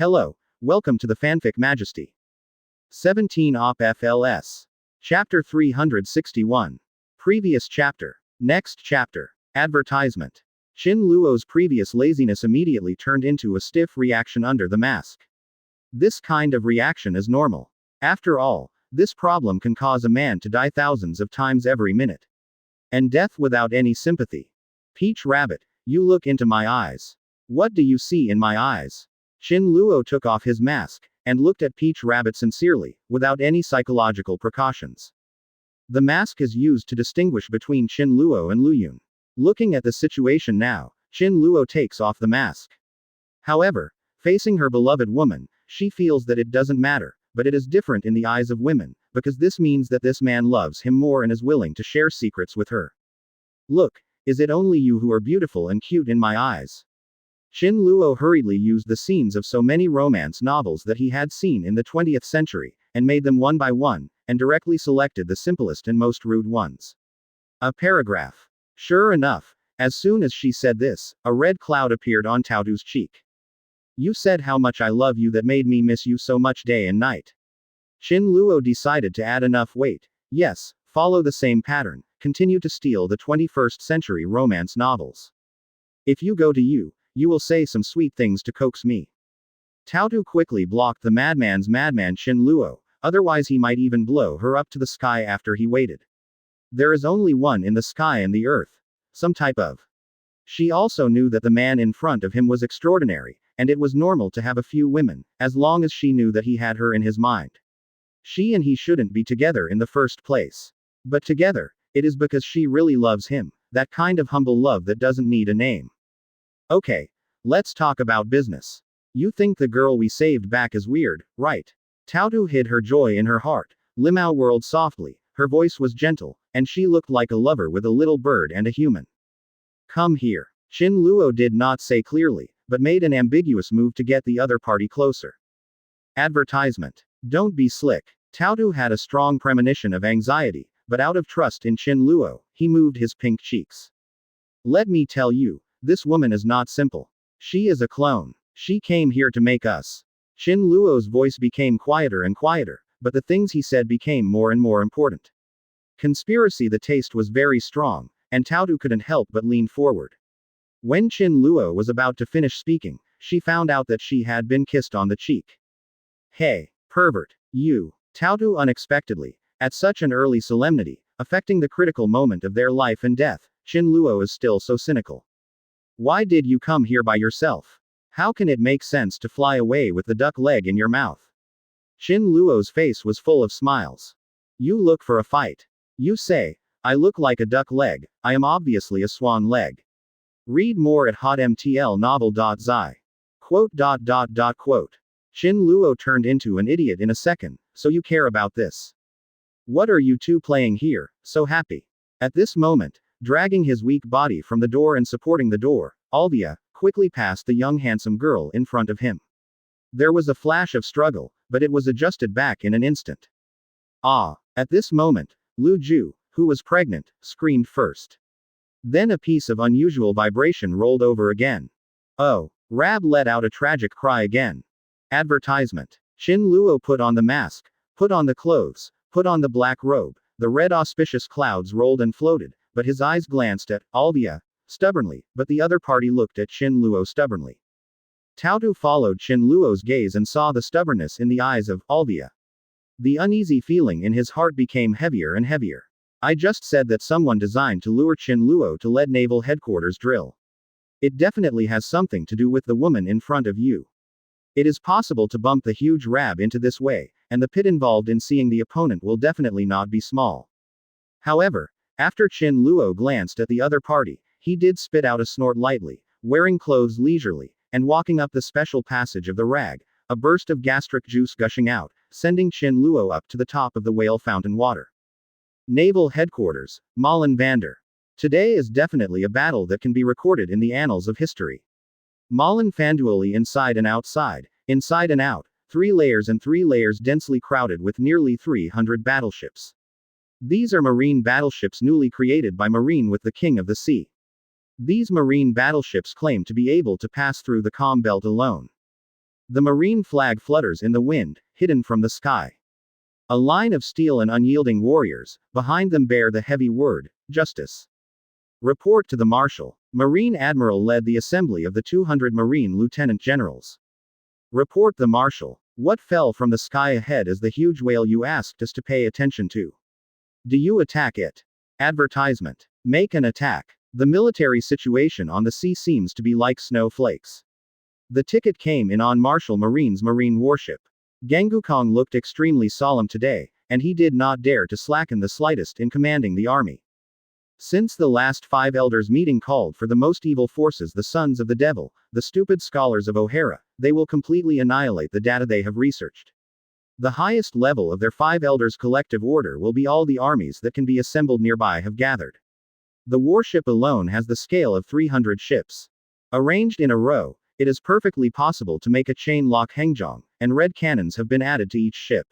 Hello, welcome to the Fanfic Majesty. 17 Op FLS. Chapter 361. Previous chapter. Next chapter. Advertisement. Qin Luo's previous laziness immediately turned into a stiff reaction under the mask. This kind of reaction is normal. After all, this problem can cause a man to die thousands of times every minute. And death without any sympathy. Peach Rabbit, you look into my eyes. What do you see in my eyes? Qin Luo took off his mask, and looked at Peach Rabbit sincerely, without any psychological precautions. The mask is used to distinguish between Qin Luo and Luyun. Looking at the situation now, Qin Luo takes off the mask. However, facing her beloved woman, she feels that it doesn't matter, but it is different in the eyes of women, because this means that this man loves him more and is willing to share secrets with her. Look, is it only you who are beautiful and cute in my eyes? Qin Luo hurriedly used the scenes of so many romance novels that he had seen in the 20th century, and made them one by one, and directly selected the simplest and most rude ones. A paragraph. Sure enough, as soon as she said this, a red cloud appeared on Taotu's cheek. You said how much I love you that made me miss you so much day and night. Qin Luo decided to add enough weight. Yes, follow the same pattern, continue to steal the 21st century romance novels. If you go to you will say some sweet things to coax me. Taotu quickly blocked the madman Qin Luo, otherwise he might even blow her up to the sky after he waited. There is only one in the sky and the earth. Some type of. She also knew that the man in front of him was extraordinary, and it was normal to have a few women, as long as she knew that he had her in his mind. She and he shouldn't be together in the first place. But together, it is because she really loves him, that kind of humble love that doesn't need a name. Okay, let's talk about business. You think the girl we saved back is weird, right? Taotu hid her joy in her heart. Limao whirled softly, her voice was gentle, and she looked like a lover with a little bird and a human. Come here. Qin Luo did not say clearly, but made an ambiguous move to get the other party closer. Advertisement. Don't be slick. Taotu had a strong premonition of anxiety, but out of trust in Qin Luo, he moved his pink cheeks. Let me tell you, this woman is not simple. She is a clone. She came here to make us. Qin Luo's voice became quieter and quieter, but the things he said became more and more important. Conspiracy. The taste was very strong, and Taotu couldn't help but lean forward. When Qin Luo was about to finish speaking, she found out that she had been kissed on the cheek. Hey, pervert, you. Taotu unexpectedly, at such an early solemnity, affecting the critical moment of their life and death, Qin Luo is still so cynical. Why did you come here by yourself? How can it make sense to fly away with the duck leg in your mouth? Qin Luo's face was full of smiles. You look for a fight. You say, I look like a duck leg, I am obviously a swan leg. Read more at hotmtlnovel.zi. Quote. Qin Luo turned into an idiot in a second, so you care about this? What are you two playing here, so happy? At this moment, dragging his weak body from the door and supporting the door, Alvia quickly passed the young handsome girl in front of him. There was a flash of struggle, but it was adjusted back in an instant. Ah! At this moment, Lu Ju, who was pregnant, screamed first. Then a piece of unusual vibration rolled over again. Oh! Rab let out a tragic cry again. Advertisement. Qin Luo put on the mask, put on the clothes, put on the black robe, the red auspicious clouds rolled and floated, but his eyes glanced at Alvia stubbornly, but the other party looked at Qin Luo stubbornly. Taotu followed Qin Luo's gaze and saw the stubbornness in the eyes of Alvia. The uneasy feeling in his heart became heavier and heavier. I just said that someone designed to lure Qin Luo to let Naval Headquarters drill. It definitely has something to do with the woman in front of you. It is possible to bump the huge Rab into this way, and the pit involved in seeing the opponent will definitely not be small. However, after Qin Luo glanced at the other party, he did spit out a snort lightly, wearing clothes leisurely, and walking up the special passage of the rag, a burst of gastric juice gushing out, sending Qin Luo up to the top of the whale fountain water. Naval Headquarters, Malin Vander. Today is definitely a battle that can be recorded in the annals of history. Malin Fanduoli inside and outside, inside and out, 3 layers and 3 layers densely crowded with nearly 300 battleships. These are marine battleships newly created by Marine with the King of the Sea. These marine battleships claim to be able to pass through the calm belt alone. The marine flag flutters in the wind, hidden from the sky. A line of steel and unyielding warriors, behind them bear the heavy word, justice. Report to the Marshal. Marine Admiral led the assembly of the 200 Marine Lieutenant Generals. Report the Marshal. What fell from the sky ahead is the huge whale you asked us to pay attention to. Do you attack it? Advertisement. Make an attack. The military situation on the sea seems to be like snowflakes. The ticket came in on Marshal Marine's marine warship. Gangukong looked extremely solemn today, and he did not dare to slacken the slightest in commanding the army. Since the last 5 elders meeting called for the most evil forces, the sons of the devil, the stupid scholars of O'Hara, they will completely annihilate the data they have researched. The highest level of their 5 elders' collective order will be all the armies that can be assembled nearby have gathered. The warship alone has the scale of 300 ships. Arranged in a row, it is perfectly possible to make a chain lock Hengjong, and red cannons have been added to each ship.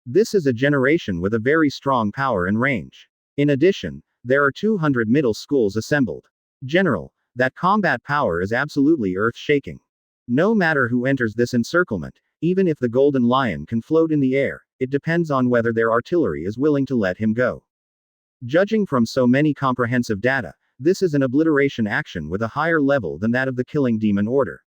This is a generation with a very strong power and range. In addition, there are 200 middle schools assembled. General, that combat power is absolutely earth-shaking. No matter who enters this encirclement, even if the Golden Lion can float in the air, it depends on whether their artillery is willing to let him go. Judging from so many comprehensive data, this is an obliteration action with a higher level than that of the Killing Demon Order.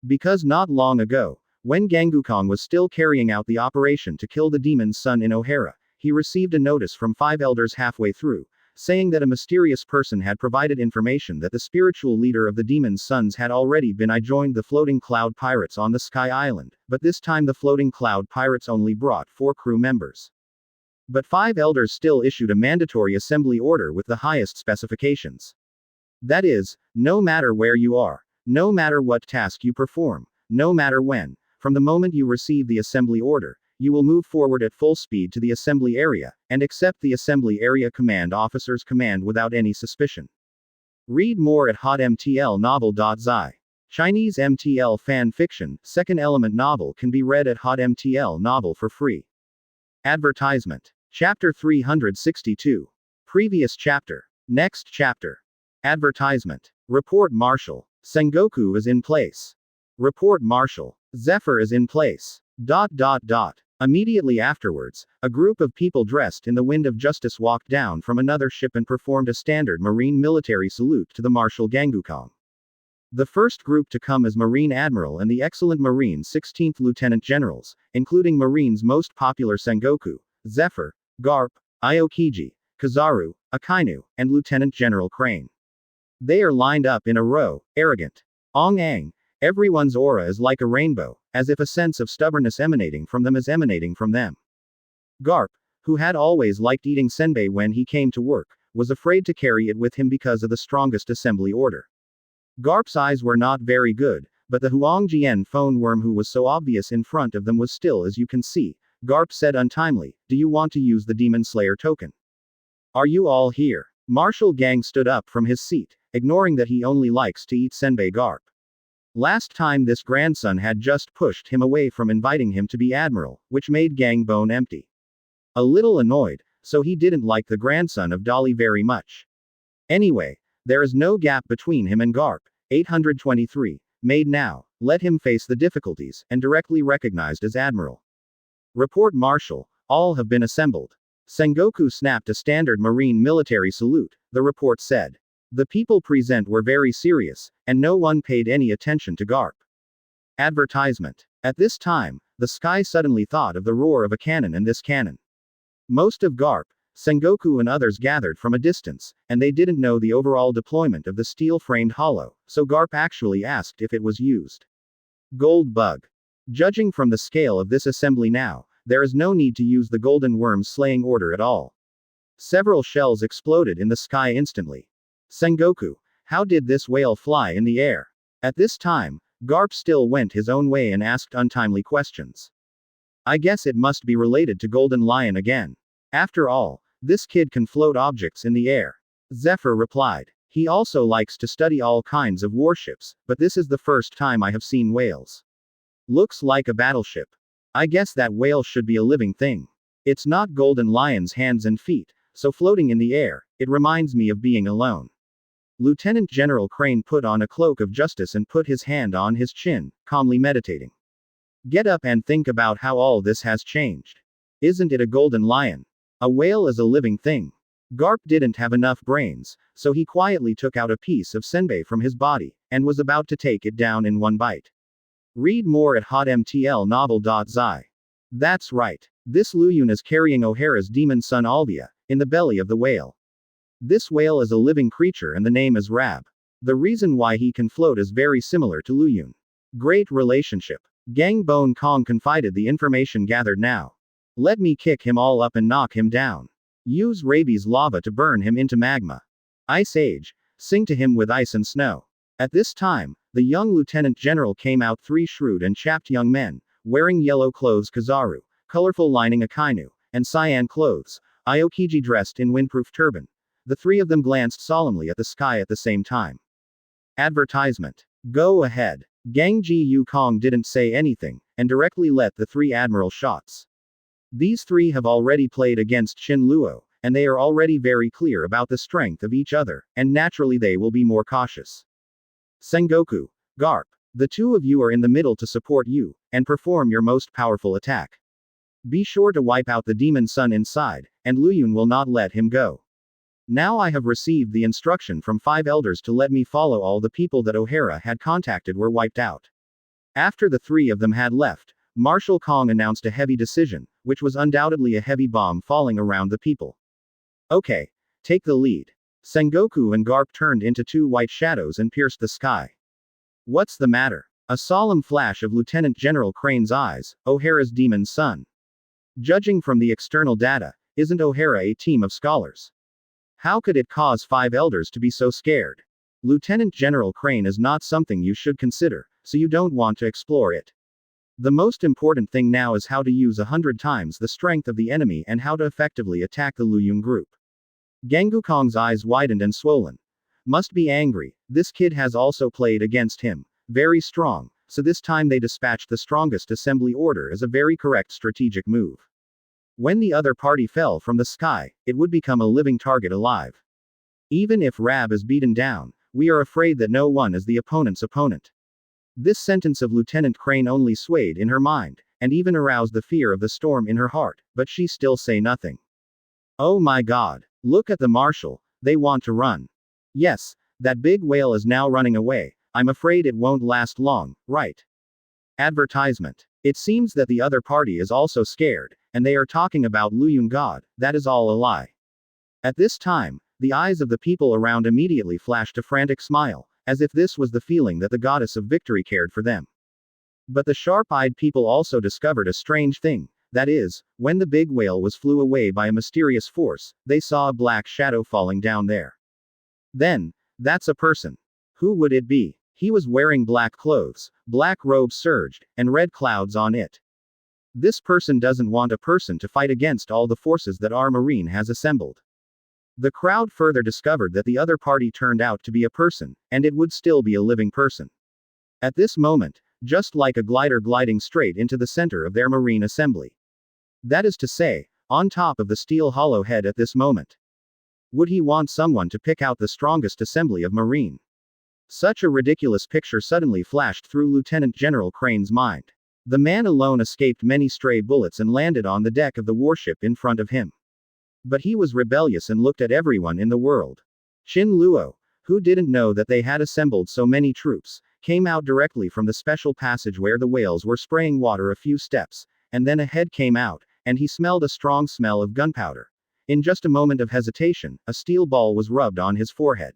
Because not long ago, when Gangukong was still carrying out the operation to kill the demon's son in O'Hara, he received a notice from 5 elders halfway through, saying that a mysterious person had provided information that the spiritual leader of the demon's sons had already been. I joined the floating cloud pirates on the Sky Island, but this time the floating cloud pirates only brought 4 crew members. But 5 elders still issued a mandatory assembly order with the highest specifications. That is, no matter where you are, no matter what task you perform, no matter when, from the moment you receive the assembly order, you will move forward at full speed to the assembly area, and accept the assembly area command officer's command without any suspicion. Read more at hotmtlnovel.zi. Chinese MTL fan fiction, second element novel can be read at hotmtl novel for free. Advertisement. Chapter 362. Previous chapter. Next chapter. Advertisement. Report Marshal. Sengoku is in place. Report Marshal. Zephyr is in place. ... Immediately afterwards, a group of people dressed in the Wind of Justice walked down from another ship and performed a standard marine military salute to the Marshal Gangukong. The first group to come is Marine Admiral and the excellent Marine 16th Lieutenant Generals, including Marine's most popular Sengoku, Zephyr, Garp, Aokiji, Kizaru, Akainu, and Lieutenant General Crane. They are lined up in a row, arrogant. Ong-ang. Everyone's aura is like a rainbow, as if a sense of stubbornness emanating from them is emanating from them. Garp, who had always liked eating senbei when he came to work, was afraid to carry it with him because of the strongest assembly order. Garp's eyes were not very good, but the Huangjian phone worm who was so obvious in front of them was still as you can see. Garp said untimely, "Do you want to use the Demon Slayer token? Are you all here?" Marshal Gang stood up from his seat, ignoring that he only likes to eat senbei. Garp. Last time this grandson had just pushed him away from inviting him to be admiral, which made Gang bone empty. A little annoyed, so he didn't like the grandson of Dolly very much. Anyway, there is no gap between him and Garp. 823. Made now. Let him face the difficulties, and directly recognized as admiral. Report Marshal. All have been assembled. Sengoku snapped a standard marine military salute, the report said. The people present were very serious, and no one paid any attention to Garp. Advertisement. At this time, the sky suddenly thought of the roar of a cannon and this cannon. Most of Garp, Sengoku and others gathered from a distance, and they didn't know the overall deployment of the steel-framed hollow, so Garp actually asked if it was used. Gold bug. Judging from the scale of this assembly now, there is no need to use the golden worm slaying order at all. Several shells exploded in the sky instantly. Sengoku, how did this whale fly in the air? At this time, Garp still went his own way and asked untimely questions. I guess it must be related to Golden Lion again. After all, this kid can float objects in the air. Zephyr replied. He also likes to study all kinds of warships, but this is the first time I have seen whales. Looks like a battleship. I guess that whale should be a living thing. It's not Golden Lion's hands and feet, so floating in the air, it reminds me of being alone. Lieutenant General Crane put on a cloak of justice and put his hand on his chin, calmly meditating. Get up and think about how all this has changed. Isn't it a golden lion? A whale is a living thing. Garp didn't have enough brains, so he quietly took out a piece of senbei from his body, and was about to take it down in one bite. Read more at hotmtlnovel.zi. That's right. This Luyun is carrying O'Hara's demon son Alvia, in the belly of the whale. This whale is a living creature and the name is Rab. The reason why he can float is very similar to Luyun. Great relationship. Gang Bone Kong confided the information gathered now. Let me kick him all up and knock him down. Use rabies lava to burn him into magma. Ice Age, sing to him with ice and snow. At this time, the young lieutenant general came out, three shrewd and chapped young men, wearing yellow clothes Kazaru, colorful lining Akainu, and cyan clothes, Aokiji dressed in windproof turban. The three of them glanced solemnly at the sky at the same time. Advertisement. Go ahead. Gang Ji Yu Kong didn't say anything, and directly let the three admiral shots. These three have already played against Shin Luo, and they are already very clear about the strength of each other, and naturally they will be more cautious. Sengoku, Garp, the two of you are in the middle to support you, and perform your most powerful attack. Be sure to wipe out the demon son inside, and Luyun will not let him go. Now I have received the instruction from 5 elders to let me follow. All the people that O'Hara had contacted were wiped out. After the 3 of them had left, Marshal Kong announced a heavy decision, which was undoubtedly a heavy bomb falling around the people. Okay. Take the lead. Sengoku and Garp turned into 2 white shadows and pierced the sky. What's the matter? A solemn flash of Lieutenant General Crane's eyes, O'Hara's demon son. Judging from the external data, isn't O'Hara a team of scholars? How could it cause 5 elders to be so scared? Lieutenant General Crane is not something you should consider, so you don't want to explore it. The most important thing now is how to use 100 times the strength of the enemy and how to effectively attack the Luyun group. Gangu Kong's eyes widened and swollen. Must be angry, this kid has also played against him. Very strong, so this time they dispatched the strongest assembly order as a very correct strategic move. When the other party fell from the sky, it would become a living target alive. Even if Rab is beaten down, we are afraid that no one is the opponent's opponent. This sentence of Lieutenant Crane only swayed in her mind, and even aroused the fear of the storm in her heart, but she still say nothing. Oh my God. Look at the marshal, they want to run. Yes, that big whale is now running away, I'm afraid it won't last long, right? Advertisement. It seems that the other party is also scared, and they are talking about Luyun God, that is all a lie. At this time, the eyes of the people around immediately flashed a frantic smile, as if this was the feeling that the goddess of victory cared for them. But the sharp-eyed people also discovered a strange thing, that is, when the big whale flew away by a mysterious force, they saw a black shadow falling down there. Then, that's a person. Who would it be? He was wearing black clothes, black robe surged, and red clouds on it. This person doesn't want a person to fight against all the forces that our marine has assembled. The crowd further discovered that the other party turned out to be a person, and it would still be a living person. At this moment, just like a glider gliding straight into the center of their marine assembly. That is to say, on top of the steel hollow head at this moment. Would he want someone to pick out the strongest assembly of marine? Such a ridiculous picture suddenly flashed through Lieutenant General Crane's mind. The man alone escaped many stray bullets and landed on the deck of the warship in front of him. But he was rebellious and looked at everyone in the world. Shin Luo, who didn't know that they had assembled so many troops, came out directly from the special passage where the whales were spraying water a few steps, and then a head came out, and he smelled a strong smell of gunpowder. In just a moment of hesitation, a steel ball was rubbed on his forehead.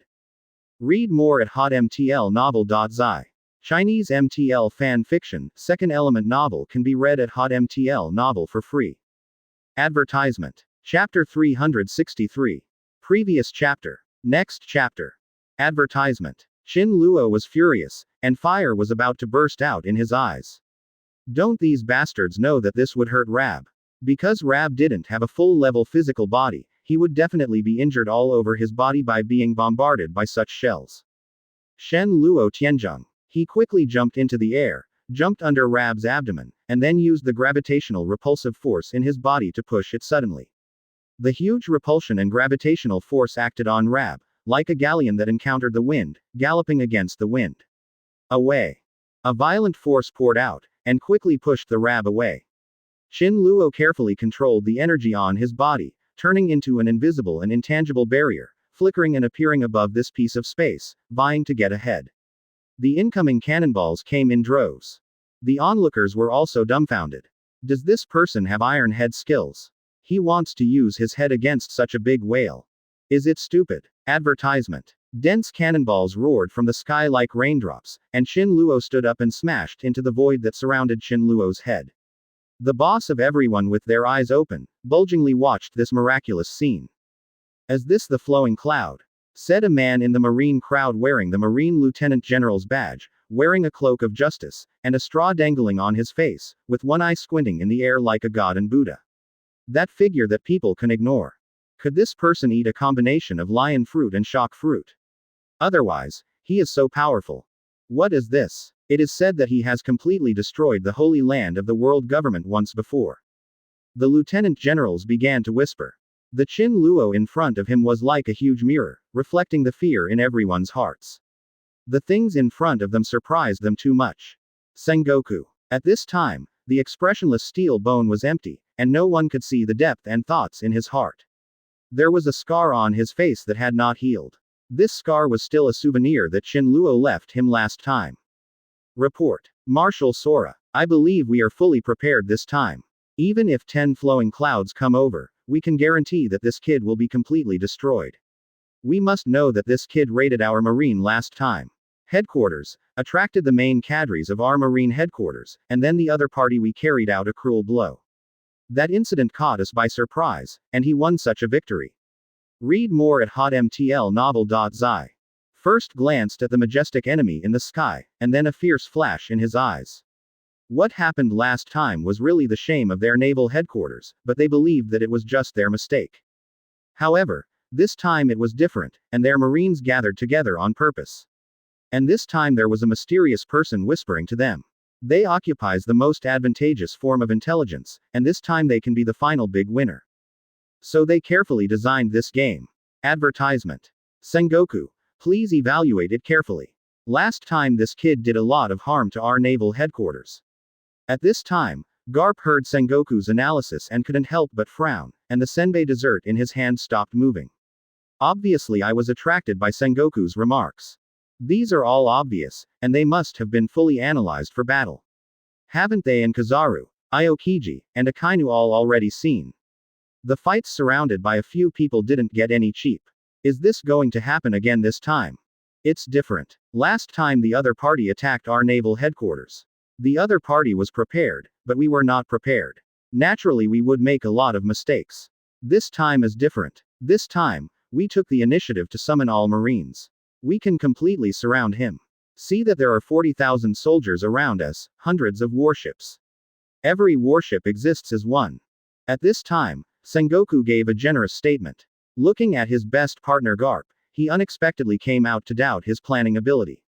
Read more at hotmtlnovel.zi. Chinese MTL fan fiction, second element novel can be read at hotmtl novel for free. Advertisement. Chapter 363. Previous chapter. Next chapter. Advertisement. Shin Luo was furious, and fire was about to burst out in his eyes. Don't these bastards know that this would hurt Rab? Because Rab didn't have a full-level physical body, he would definitely be injured all over his body by being bombarded by such shells. Shen Luo Tianzheng. He quickly jumped into the air, jumped under Rab's abdomen, and then used the gravitational repulsive force in his body to push it suddenly. The huge repulsion and gravitational force acted on Rab, like a galleon that encountered the wind, galloping against the wind. Away. A violent force poured out, and quickly pushed the rab away. Qin Luo carefully controlled the energy on his body, turning into an invisible and intangible barrier, flickering and appearing above this piece of space, vying to get ahead. The incoming cannonballs came in droves. The onlookers were also dumbfounded. Does this person have iron head skills? He wants to use his head against such a big whale. Is it stupid? Advertisement. Dense cannonballs roared from the sky like raindrops, and Qin Luo stood up and smashed into the void that surrounded Qin Luo's head. The boss of everyone with their eyes open, bulgingly watched this miraculous scene. "Is this the flowing cloud?" said a man in the Marine crowd wearing the Marine Lieutenant General's badge, wearing a cloak of justice, and a straw dangling on his face, with one eye squinting in the air like a god and Buddha. That figure that people can ignore. Could this person eat a combination of lion fruit and shock fruit? Otherwise, he is so powerful. What is this? It is said that he has completely destroyed the holy land of the world government once before. The lieutenant generals began to whisper. The Qin Luo in front of him was like a huge mirror, reflecting the fear in everyone's hearts. The things in front of them surprised them too much. Sengoku. At this time, the expressionless steel bone was empty, and no one could see the depth and thoughts in his heart. There was a scar on his face that had not healed. This scar was still a souvenir that Qin Luo left him last time. Report. Marshal Sora. I believe we are fully prepared this time. Even if 10 flowing clouds come over, we can guarantee that this kid will be completely destroyed. We must know that this kid raided our marine last time. Headquarters, attracted the main cadres of our marine headquarters, and then the other party we carried out a cruel blow. That incident caught us by surprise, and he won such a victory. Read more at hotmtlnovel.zi. First glanced at the majestic enemy in the sky, and then a fierce flash in his eyes. What happened last time was really the shame of their naval headquarters, but they believed that it was just their mistake. However, this time it was different, and their marines gathered together on purpose. And this time there was a mysterious person whispering to them. They occupies the most advantageous form of intelligence, and this time they can be the final big winner. So they carefully designed this game. Advertisement. Sengoku. Please evaluate it carefully. Last time this kid did a lot of harm to our naval headquarters. At this time, Garp heard Sengoku's analysis and couldn't help but frown, and the senbei dessert in his hand stopped moving. Obviously I was attracted by Sengoku's remarks. These are all obvious, and they must have been fully analyzed for battle. Haven't they and Kizaru, Aokiji, and Akainu all already seen? The fights surrounded by a few people didn't get any cheap. Is this going to happen again this time? It's different. Last time the other party attacked our naval headquarters. The other party was prepared, but we were not prepared. Naturally we would make a lot of mistakes. This time is different. This time, we took the initiative to summon all Marines. We can completely surround him. See that there are 40,000 soldiers around us, hundreds of warships. Every warship exists as one. At this time, Sengoku gave a generous statement. Looking at his best partner Garp, he unexpectedly came out to doubt his planning ability.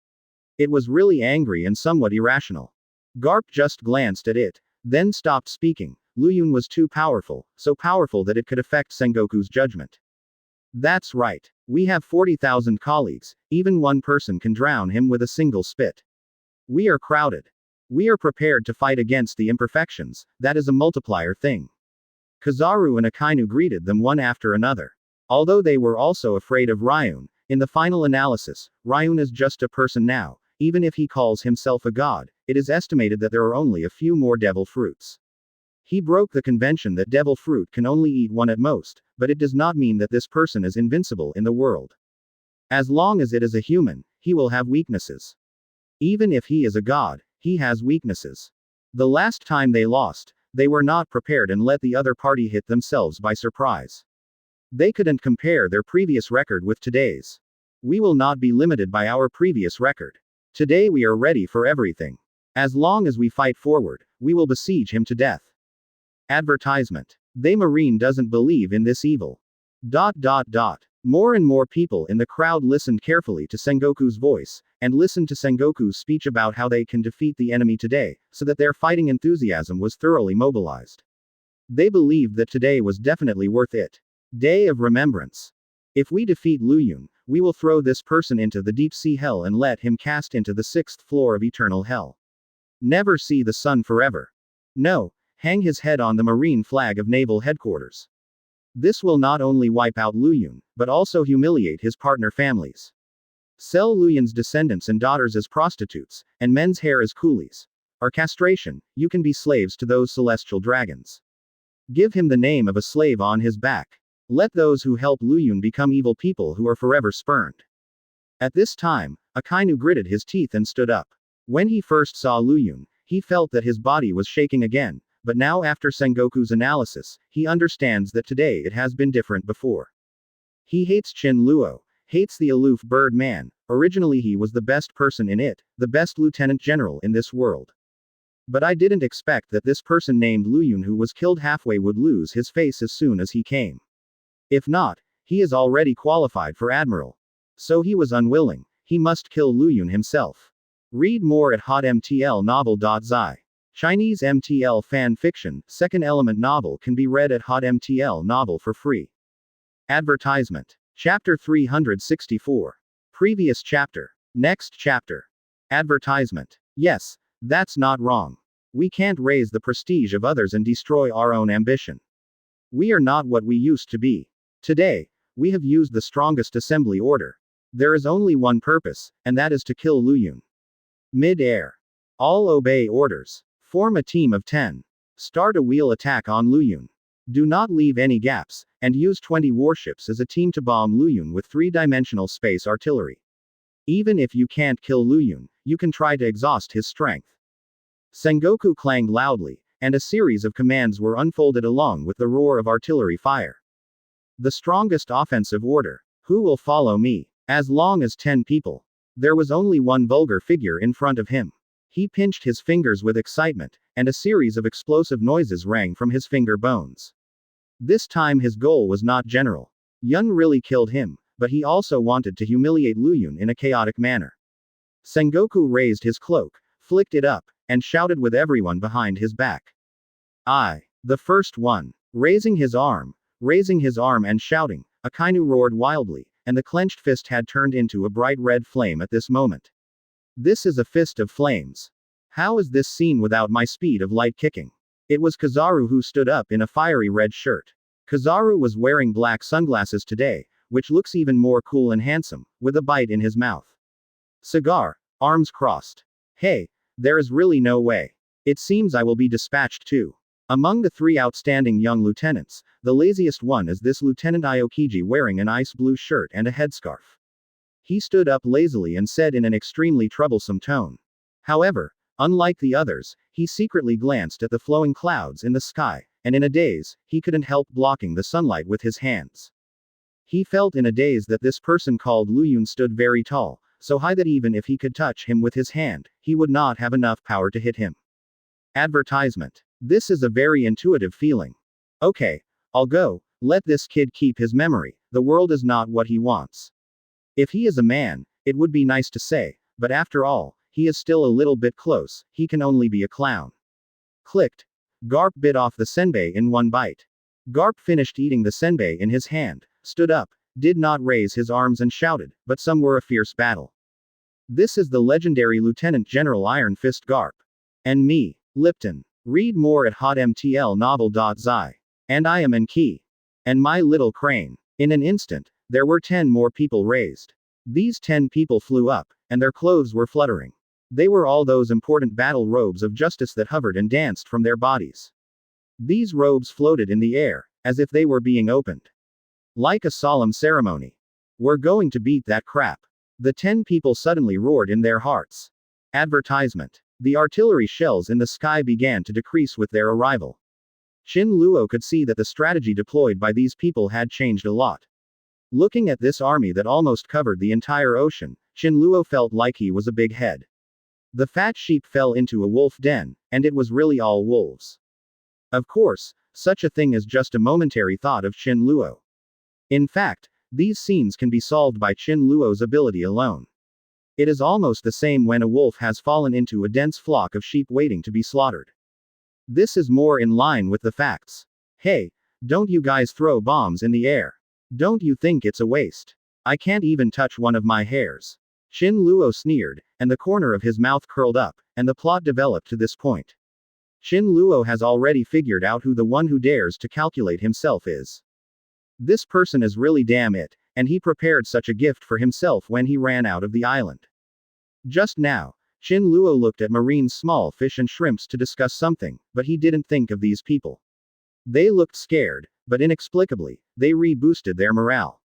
It was really angry and somewhat irrational. Garp just glanced at it, then stopped speaking. Luyun was too powerful, so powerful that it could affect Sengoku's judgment. That's right. We have 40,000 colleagues, even one person can drown him with a single spit. We are crowded. We are prepared to fight against the imperfections, that is a multiplier thing. Kizaru and Akainu greeted them one after another. Although they were also afraid of Ryun, in the final analysis, Ryun is just a person now, even if he calls himself a god, it is estimated that there are only a few more devil fruits. He broke the convention that devil fruit can only eat one at most, but it does not mean that this person is invincible in the world. As long as it is a human, he will have weaknesses. Even if he is a god, he has weaknesses. The last time they lost, they were not prepared and let the other party hit themselves by surprise. They couldn't compare their previous record with today's. We will not be limited by our previous record. Today we are ready for everything. As long as we fight forward, we will besiege him to death. Advertisement. They Marine doesn't believe in this evil. More and more people in the crowd listened carefully to Sengoku's voice, and listened to Sengoku's speech about how they can defeat the enemy today, so that their fighting enthusiasm was thoroughly mobilized. They believed that today was definitely worth it. Day of Remembrance. If we defeat Luyun, we will throw this person into the deep sea hell and let him cast into the 6th floor of eternal hell. Never see the sun forever. No, hang his head on the marine flag of naval headquarters. This will not only wipe out Luyun, but also humiliate his partner families. Sell Luyun's descendants and daughters as prostitutes, and men's hair as coolies. Or castration, you can be slaves to those celestial dragons. Give him the name of a slave on his back. Let those who help Luyun become evil people who are forever spurned. At this time, Akainu gritted his teeth and stood up. When he first saw Luyun, he felt that his body was shaking again, but now after Sengoku's analysis, he understands that today it has been different before. He hates Qin Luo, hates the aloof bird man. Originally he was the best person in it, the best lieutenant general in this world. But I didn't expect that this person named Luyun who was killed halfway would lose his face as soon as he came. If not, he is already qualified for admiral. So he was unwilling, he must kill Luyun himself. Read more at hotmtlnovel.zi. Chinese MTL fan fiction, second element novel can be read at hotmtl novel for free. Advertisement. Chapter 364. Previous chapter. Next chapter. Advertisement. Yes, that's not wrong. We can't raise the prestige of others and destroy our own ambition. We are not what we used to be. Today, we have used the strongest assembly order. There is only one purpose, and that is to kill Luyun. Mid-air. All obey orders. Form a team of 10. Start a wheel attack on Luyun. Do not leave any gaps, and use 20 warships as a team to bomb Luyun with 3-dimensional space artillery. Even if you can't kill Luyun, you can try to exhaust his strength. Sengoku clanged loudly, and a series of commands were unfolded along with the roar of artillery fire. The strongest offensive order. Who will follow me? As long as 10 people. There was only one vulgar figure in front of him. He pinched his fingers with excitement, and a series of explosive noises rang from his finger bones. This time his goal was not general. Yun really killed him, but he also wanted to humiliate Luyun in a chaotic manner. Sengoku raised his cloak, flicked it up, and shouted with everyone behind his back. I, the first one. Raising his arm and shouting, Akainu roared wildly, and the clenched fist had turned into a bright red flame at this moment. This is a fist of flames. How is this seen without my speed of light kicking? It was Kizaru who stood up in a fiery red shirt. Kizaru was wearing black sunglasses today, which looks even more cool and handsome, with a bite in his mouth. Cigar, arms crossed. Hey, there is really no way. It seems I will be dispatched too. Among the 3 outstanding young lieutenants, the laziest one is this Lieutenant Aokiji wearing an ice blue shirt and a headscarf. He stood up lazily and said in an extremely troublesome tone. However, unlike the others, he secretly glanced at the flowing clouds in the sky, and in a daze, he couldn't help blocking the sunlight with his hands. He felt in a daze that this person called Luyun stood very tall, so high that even if he could touch him with his hand, he would not have enough power to hit him. Advertisement. This is a very intuitive feeling. Okay, I'll go, let this kid keep his memory, the world is not what he wants. If he is a man, it would be nice to say, but after all, he is still a little bit close, he can only be a clown. Clicked. Garp bit off the senbei in one bite. Garp finished eating the senbei in his hand, stood up, did not raise his arms and shouted, but some were a fierce battle. This is the legendary Lieutenant General Iron Fist Garp. And me, Lipton. Read more at hotmtlnovel.zi. And I am Enki. And my little crane. In an instant, there were 10 more people raised. These 10 people flew up, and their clothes were fluttering. They were all those important battle robes of justice that hovered and danced from their bodies. These robes floated in the air, as if they were being opened. Like a solemn ceremony. We're going to beat that crap. The 10 people suddenly roared in their hearts. Advertisement. The artillery shells in the sky began to decrease with their arrival. Qin Luo could see that the strategy deployed by these people had changed a lot. Looking at this army that almost covered the entire ocean, Qin Luo felt like he was a big head. The fat sheep fell into a wolf den, and it was really all wolves. Of course, such a thing is just a momentary thought of Qin Luo. In fact, these scenes can be solved by Qin Luo's ability alone. It is almost the same when a wolf has fallen into a dense flock of sheep waiting to be slaughtered. This is more in line with the facts. Hey, don't you guys throw bombs in the air. Don't you think it's a waste? I can't even touch one of my hairs. Qin Luo sneered, and the corner of his mouth curled up, and and the plot developed to this point. Qin Luo has already figured out who the one who dares to calculate himself is. This person is really damn it, and he prepared such a gift for himself when he ran out of the island. Just now, Qin Luo looked at Marine's small fish and shrimps to discuss something, but he didn't think of these people. They looked scared, but inexplicably, they re-boosted their morale.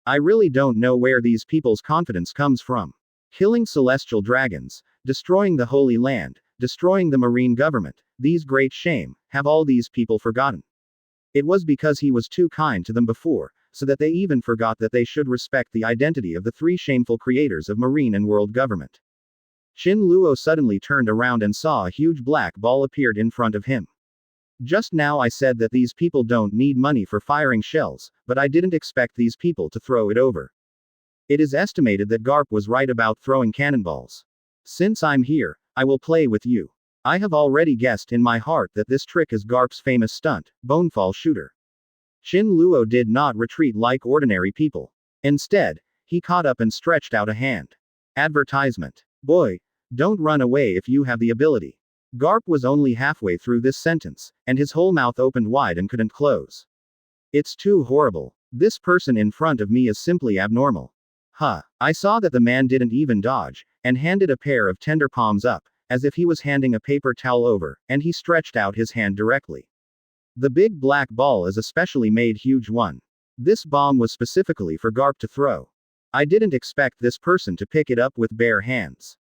I really don't know where these people's confidence comes from. Killing celestial dragons, destroying the Holy Land, destroying the marine government, these great shame, have all these people forgotten? It was because he was too kind to them before, so that they even forgot that they should respect the identity of the three shameful creators of marine and world government. Qin Luo suddenly turned around and saw a huge black ball appeared in front of him. Just now I said that these people don't need money for firing shells, but I didn't expect these people to throw it over. It is estimated that Garp was right about throwing cannonballs. Since I'm here, I will play with you. I have already guessed in my heart that this trick is Garp's famous stunt, bonefall shooter. Qin Luo did not retreat like ordinary people. Instead, he caught up and stretched out a hand. Advertisement. Boy, don't run away if you have the ability. Garp was only halfway through this sentence, and his whole mouth opened wide and couldn't close. It's too horrible. This person in front of me is simply abnormal. Huh. I saw that the man didn't even dodge, and handed a pair of tender palms up, as if he was handing a paper towel over, and he stretched out his hand directly. The big black ball is a specially made huge one. This bomb was specifically for Garp to throw. I didn't expect this person to pick it up with bare hands.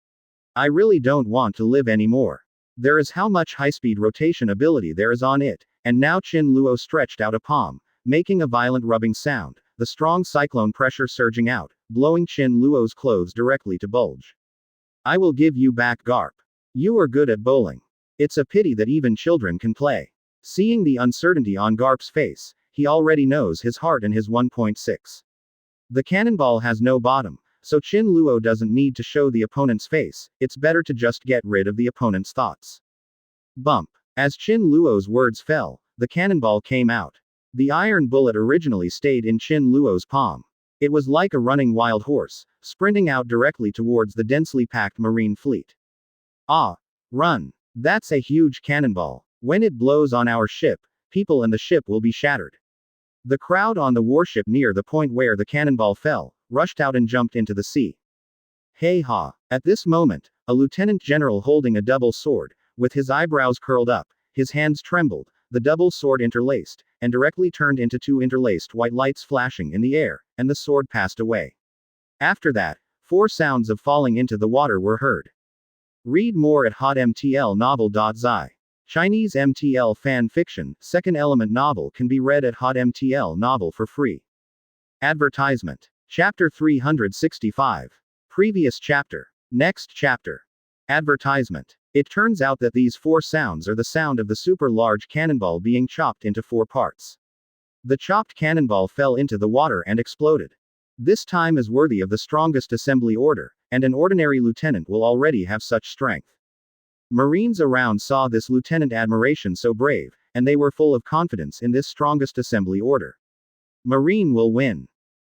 I really don't want to live anymore. There is how much high-speed rotation ability there is on it, and now Qin Luo stretched out a palm, making a violent rubbing sound, the strong cyclone pressure surging out, blowing Qin Luo's clothes directly to bulge. I will give you back Garp. You are good at bowling. It's a pity that even children can play. Seeing the uncertainty on Garp's face, he already knows his heart and his 1.6. The cannonball has no bottom, so Qin Luo doesn't need to show the opponent's face, it's better to just get rid of the opponent's thoughts. Bump. As Qin Luo's words fell, the cannonball came out. The iron bullet originally stayed in Qin Luo's palm. It was like a running wild horse, sprinting out directly towards the densely packed marine fleet. Ah! Run! That's a huge cannonball. When it blows on our ship, people and the ship will be shattered. The crowd on the warship near the point where the cannonball fell, rushed out and jumped into the sea. Hey ha! At this moment, a lieutenant general holding a double sword, with his eyebrows curled up, his hands trembled, the double sword interlaced, and directly turned into two interlaced white lights flashing in the air, and the sword passed away. After that, 4 sounds of falling into the water were heard. Read more at hotmtlnovel.zi. Chinese MTL fan fiction, second element novel can be read at hotmtl novel for free. Advertisement. Chapter 365. Previous chapter. Next chapter. Advertisement. It turns out that these 4 sounds are the sound of the super large cannonball being chopped into 4 parts. The chopped cannonball fell into the water and exploded. This time is worthy of the strongest assembly order, and an ordinary lieutenant will already have such strength. Marines around saw this lieutenant admiration so brave, and they were full of confidence in this strongest assembly order. Marine will win.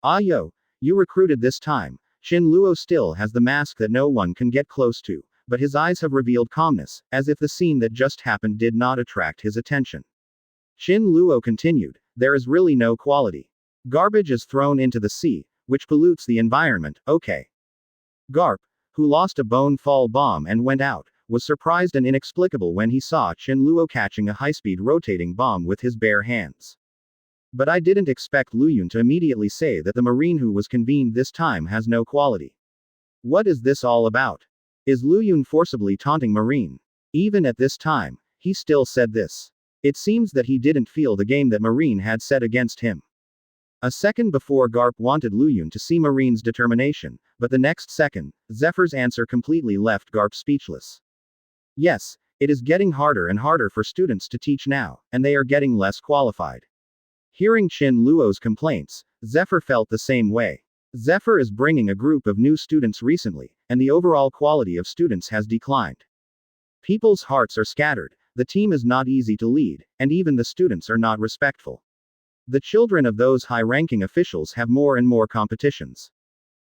Ah yo, you recruited this time. Qin Luo still has the mask that no one can get close to, but his eyes have revealed calmness, as if the scene that just happened did not attract his attention. Qin Luo continued, there is really no quality. Garbage is thrown into the sea, which pollutes the environment, okay. Garp, who lost a bone fall bomb and went out, was surprised and inexplicable when he saw Qin Luo catching a high-speed rotating bomb with his bare hands. But I didn't expect Luyun to immediately say that the marine who was convened this time has no quality. What is this all about? Is Luyun forcibly taunting Marine? Even at this time, he still said this. It seems that he didn't feel the game that Marine had set against him. A second before Garp wanted Luyun to see Marine's determination, but the next second, Zephyr's answer completely left Garp speechless. Yes, it is getting harder and harder for students to teach now, and they are getting less qualified. Hearing Qin Luo's complaints, Zephyr felt the same way. Zephyr is bringing a group of new students recently, and the overall quality of students has declined. People's hearts are scattered, the team is not easy to lead, and even the students are not respectful. The children of those high-ranking officials have more and more competitions.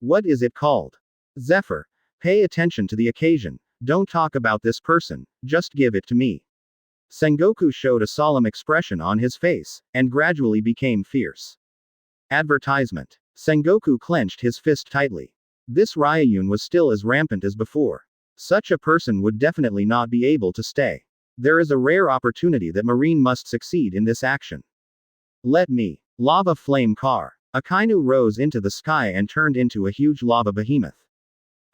What is it called? Zephyr, pay attention to the occasion. Don't talk about this person, just give it to me. Sengoku showed a solemn expression on his face, and gradually became fierce. Advertisement. Sengoku clenched his fist tightly. This Ryayun was still as rampant as before. Such a person would definitely not be able to stay. There is a rare opportunity that Marine must succeed in this action. Let me. Lava flame car. Akainu rose into the sky and turned into a huge lava behemoth.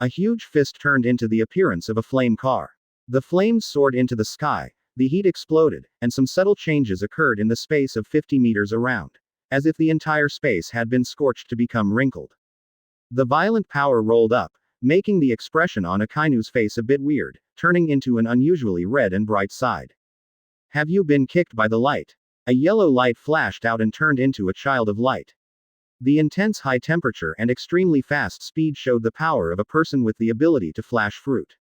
A huge fist turned into the appearance of a flame car. The flames soared into the sky, the heat exploded, and some subtle changes occurred in the space of 50 meters around, as if the entire space had been scorched to become wrinkled. The violent power rolled up, making the expression on Akainu's face a bit weird, turning into an unusually red and bright side. Have you been kicked by the light? A yellow light flashed out and turned into a child of light. The intense high temperature and extremely fast speed showed the power of a person with the ability to flash fruit.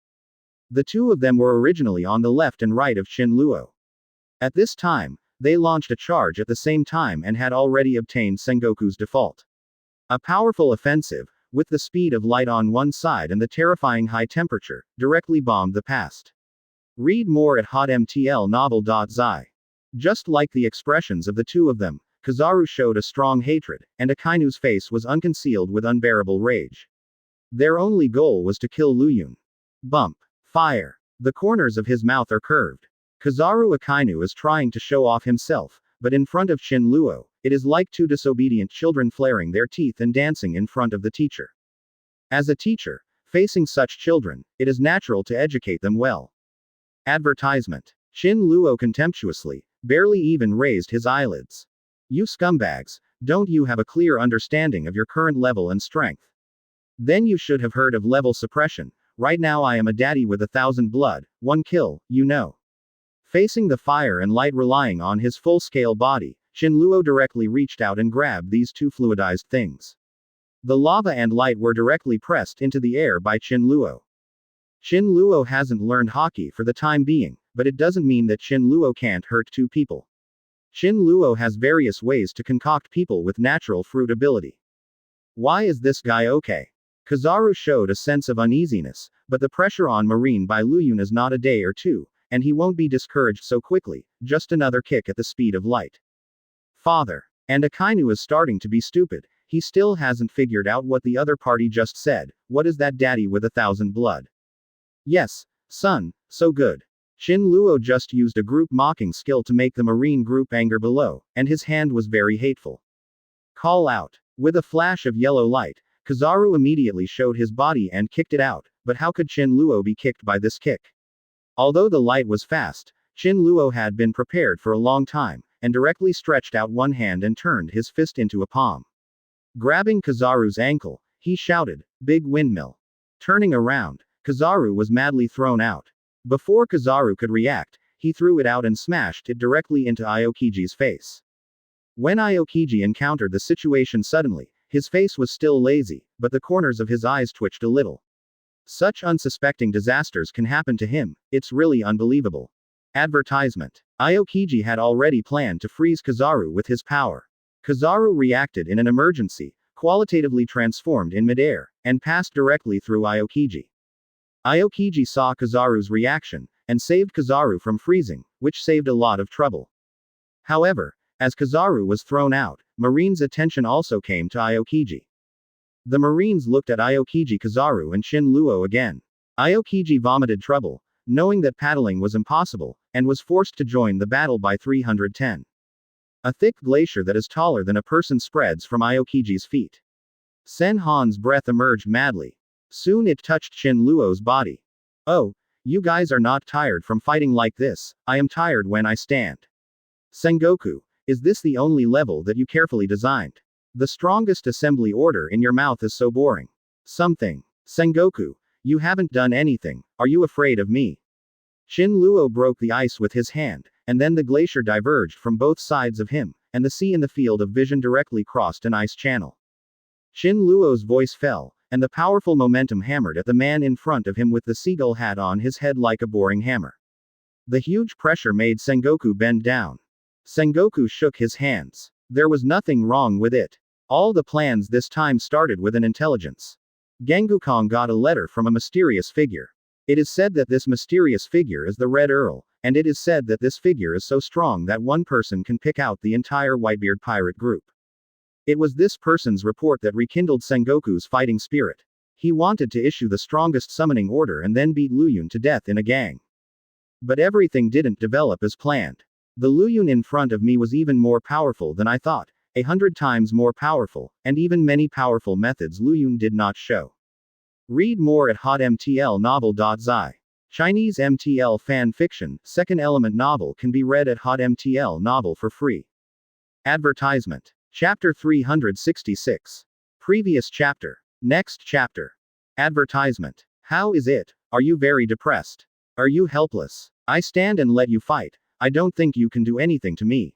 The two of them were originally on the left and right of Qin Luo. At this time, they launched a charge at the same time and had already obtained Sengoku's default. A powerful offensive, with the speed of light on one side and the terrifying high temperature, directly bombed the past. Read more at hotmtlnovel.zi. Just like the expressions of the two of them, Kizaru showed a strong hatred, and Akainu's face was unconcealed with unbearable rage. Their only goal was to kill Luyun. Bump. Fire. The corners of his mouth are curved. Kizaru Akainu is trying to show off himself, but in front of Qin Luo, it is like two disobedient children flaring their teeth and dancing in front of the teacher. As a teacher, facing such children, it is natural to educate them well. Advertisement. Qin Luo contemptuously, barely even raised his eyelids. You scumbags, don't you have a clear understanding of your current level and strength? Then you should have heard of level suppression. Right now I am a daddy with 1,000 blood, 1 kill, you know. Facing the fire and light relying on his full-scale body, Qin Luo directly reached out and grabbed these two fluidized things. The lava and light were directly pressed into the air by Qin Luo. Qin Luo hasn't learned hockey for the time being, but it doesn't mean that Qin Luo can't hurt two people. Qin Luo has various ways to concoct people with natural fruit ability. Why is this guy okay? Kizaru showed a sense of uneasiness, but the pressure on Marine by Luyun is not a day or two, and he won't be discouraged so quickly, just another kick at the speed of light. Father. And Akainu is starting to be stupid, he still hasn't figured out what the other party just said. What is that daddy with 1,000 blood? Yes, son, so good. Qin Luo just used a group mocking skill to make the Marine group anger below, and his hand was very hateful. Call out. With a flash of yellow light, Kizaru immediately showed his body and kicked it out, but how could Qin Luo be kicked by this kick? Although the light was fast, Qin Luo had been prepared for a long time, and directly stretched out one hand and turned his fist into a palm. Grabbing Kizaru's ankle, he shouted, "Big windmill." Turning around, Kizaru was madly thrown out. Before Kizaru could react, he threw it out and smashed it directly into Aokiji's face. When Aokiji encountered the situation suddenly, his face was still lazy, but the corners of his eyes twitched a little. Such unsuspecting disasters can happen to him, it's really unbelievable. Advertisement. Aokiji had already planned to freeze Kizaru with his power. Kizaru reacted in an emergency, qualitatively transformed in midair, and passed directly through Aokiji. Aokiji saw Kizaru's reaction, and saved Kizaru from freezing, which saved a lot of trouble. However, as Kizaru was thrown out, Marine's attention also came to Aokiji. The Marines looked at Aokiji, Kizaru and Qin Luo again. Aokiji vomited trouble, knowing that paddling was impossible, and was forced to join the battle by 310. A thick glacier that is taller than a person spreads from Aokiji's feet. Sen Han's breath emerged madly. Soon it touched Qin Luo's body. Oh, you guys are not tired from fighting like this. I am tired when I stand. Sengoku, is this the only level that you carefully designed? The strongest assembly order in your mouth is so boring. Something. Sengoku, you haven't done anything. Are you afraid of me? Qin Luo broke the ice with his hand, and then the glacier diverged from both sides of him, and the sea in the field of vision directly crossed an ice channel. Qin Luo's voice fell, and the powerful momentum hammered at the man in front of him with the seagull hat on his head like a boring hammer. The huge pressure made Sengoku bend down. Sengoku shook his hands. There was nothing wrong with it. All the plans this time started with an intelligence. Gengukong got a letter from a mysterious figure. It is said that this mysterious figure is the Red Earl, and it is said that this figure is so strong that one person can pick out the entire Whitebeard pirate group. It was this person's report that rekindled Sengoku's fighting spirit. He wanted to issue the strongest summoning order and then beat Luyun to death in a gang. But everything didn't develop as planned. The Luyun in front of me was even more powerful than I thought, 100 times more powerful, and even many powerful methods Luyun did not show. Read more at hotmtlnovel.zi. Chinese MTL fan fiction, second element novel can be read at hotmtl novel for free. Advertisement. Chapter 366. Previous chapter. Next chapter. Advertisement. How is it? Are you very depressed? Are you helpless? I stand and let you fight. I don't think you can do anything to me.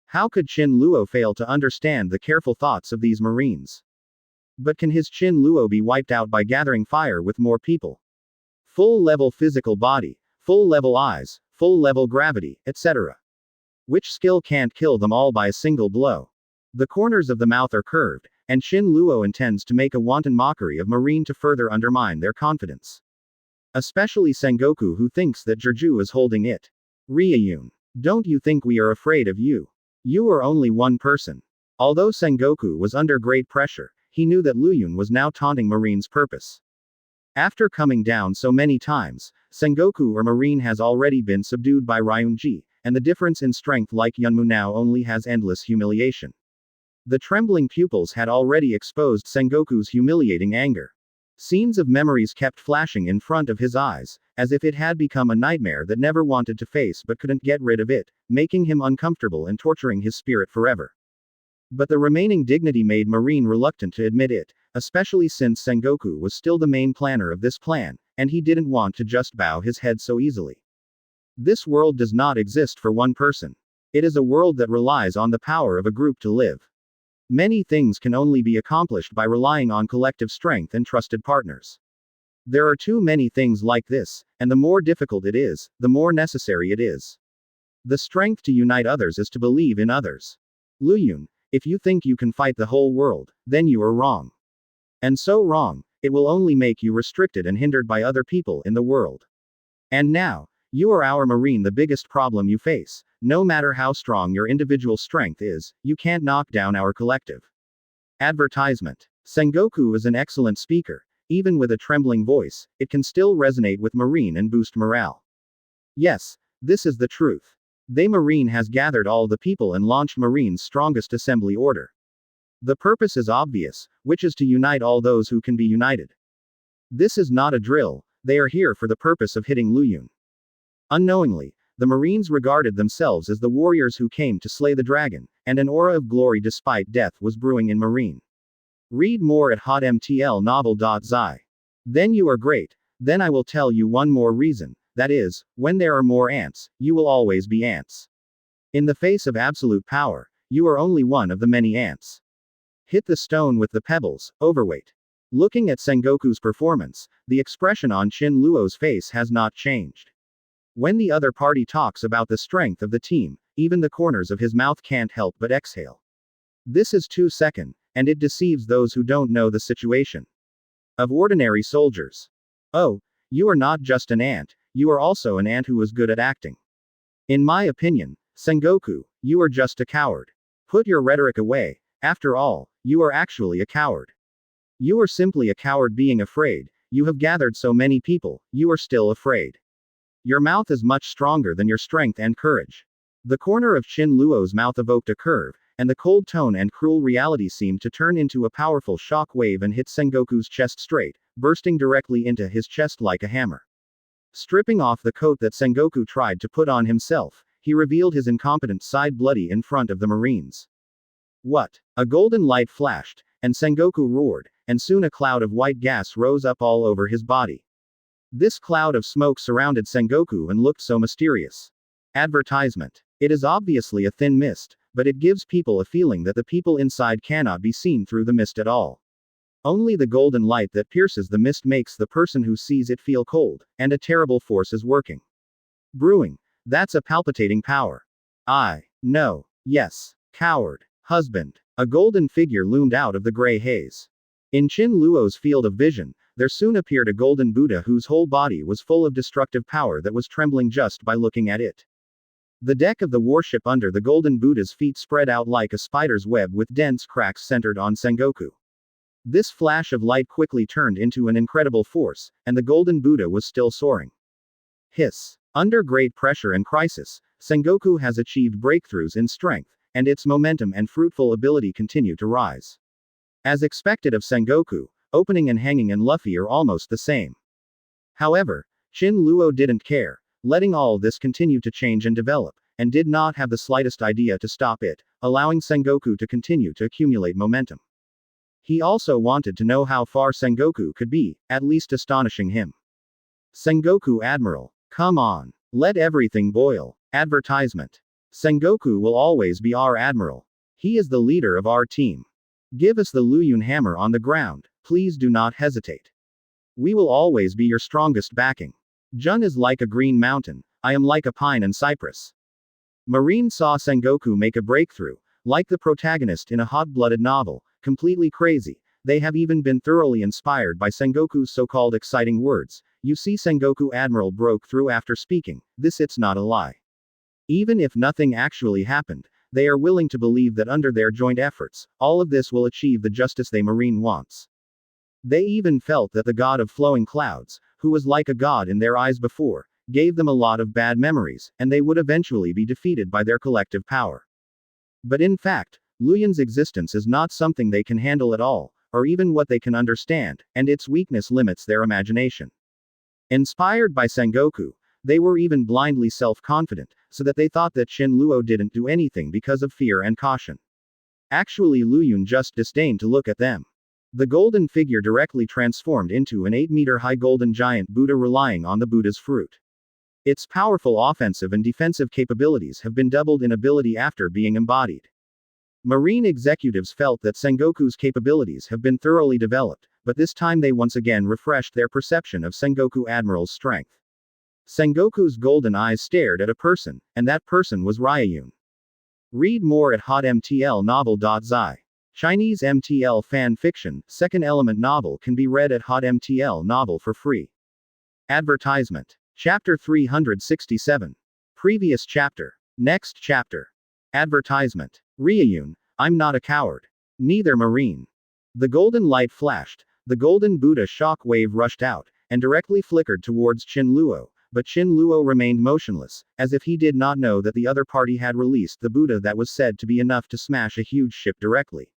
How could Qin Luo fail to understand the careful thoughts of these Marines? But can his Qin Luo be wiped out by gathering fire with more people? Full-level physical body, full-level eyes, full-level gravity, etc. Which skill can't kill them all by a single blow? The corners of the mouth are curved, and Qin Luo intends to make a wanton mockery of Marine to further undermine their confidence. Especially Sengoku, who thinks that Jeju is holding it. Ryayun. Don't you think we are afraid of you? You are only one person. Although Sengoku was under great pressure, he knew that Luyun was now taunting Marine's purpose. After coming down so many times, Sengoku or Marine has already been subdued by Ryunji, and the difference in strength like Yunmu now only has endless humiliation. The trembling pupils had already exposed Sengoku's humiliating anger. Scenes of memories kept flashing in front of his eyes, as if it had become a nightmare that never wanted to face but couldn't get rid of it, making him uncomfortable and torturing his spirit forever. But the remaining dignity made Marine reluctant to admit it, especially since Sengoku was still the main planner of this plan, and he didn't want to just bow his head so easily. This world does not exist for one person. It is a world that relies on the power of a group to live. Many things can only be accomplished by relying on collective strength and trusted partners. There are too many things like this, and the more difficult it is, the more necessary it is. The strength to unite others is to believe in others. Luyun, if you think you can fight the whole world, then you are wrong. And so wrong, it will only make you restricted and hindered by other people in the world. And now, you are our Marine. The biggest problem you face, no matter how strong your individual strength is, you can't knock down our collective. Advertisement. Sengoku is an excellent speaker. Even with a trembling voice, it can still resonate with Marine and boost morale. Yes, this is the truth. Marine has gathered all the people and launched Marine's strongest assembly order. The purpose is obvious, which is to unite all those who can be united. This is not a drill, they are here for the purpose of hitting Luyun. Unknowingly, the Marines regarded themselves as the warriors who came to slay the dragon, and an aura of glory despite death was brewing in Marine. Read more at hotmtlnovel.zi. Then you are great. Then I will tell you one more reason, that is, when there are more ants, you will always be ants. In the face of absolute power, you are only one of the many ants. Hit the stone with the pebbles, overweight. Looking at Sengoku's performance, the expression on Qin Luo's face has not changed. When the other party talks about the strength of the team, even the corners of his mouth can't help but exhale. This is 2 seconds, and it deceives those who don't know the situation. Of ordinary soldiers. Oh, you are not just an ant, you are also an ant who is good at acting. In my opinion, Sengoku, you are just a coward. Put your rhetoric away, after all, you are actually a coward. You are simply a coward being afraid. You have gathered so many people, you are still afraid. Your mouth is much stronger than your strength and courage. The corner of Qin Luo's mouth evoked a curve, and the cold tone and cruel reality seemed to turn into a powerful shock wave and hit Sengoku's chest straight, bursting directly into his chest like a hammer. Stripping off the coat that Sengoku tried to put on himself, he revealed his incompetent side bloody in front of the Marines. What? A golden light flashed, and Sengoku roared, and soon a cloud of white gas rose up all over his body. This cloud of smoke surrounded Sengoku and looked so mysterious. Advertisement. It is obviously a thin mist, but it gives people a feeling that the people inside cannot be seen through the mist at all. Only the golden light that pierces the mist makes the person who sees it feel cold, and a terrible force is working. Brewing. That's a palpitating power. No. Yes. Coward. Husband. A golden figure loomed out of the gray haze. In Qin Luo's field of vision, there soon appeared a golden Buddha whose whole body was full of destructive power that was trembling just by looking at it. The deck of the warship under the golden Buddha's feet spread out like a spider's web with dense cracks centered on Sengoku. This flash of light quickly turned into an incredible force, and the golden Buddha was still soaring. Hiss. Under great pressure and crisis, Sengoku has achieved breakthroughs in strength, and its momentum and fruitful ability continue to rise. As expected of Sengoku, opening and hanging and Luffy are almost the same. However, Qin Luo didn't care, letting all this continue to change and develop, and did not have the slightest idea to stop it, allowing Sengoku to continue to accumulate momentum. He also wanted to know how far Sengoku could be, at least astonishing him. Sengoku Admiral. Come on. Let everything boil. Advertisement. Sengoku will always be our admiral. He is the leader of our team. Give us the Luyun hammer on the ground, please do not hesitate. We will always be your strongest backing. Jun is like a green mountain, I am like a pine and cypress. Marine saw Sengoku make a breakthrough, like the protagonist in a hot-blooded novel, completely crazy. They have even been thoroughly inspired by Sengoku's so-called exciting words. You see, Sengoku Admiral broke through after speaking, it's not a lie. Even if nothing actually happened, they are willing to believe that under their joint efforts, all of this will achieve the justice they Marine wants. They even felt that the god of flowing clouds, who was like a god in their eyes before, gave them a lot of bad memories, and they would eventually be defeated by their collective power. But in fact, Luyun's existence is not something they can handle at all, or even what they can understand, and its weakness limits their imagination. Inspired by Sengoku, they were even blindly self-confident, so that they thought that Qin Luo didn't do anything because of fear and caution. Actually, Luyun just disdained to look at them. The golden figure directly transformed into an 8-meter-high golden giant Buddha relying on the Buddha's fruit. Its powerful offensive and defensive capabilities have been doubled in ability after being embodied. Marine executives felt that Sengoku's capabilities have been thoroughly developed, but this time they once again refreshed their perception of Sengoku Admiral's strength. Sengoku's golden eyes stared at a person, and that person was Ryayun. Read more at hotmtlnovel.zi. Chinese MTL fan fiction, second element novel can be read at hotmtl novel for free. Advertisement. Chapter 367. Previous chapter. Next chapter. Advertisement. Ryayun, I'm not a coward. Neither Marine. The golden light flashed, the golden Buddha shock wave rushed out, and directly flickered towards Qin Luo, but Qin Luo remained motionless, as if he did not know that the other party had released the Buddha that was said to be enough to smash a huge ship directly.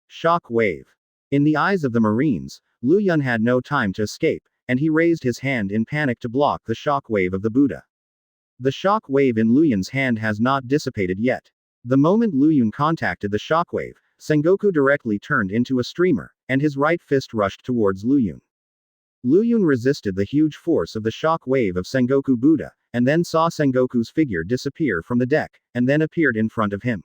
Shock wave. In the eyes of the Marines, Luyun had no time to escape, and he raised his hand in panic to block the shock wave of the Buddha. The shock wave in Luyun's hand has not dissipated yet. The moment Luyun contacted the shockwave, Sengoku directly turned into a streamer, and his right fist rushed towards Luyun. Luyun resisted the huge force of the shock wave of Sengoku Buddha, and then saw Sengoku's figure disappear from the deck, and then appeared in front of him.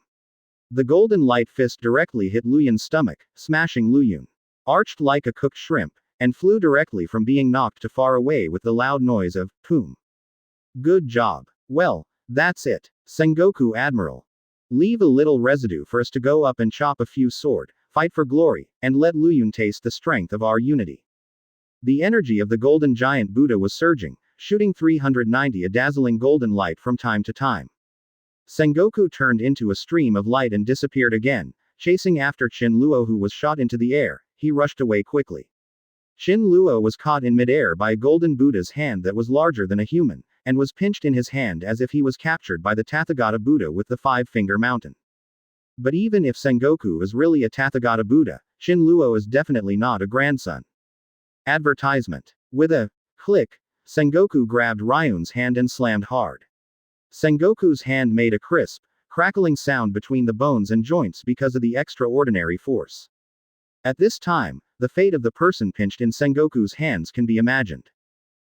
The golden light fist directly hit Luyun's stomach, smashing Luyun. Arched like a cooked shrimp, and flew directly from being knocked to far away with the loud noise of, "Poom." Good job. Well, that's it. Sengoku Admiral. Leave a little residue for us to go up and chop a few sword, fight for glory, and let Luyun taste the strength of our unity. The energy of the golden giant Buddha was surging, shooting 390 a dazzling golden light from time to time. Sengoku turned into a stream of light and disappeared again, chasing after Qin Luo who was shot into the air. He rushed away quickly. Qin Luo was caught in midair by a golden Buddha's hand that was larger than a human, and was pinched in his hand as if he was captured by the Tathagata Buddha with the 5-finger mountain. But even if Sengoku is really a Tathagata Buddha, Qin Luo is definitely not a grandson. Advertisement. With a click, Sengoku grabbed Ryayun's hand and slammed hard. Sengoku's hand made a crisp, crackling sound between the bones and joints because of the extraordinary force. At this time, the fate of the person pinched in Sengoku's hands can be imagined.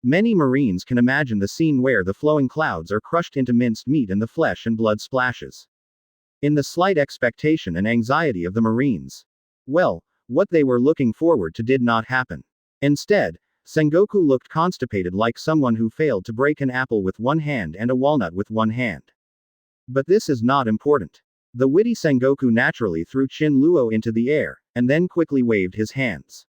Many Marines can imagine the scene where the flowing clouds are crushed into minced meat and the flesh and blood splashes. In the slight expectation and anxiety of the Marines. Well, what they were looking forward to did not happen. Instead, Sengoku looked constipated like someone who failed to break an apple with one hand and a walnut with one hand. But this is not important. The witty Sengoku naturally threw Qin Luo into the air, and then quickly waved his hands.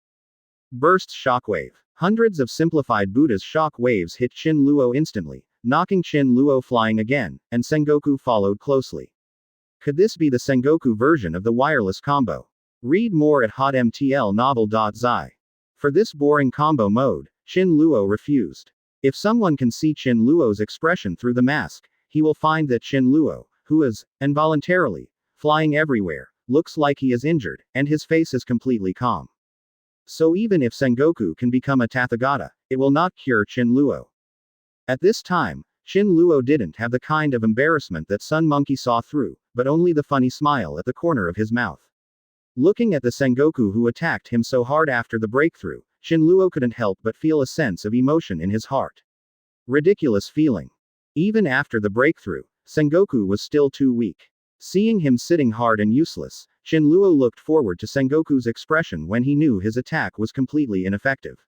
Bursts shockwave. Hundreds of simplified Buddha's shock waves hit Qin Luo instantly, knocking Qin Luo flying again, and Sengoku followed closely. Could this be the Sengoku version of the wireless combo? Read more at hotmtlnovel.zi. For this boring combo mode, Qin Luo refused. If someone can see Qin Luo's expression through the mask, he will find that Qin Luo, who is, involuntarily, flying everywhere, looks like he is injured, and his face is completely calm. So even if Sengoku can become a Tathagata, it will not cure Qin Luo. At this time, Qin Luo didn't have the kind of embarrassment that Sun Monkey saw through, but only the funny smile at the corner of his mouth. Looking at the Sengoku who attacked him so hard after the breakthrough, Qin Luo couldn't help but feel a sense of emotion in his heart. Ridiculous feeling. Even after the breakthrough, Sengoku was still too weak. Seeing him sitting hard and useless, Qin Luo looked forward to Sengoku's expression when he knew his attack was completely ineffective.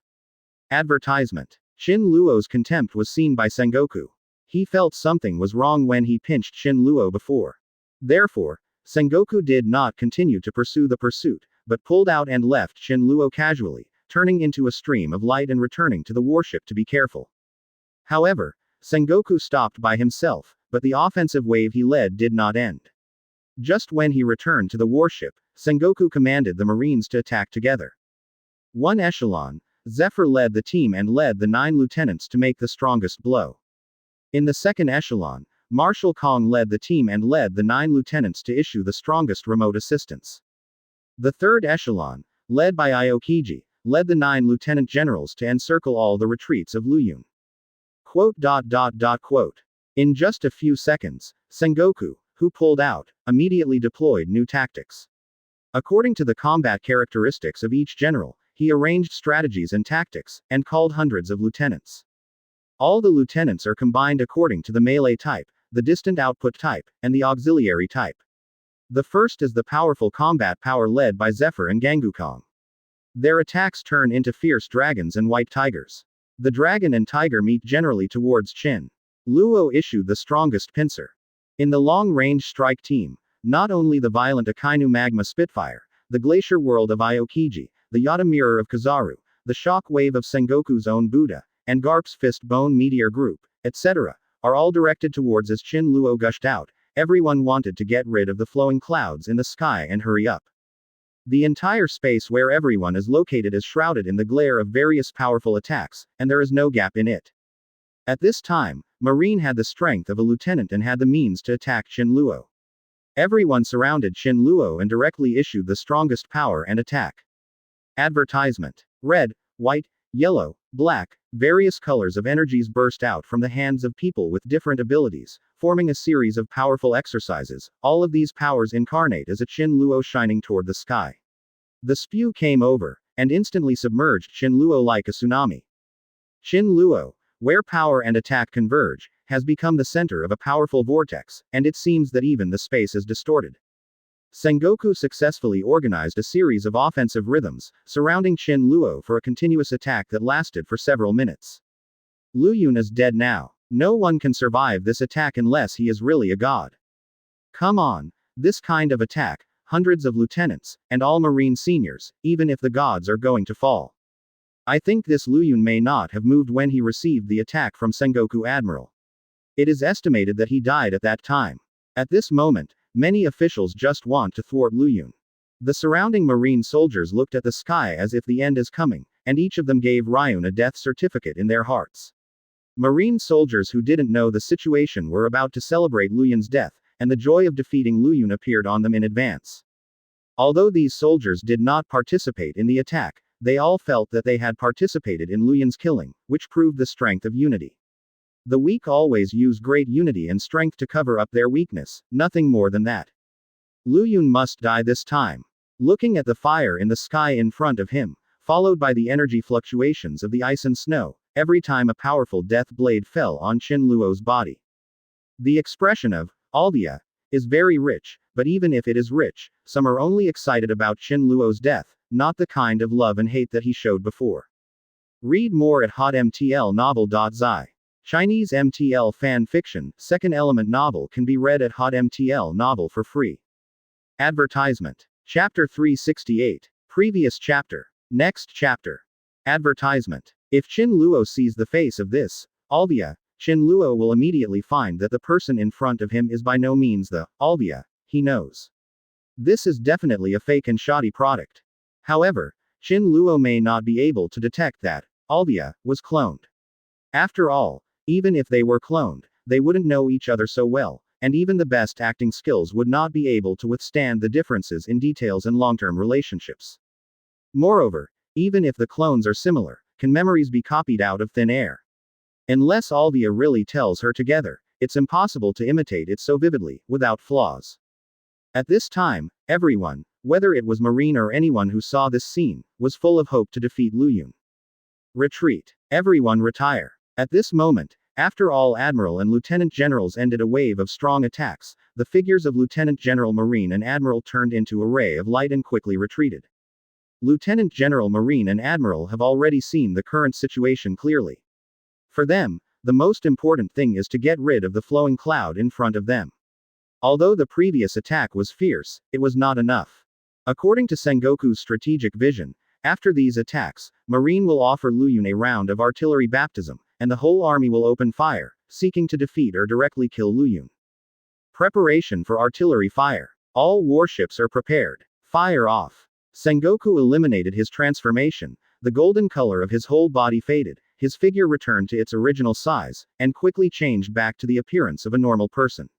Advertisement. Qin Luo's contempt was seen by Sengoku. He felt something was wrong when he pinched Qin Luo before. Therefore, Sengoku did not continue to pursue the pursuit, but pulled out and left Qin Luo casually, turning into a stream of light and returning to the warship to be careful. However, Sengoku stopped by himself, but the offensive wave he led did not end. Just when he returned to the warship, Sengoku commanded the Marines to attack together. One echelon, Zephyr led the team and led the 9 lieutenants to make the strongest blow. In the second echelon, Marshal Kong led the team and led the 9 lieutenants to issue the strongest remote assistance. The third echelon, led by Aokiji, led the 9 lieutenant generals to encircle all the retreats of Luyun. In just a few seconds, Sengoku, who pulled out, immediately deployed new tactics. According to the combat characteristics of each general, he arranged strategies and tactics, and called hundreds of lieutenants. All the lieutenants are combined according to the melee type, the distant output type, and the auxiliary type. The first is the powerful combat power led by Zephyr and Gangukong. Their attacks turn into fierce dragons and white tigers. The dragon and tiger meet generally towards Qin Luo issued the strongest pincer. In the long-range strike team, not only the violent Akainu Magma Spitfire, the Glacier World of Aokiji, the Yata Mirror of Kizaru, the Shock Wave of Sengoku's own Buddha, and Garp's Fist Bone Meteor Group, etc., are all directed towards as Qin Luo gushed out. Everyone wanted to get rid of the flowing clouds in the sky and hurry up. The entire space where everyone is located is shrouded in the glare of various powerful attacks, and there is no gap in it. At this time, Marine had the strength of a lieutenant and had the means to attack Qin Luo. Everyone surrounded Qin Luo and directly issued the strongest power and attack. Advertisement. Red, white, yellow, black, various colors of energies burst out from the hands of people with different abilities, forming a series of powerful exercises. All of these powers incarnate as a Qin Luo shining toward the sky. The spew came over, and instantly submerged Qin Luo like a tsunami. Qin Luo, where power and attack converge, has become the center of a powerful vortex, and it seems that even the space is distorted. Sengoku successfully organized a series of offensive rhythms, surrounding Qin Luo for a continuous attack that lasted for several minutes. Luyun is dead now. No one can survive this attack unless he is really a god. Come on. This kind of attack, hundreds of lieutenants, and all marine seniors, even if the gods are going to fall. I think this Luyun may not have moved when he received the attack from Sengoku Admiral. It is estimated that he died at that time. At this moment, many officials just want to thwart Luyun. The surrounding marine soldiers looked at the sky as if the end is coming, and each of them gave Ryun a death certificate in their hearts. Marine soldiers who didn't know the situation were about to celebrate Luyun's death, and the joy of defeating Luyun appeared on them in advance. Although these soldiers did not participate in the attack, they all felt that they had participated in Luyun's killing, which proved the strength of unity. The weak always use great unity and strength to cover up their weakness, nothing more than that. Luyun must die this time. Looking at the fire in the sky in front of him, followed by the energy fluctuations of the ice and snow, every time a powerful death blade fell on Qin Luo's body. The expression of Aldia is very rich, but even if it is rich, some are only excited about Qin Luo's death, not the kind of love and hate that he showed before. Read more at hotmtlnovel.zi. Chinese MTL fan fiction, second element novel can be read at hotmtl novel for free. Advertisement. Chapter 368. Previous chapter. Next chapter. Advertisement. If Qin Luo sees the face of this, Alvia, Qin Luo will immediately find that the person in front of him is by no means the Alvia he knows. This is definitely a fake and shoddy product. However, Qin Luo may not be able to detect that Alvia was cloned. After all, even if they were cloned, they wouldn't know each other so well, and even the best acting skills would not be able to withstand the differences in details and long-term relationships. Moreover, even if the clones are similar, can memories be copied out of thin air? Unless Alvia really tells her together, it's impossible to imitate it so vividly, without flaws. At this time, everyone, whether it was Marine or anyone who saw this scene, was full of hope to defeat Luyun. Retreat. Everyone retire. At this moment, after all Admiral and Lieutenant Generals ended a wave of strong attacks, the figures of Lieutenant General Marine and Admiral turned into a ray of light and quickly retreated. Lieutenant General Marine and Admiral have already seen the current situation clearly. For them, the most important thing is to get rid of the flowing cloud in front of them. Although the previous attack was fierce, it was not enough. According to Sengoku's strategic vision, after these attacks, Marine will offer Luyun a round of artillery baptism, and the whole army will open fire, seeking to defeat or directly kill Luyun. Preparation for artillery fire. All warships are prepared. Fire off. Sengoku eliminated his transformation, the golden color of his whole body faded, his figure returned to its original size, and quickly changed back to the appearance of a normal person.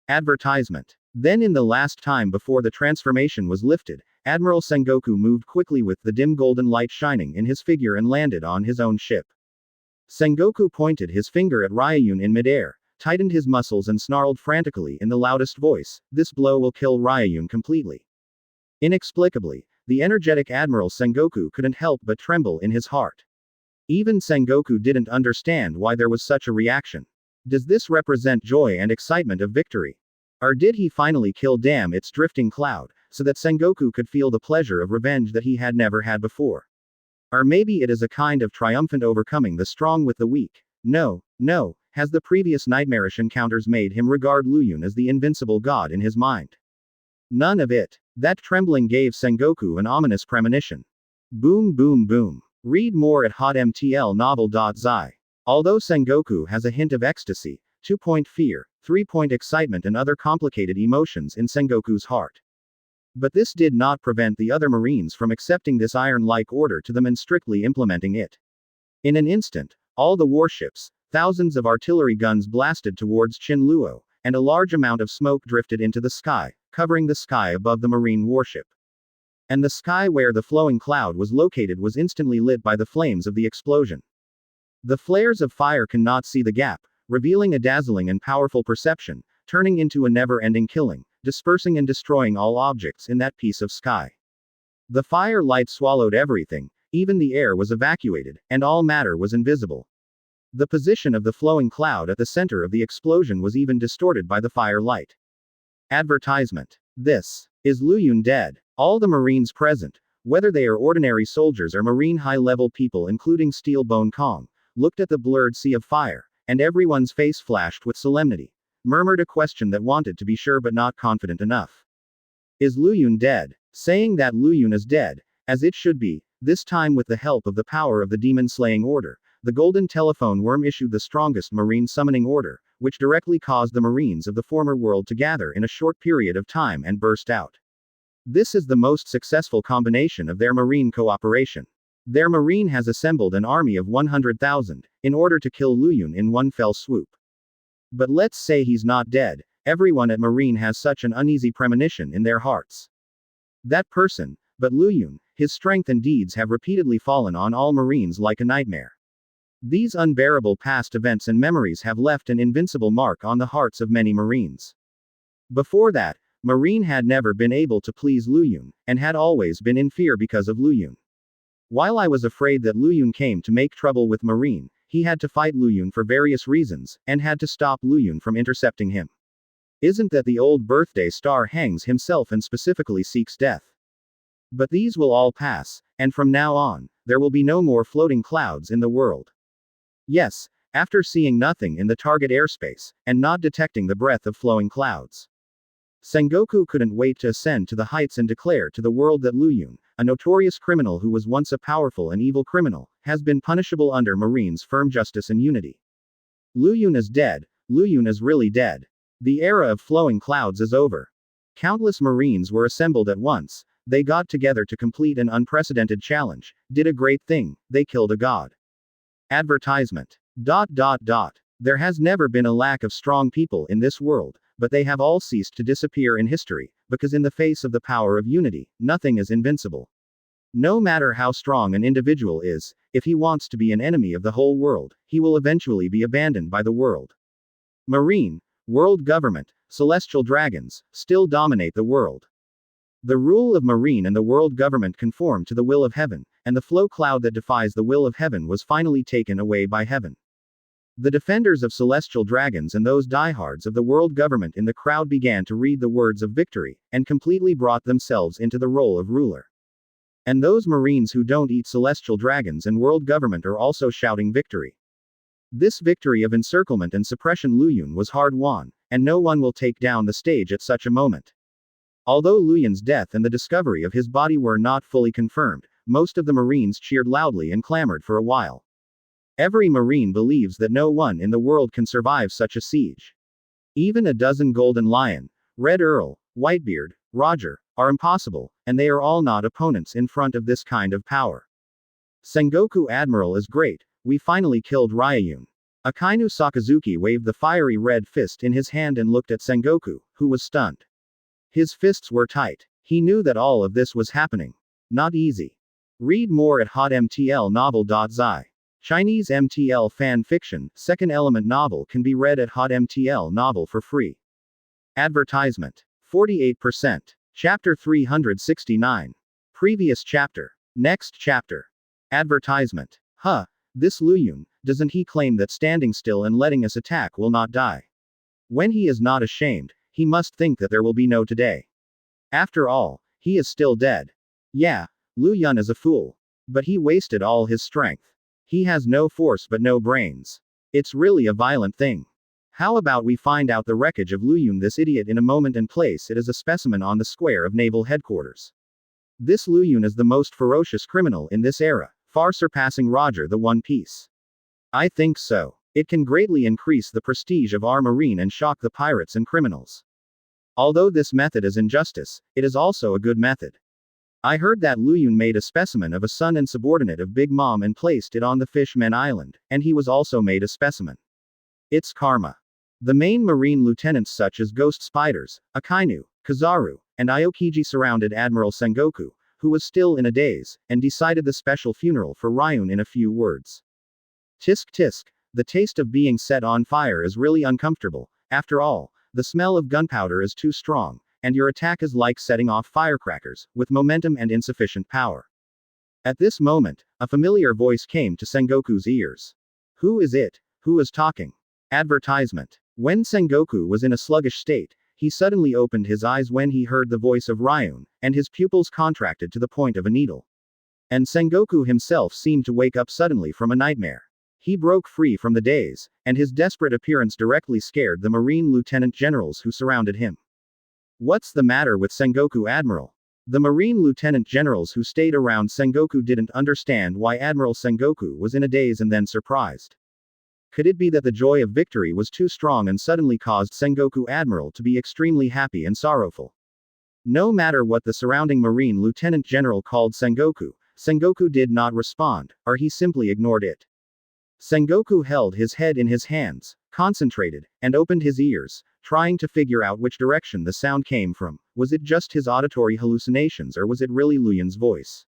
Advertisement. Then in the last time before the transformation was lifted, Admiral Sengoku moved quickly with the dim golden light shining in his figure and landed on his own ship. Sengoku pointed his finger at Ryayun in midair, tightened his muscles and snarled frantically in the loudest voice, "This blow will kill Ryayun completely." Inexplicably, the energetic Admiral Sengoku couldn't help but tremble in his heart. Even Sengoku didn't understand why there was such a reaction. Does this represent joy and excitement of victory? Or did he finally kill its drifting cloud, so that Sengoku could feel the pleasure of revenge that he had never had before? Or maybe it is a kind of triumphant overcoming the strong with the weak. No, has the previous nightmarish encounters made him regard Luyun as the invincible god in his mind? None of it. That trembling gave Sengoku an ominous premonition. Boom boom boom. Read more at hotmtlnovel.zi. Although Sengoku has a hint of ecstasy, 2-point fear, 3-point excitement and other complicated emotions in Sengoku's heart. But this did not prevent the other Marines from accepting this iron-like order to them and strictly implementing it. In an instant, all the warships, thousands of artillery guns blasted towards Qin Luo, and a large amount of smoke drifted into the sky, covering the sky above the Marine warship. And the sky where the flowing cloud was located was instantly lit by the flames of the explosion. The flares of fire cannot see the gap, revealing a dazzling and powerful perception, turning into a never-ending killing, dispersing and destroying all objects in that piece of sky. The fire light swallowed everything, even the air was evacuated, and all matter was invisible. The position of the flowing cloud at the center of the explosion was even distorted by the fire light. Advertisement. This is Luyun dead. All the Marines present, whether they are ordinary soldiers or Marine high-level people including Steel Bone Kong, looked at the blurred sea of fire, and everyone's face flashed with solemnity, murmured a question that wanted to be sure but not confident enough. Is Luyun dead? Saying that Luyun is dead, as it should be, this time with the help of the power of the demon-slaying order, the Golden Telephone Worm issued the strongest Marine summoning order, which directly caused the Marines of the former world to gather in a short period of time and burst out. This is the most successful combination of their Marine cooperation. Their Marine has assembled an army of 100,000, in order to kill Luyun in one fell swoop. But let's say he's not dead, everyone at Marine has such an uneasy premonition in their hearts. That person, but Luyun, his strength and deeds have repeatedly fallen on all Marines like a nightmare. These unbearable past events and memories have left an invincible mark on the hearts of many Marines. Before that, Marine had never been able to please Luyun, and had always been in fear because of Luyun. While I was afraid that Luyun came to make trouble with Marine, he had to fight Luyun for various reasons, and had to stop Luyun from intercepting him. Isn't that the old birthday star hangs himself and specifically seeks death? But these will all pass, and from now on, there will be no more floating clouds in the world. Yes, after seeing nothing in the target airspace, and not detecting the breath of flowing clouds. Sengoku couldn't wait to ascend to the heights and declare to the world that Luyun, a notorious criminal who was once a powerful and evil criminal, has been punishable under Marine's firm justice and unity. Luyun is dead. Luyun is really dead. The era of flowing clouds is over. Countless Marines were assembled at once. They got together to complete an unprecedented challenge, did a great thing, they killed a god. Advertisement. There has never been a lack of strong people in this world, but they have all ceased to disappear in history, because in the face of the power of unity, nothing is invincible. No matter how strong an individual is, if he wants to be an enemy of the whole world, he will eventually be abandoned by the world. Marine, world government, celestial dragons, still dominate the world. The rule of Marine and the world government conform to the will of heaven, and the flow cloud that defies the will of heaven was finally taken away by heaven. The defenders of celestial dragons and those diehards of the world government in the crowd began to read the words of victory, and completely brought themselves into the role of ruler. And those Marines who don't eat celestial dragons and world government are also shouting victory. This victory of encirclement and suppression Luyun was hard won, and no one will take down the stage at such a moment. Although Luyun's death and the discovery of his body were not fully confirmed, most of the Marines cheered loudly and clamored for a while. Every Marine believes that no one in the world can survive such a siege. Even a dozen Golden Lion, Red Earl, Whitebeard, Roger, are impossible, and they are all not opponents in front of this kind of power. Sengoku Admiral is great, we finally killed Ryayun. Akainu Sakazuki waved the fiery red fist in his hand and looked at Sengoku, who was stunned. His fists were tight. He knew that all of this was happening. Not easy. Read more at hotmtlnovel.zi. Chinese MTL fan fiction, second element novel can be read at hotmtl novel for free. Advertisement. 48%. Chapter 369. Previous chapter. Next chapter. Advertisement. This Luyun, doesn't he claim that standing still and letting us attack will not die? When he is not ashamed, he must think that there will be no today. After all, he is still dead. Yeah, Luyun is a fool. But he wasted all his strength. He has no force but no brains. It's really a violent thing. How about we find out the wreckage of Luyun this idiot in a moment and place it as a specimen on the square of naval headquarters. This Luyun is the most ferocious criminal in this era, far surpassing Roger the One Piece. I think so. It can greatly increase the prestige of our Marine and shock the pirates and criminals. Although this method is injustice, it is also a good method. I heard that Luyun made a specimen of a son and subordinate of Big Mom and placed it on the Fishman Island, and he was also made a specimen. It's karma. The main Marine lieutenants such as Ghost Spiders, Akainu, Kizaru, and Aokiji surrounded Admiral Sengoku, who was still in a daze, and decided the special funeral for Ryun in a few words. Tisk tisk, the taste of being set on fire is really uncomfortable. After all, the smell of gunpowder is too strong, and your attack is like setting off firecrackers, with momentum and insufficient power. At this moment, a familiar voice came to Sengoku's ears. Who is it? Who is talking? Advertisement. When Sengoku was in a sluggish state, he suddenly opened his eyes when he heard the voice of Ryun, and his pupils contracted to the point of a needle. And Sengoku himself seemed to wake up suddenly from a nightmare. He broke free from the daze, and his desperate appearance directly scared the Marine lieutenant generals who surrounded him. What's the matter with Sengoku Admiral? The Marine lieutenant generals who stayed around Sengoku didn't understand why Admiral Sengoku was in a daze and then surprised. Could it be that the joy of victory was too strong and suddenly caused Sengoku Admiral to be extremely happy and sorrowful? No matter what the surrounding Marine lieutenant general called Sengoku, Sengoku did not respond, or he simply ignored it. Sengoku held his head in his hands, concentrated, and opened his ears, trying to figure out which direction the sound came from. Was it just his auditory hallucinations or was it really Luyun's voice?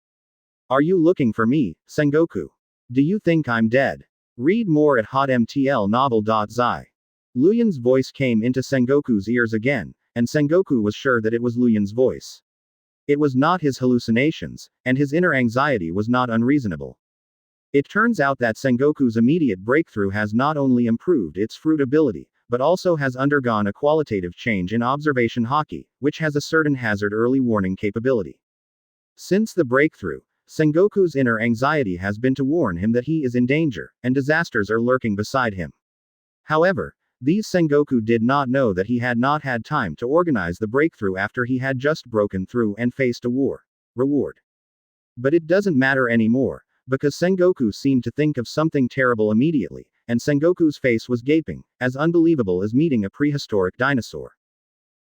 Are you looking for me, Sengoku? Do you think I'm dead? Read more at hotmtlnovel.zi. Luyun's voice came into Sengoku's ears again, and Sengoku was sure that it was Luyun's voice. It was not his hallucinations, and his inner anxiety was not unreasonable. It turns out that Sengoku's immediate breakthrough has not only improved its fruitability, but also has undergone a qualitative change in observation hockey, which has a certain hazard early warning capability. Since the breakthrough, Sengoku's inner anxiety has been to warn him that he is in danger, and disasters are lurking beside him. However, These Sengoku did not know that he had not had time to organize the breakthrough after he had just broken through and faced a war. Reward. But it doesn't matter anymore, because Sengoku seemed to think of something terrible immediately, and Sengoku's face was gaping, as unbelievable as meeting a prehistoric dinosaur.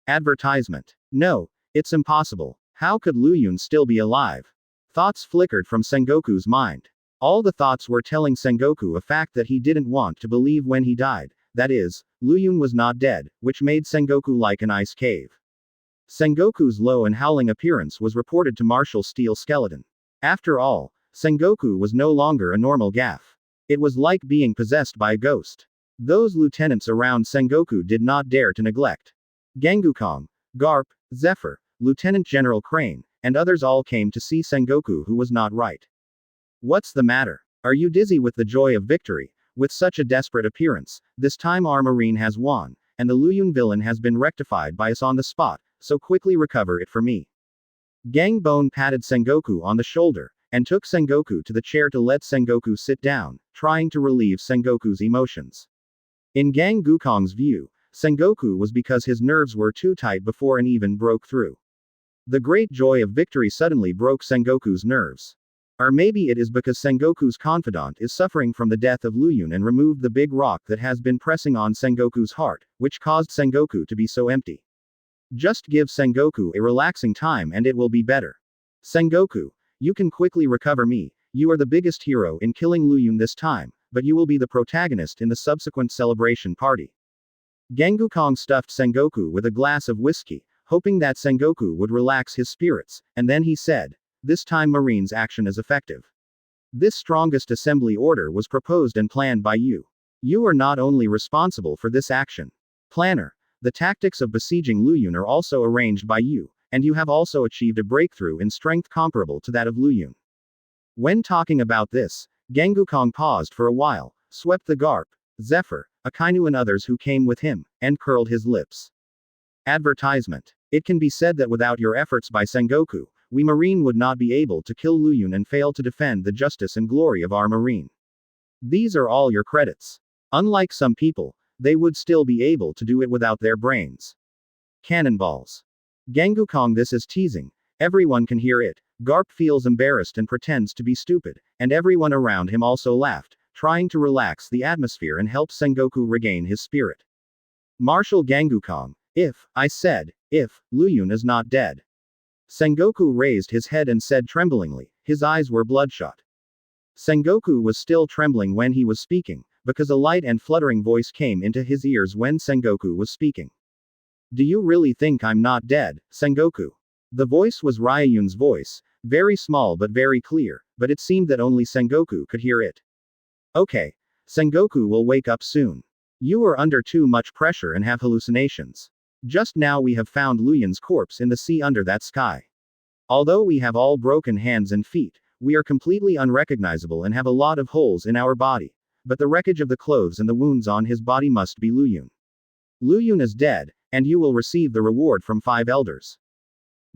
Advertisement. No, it's impossible. How could Lu Yun still be alive? Thoughts flickered from Sengoku's mind. All the thoughts were telling Sengoku a fact that he didn't want to believe when he died, that is, Lu Yun was not dead, which made Sengoku like an ice cave. Sengoku's low and howling appearance was reported to Marshal Steel Skeleton. After all, Sengoku was no longer a normal gaff. It was like being possessed by a ghost. Those lieutenants around Sengoku did not dare to neglect. Gangukong, Garp, Zephyr, Lieutenant General Crane, and others all came to see Sengoku, who was not right. What's the matter? Are you dizzy with the joy of victory? With such a desperate appearance, this time our Marine has won, and the Lu Yun villain has been rectified by us on the spot, so quickly recover it for me. Gangbone patted Sengoku on the shoulder, and took Sengoku to the chair to let Sengoku sit down, trying to relieve Sengoku's emotions. In Gang Gukong's view, Sengoku was because his nerves were too tight before an even broke through. The great joy of victory suddenly broke Sengoku's nerves. Or maybe it is because Sengoku's confidant is suffering from the death of Lu Yun and removed the big rock that has been pressing on Sengoku's heart, which caused Sengoku to be so empty. Just give Sengoku a relaxing time and it will be better. Sengoku, you can quickly recover me, you are the biggest hero in killing Lu Yun this time, but you will be the protagonist in the subsequent celebration party. Gangukong stuffed Sengoku with a glass of whiskey, hoping that Sengoku would relax his spirits, and then he said, "This time Marine's action is effective. This strongest assembly order was proposed and planned by you. You are not only responsible for this action. Planner, the tactics of besieging Lu Yun are also arranged by you, and you have also achieved a breakthrough in strength comparable to that of Lu Yun." When talking about this, Gangukong paused for a while, swept the Garp, Zephyr, Akainu and others who came with him, and curled his lips. Advertisement. It can be said that without your efforts by Sengoku, we Marine would not be able to kill Lu Yun and fail to defend the justice and glory of our Marine. These are all your credits. Unlike some people, they would still be able to do it without their brains. Cannonballs. Gangukong, this is teasing. Everyone can hear it. Garp feels embarrassed and pretends to be stupid, and everyone around him also laughed, trying to relax the atmosphere and help Sengoku regain his spirit. Marshal Gangukong, if Lu Yun is not dead. Sengoku raised his head and said tremblingly, his eyes were bloodshot. Sengoku was still trembling when he was speaking, because a light and fluttering voice came into his ears when Sengoku was speaking. Do you really think I'm not dead, Sengoku? The voice was Ryayun's voice, very small but very clear, but it seemed that only Sengoku could hear it. Okay. Sengoku will wake up soon. You are under too much pressure and have hallucinations. Just now we have found Lu Yun's corpse in the sea under that sky. Although we have all broken hands and feet, we are completely unrecognizable and have a lot of holes in our body. But the wreckage of the clothes and the wounds on his body must be Lu Yun. Lu Yun is dead, and you will receive the reward from 5 elders.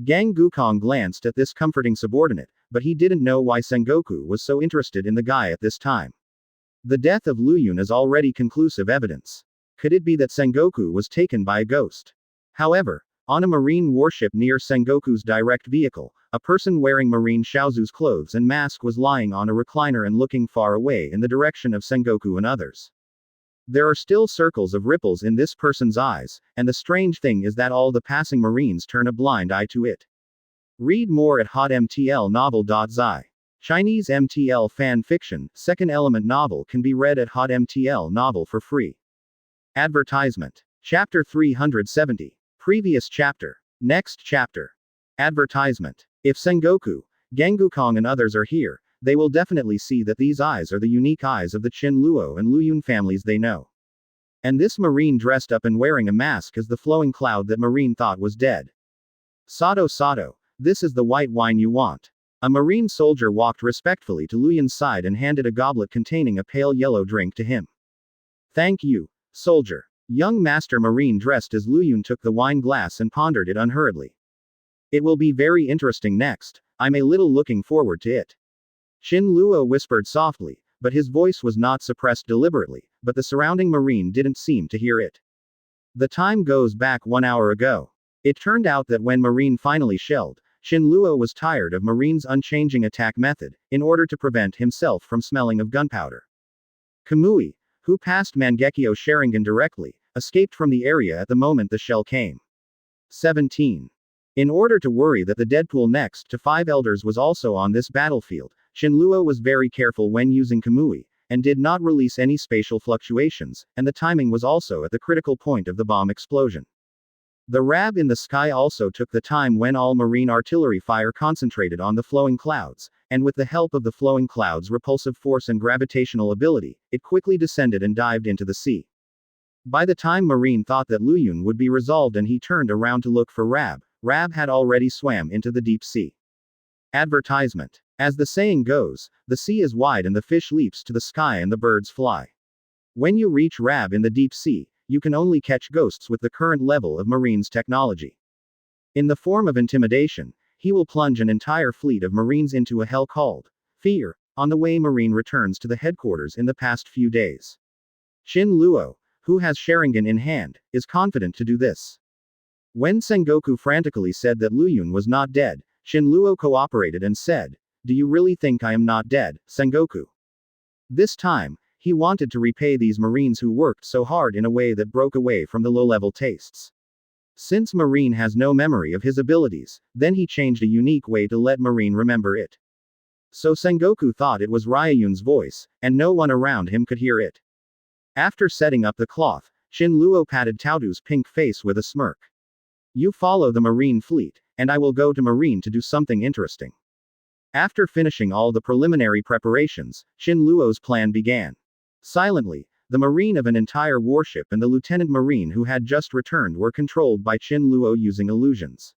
Gang Gukong glanced at this comforting subordinate, but he didn't know why Sengoku was so interested in the guy at this time. The death of Lu Yun is already conclusive evidence. Could it be that Sengoku was taken by a ghost? However, on a marine warship near Sengoku's direct vehicle, a person wearing Marine Shaozu's clothes and mask was lying on a recliner and looking far away in the direction of Sengoku and others. There are still circles of ripples in this person's eyes, and the strange thing is that all the passing Marines turn a blind eye to it. Read more at hotmtlnovel.zi. Chinese MTL fan fiction, second element novel can be read at hotmtl novel for free. Advertisement. Chapter 370. Previous chapter. Next chapter. Advertisement. If Sengoku, Gangukong and others are here, they will definitely see that these eyes are the unique eyes of the Qin Luo and Lu Yun families they know. And this Marine dressed up and wearing a mask is the flowing cloud that Marine thought was dead. Sato Sato, this is the white wine you want. A Marine soldier walked respectfully to Lu Yun's side and handed a goblet containing a pale yellow drink to him. Thank you, soldier. Young Master Marine dressed as Lu Yun took the wine glass and pondered it unhurriedly. It will be very interesting next. I'm a little looking forward to it. Qin Luo whispered softly, but his voice was not suppressed deliberately, but the surrounding Marine didn't seem to hear it. The time goes back 1 hour ago. It turned out that when Marine finally shelled, Shinluo was tired of Marine's unchanging attack method, in order to prevent himself from smelling of gunpowder. Kamui, who passed Mangekyo Sharingan directly, escaped from the area at the moment the shell came. 17. In order to worry that the Deadpool next to 5 elders was also on this battlefield, Shinluo was very careful when using Kamui, and did not release any spatial fluctuations, and the timing was also at the critical point of the bomb explosion. The Rab in the sky also took the time when all Marine artillery fire concentrated on the flowing clouds, and with the help of the flowing clouds' repulsive force and gravitational ability, it quickly descended and dived into the sea. By the time Marine thought that Luyun would be resolved and he turned around to look for Rab, Rab had already swam into the deep sea. Advertisement. As the saying goes, the sea is wide and the fish leaps to the sky and the birds fly. When you reach Rab in the deep sea, you can only catch ghosts with the current level of Marine's technology. In the form of intimidation, he will plunge an entire fleet of Marines into a hell called fear, on the way Marine returns to the headquarters in the past few days. Shin Luo, who has Sharingan in hand, is confident to do this. When Sengoku frantically said that Luyun was not dead, Shin Luo cooperated and said, "Do you really think I am not dead, Sengoku?" This time, he wanted to repay these Marines who worked so hard in a way that broke away from the low-level tastes. Since Marine has no memory of his abilities, then he changed a unique way to let Marine remember it. So Sengoku thought it was Ryayun's voice, and no one around him could hear it. After setting up the cloth, Shin Luo patted Taodu's pink face with a smirk. "You follow the Marine fleet, and I will go to Marine to do something interesting." After finishing all the preliminary preparations, Shin Luo's plan began. Silently, the Marine of an entire warship and the Lieutenant Marine who had just returned were controlled by Shin Luo using illusions.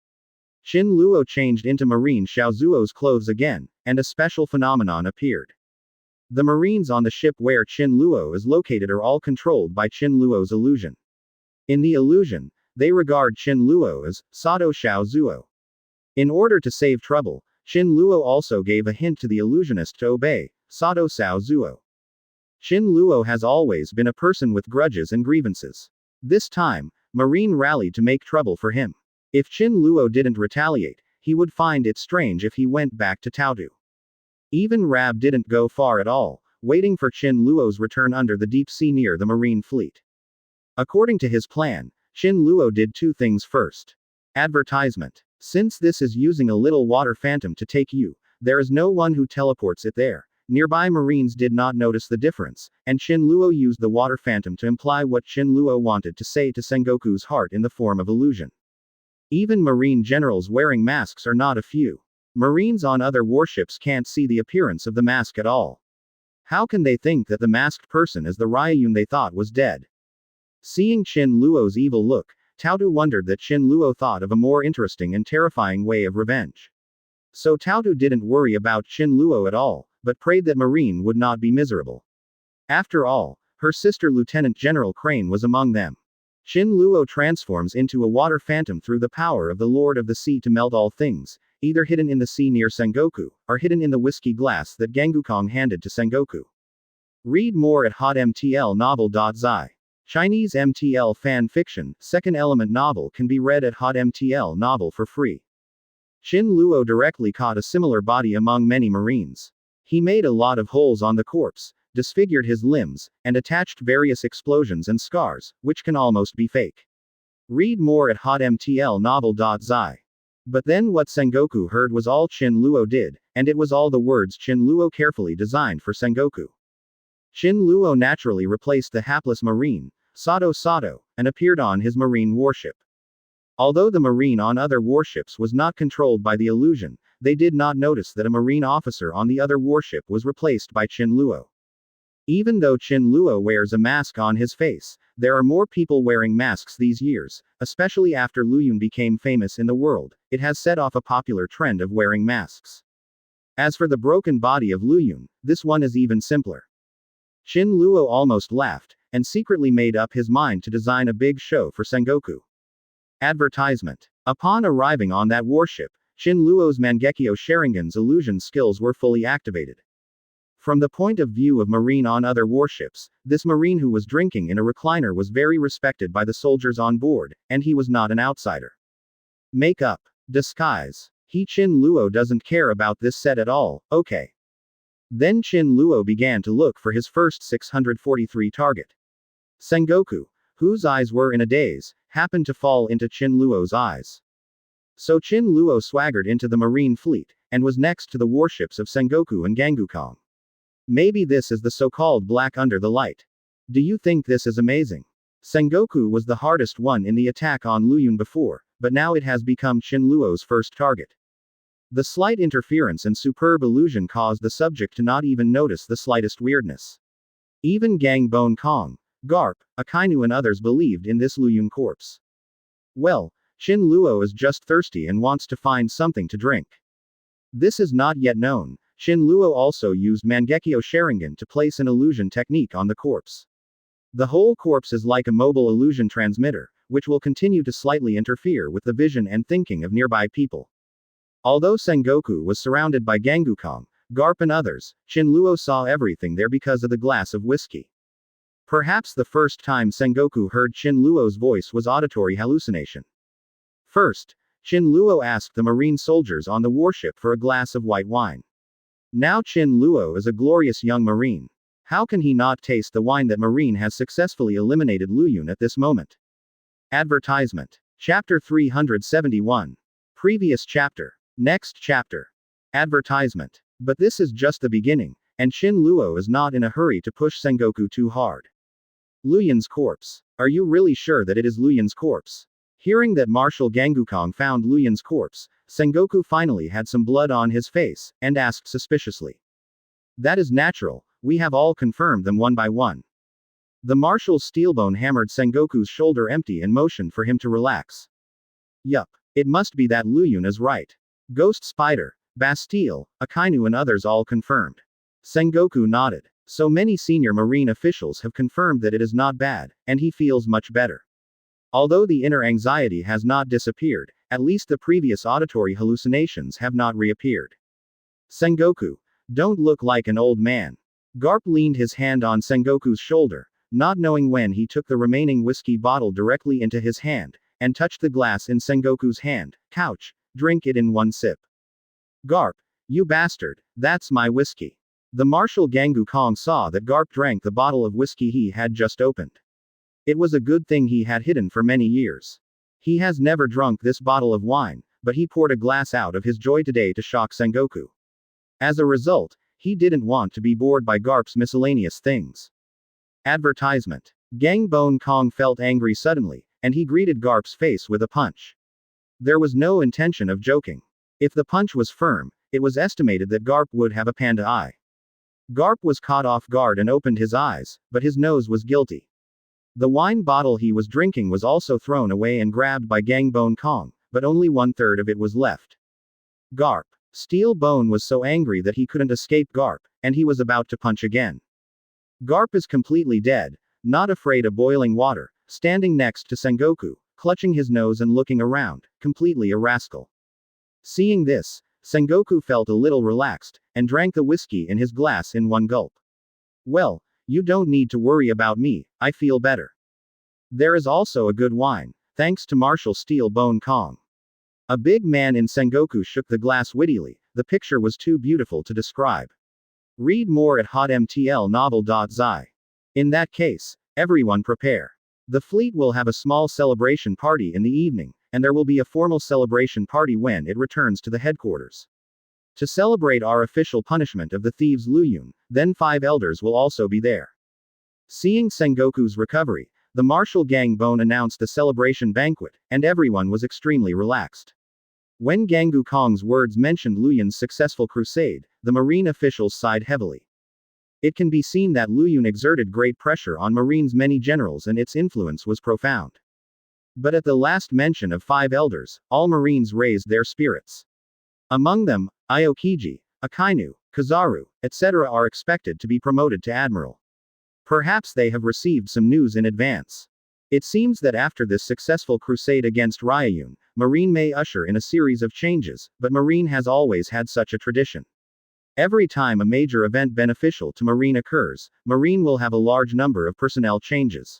Shin Luo changed into Marine Xiaozuo's clothes again, and a special phenomenon appeared. The Marines on the ship where Shin Luo is located are all controlled by Shin Luo's illusion. In the illusion, they regard Shin Luo as Sato Xiaozuo. In order to save trouble, Shin Luo also gave a hint to the illusionist to obey Sato Xiaozuo. Shin Luo has always been a person with grudges and grievances. This time, Marine rallied to make trouble for him. If Shin Luo didn't retaliate, he would find it strange if he went back to Taodu. Even Rab didn't go far at all, waiting for Shin Luo's return under the deep sea near the Marine fleet. According to his plan, Shin Luo did two things first. Advertisement. Since this is using a little water phantom to take you, there is no one who teleports it there. Nearby Marines did not notice the difference, and Shin Luo used the water phantom to imply what Shin Luo wanted to say to Sengoku's heart in the form of illusion. Even Marine generals wearing masks are not a few. Marines on other warships can't see the appearance of the mask at all. How can they think that the masked person is the Ryayun they thought was dead? Seeing Shin Luo's evil look, Taodu wondered that Shin Luo thought of a more interesting and terrifying way of revenge. So Taodu didn't worry about Shin Luo at all, but prayed that Marine would not be miserable. After all, her sister Lieutenant General Crane was among them. Shin Luo transforms into a water phantom through the power of the Lord of the Sea to melt all things, either hidden in the sea near Sengoku, or hidden in the whiskey glass that Gangukong handed to Sengoku. Read more at hotmtlnovel.zi. Chinese MTL fan fiction, second element novel can be read at hotmtl novel for free. Shin Luo directly caught a similar body among many Marines. He made a lot of holes on the corpse, disfigured his limbs, and attached various explosions and scars, which can almost be fake. Read more at hotmtlnovel.zi. But then what Sengoku heard was all Shin Luo did, and it was all the words Shin Luo carefully designed for Sengoku. Shin Luo naturally replaced the hapless Marine, Sato Sato, and appeared on his Marine warship. Although the Marine on other warships was not controlled by the illusion, they did not notice that a Marine officer on the other warship was replaced by Shin Luo. Even though Shin Luo wears a mask on his face, there are more people wearing masks these years, especially after Luyun became famous in the world. It has set off a popular trend of wearing masks. As for the broken body of Luyun, this one is even simpler. Shin Luo almost laughed, and secretly made up his mind to design a big show for Sengoku. Advertisement. Upon arriving on that warship, Shin Luo's Mangekyo Sharingan's illusion skills were fully activated. From the point of view of Marine on other warships, this Marine who was drinking in a recliner was very respected by the soldiers on board, and he was not an outsider. Makeup. Disguise. Chin Luo doesn't care about this set at all, okay. Then Chin Luo began to look for his first 643 target. Sengoku, whose eyes were in a daze, happened to fall into Chin Luo's eyes. So Chin Luo swaggered into the Marine fleet, and was next to the warships of Sengoku and Gangukong. Maybe this is the so-called black under the light. Do you think this is amazing? Sengoku was the hardest one in the attack on Luyun before, but now it has become Chin Luo's first target. The slight interference and superb illusion caused the subject to not even notice the slightest weirdness. Even Gang Bone Kong, Garp, Akainu and others believed in this Luyun corpse. Well, Chin Luo is just thirsty and wants to find something to drink. This is not yet known. Chin Luo also used Mangekyo Sharingan to place an illusion technique on the corpse. The whole corpse is like a mobile illusion transmitter, which will continue to slightly interfere with the vision and thinking of nearby people. Although Sengoku was surrounded by Gangukong, Garp and others, Chin Luo saw everything there because of the glass of whiskey. Perhaps the first time Sengoku heard Chin Luo's voice was auditory hallucination. First, Chin Luo asked the Marine soldiers on the warship for a glass of white wine. Now Chin Luo is a glorious young Marine. How can he not taste the wine that Marine has successfully eliminated Luyun at this moment? Advertisement. Chapter 371. Previous chapter. Next chapter. Advertisement. But this is just the beginning, and Chin Luo is not in a hurry to push Sengoku too hard. Luyun's corpse. Are you really sure that it is Luyun's corpse? Hearing that Marshal Gangukong found Luyun's corpse, Sengoku finally had some blood on his face, and asked suspiciously. That is natural, we have all confirmed them one by one. The Marshal's steelbone hammered Sengoku's shoulder empty and motioned for him to relax. Yup. It must be that Luyun is right. Ghost Spider, Bastille, Akainu and others all confirmed. Sengoku nodded. So many senior Marine officials have confirmed that it is not bad, and he feels much better. Although the inner anxiety has not disappeared, at least the previous auditory hallucinations have not reappeared. Sengoku, don't look like an old man. Garp leaned his hand on Sengoku's shoulder, not knowing when he took the remaining whiskey bottle directly into his hand, and touched the glass in Sengoku's hand. Couch, drink it in one sip. Garp, you bastard, that's my whiskey. The Marshal Gangukong saw that Garp drank the bottle of whiskey he had just opened. It was a good thing he had hidden for many years. He has never drunk this bottle of wine, but he poured a glass out of his joy today to shock Sengoku. As a result, he didn't want to be bored by Garp's miscellaneous things. Advertisement. Gang Bone Kong felt angry suddenly, and he greeted Garp's face with a punch. There was no intention of joking. If the punch was firm, it was estimated that Garp would have a panda eye. Garp was caught off guard and opened his eyes, but his nose was guilty. The wine bottle he was drinking was also thrown away and grabbed by Gang Bone Kong, but only 1/3 of it was left. Garp. Steel Bone was so angry that he couldn't escape Garp, and he was about to punch again. Garp is completely dead, not afraid of boiling water, standing next to Sengoku, clutching his nose and looking around, completely a rascal. Seeing this, Sengoku felt a little relaxed, and drank the whiskey in his glass in one gulp. Well, you don't need to worry about me, I feel better. There is also a good wine, thanks to Marshal Steel Bone Kong. A big man in Sengoku shook the glass wittily, the picture was too beautiful to describe. Read more at hotmtlnovel.zi. In that case, everyone prepare. The fleet will have a small celebration party in the evening, and there will be a formal celebration party when it returns to the headquarters. To celebrate our official punishment of the thieves Luyun, then 5 elders will also be there. Seeing Sengoku's recovery, the Marshal Gang Bone announced the celebration banquet, and everyone was extremely relaxed. When Gangukong's words mentioned Luyun's successful crusade, the Marine officials sighed heavily. It can be seen that Luyun exerted great pressure on Marine's many generals and its influence was profound. But at the last mention of 5 elders, all Marines raised their spirits. Among them, Aokiji, Akainu, Kizaru, etc. are expected to be promoted to admiral. Perhaps they have received some news in advance. It seems that after this successful crusade against Ryayun, Marine may usher in a series of changes, but Marine has always had such a tradition. Every time a major event beneficial to Marine occurs, Marine will have a large number of personnel changes.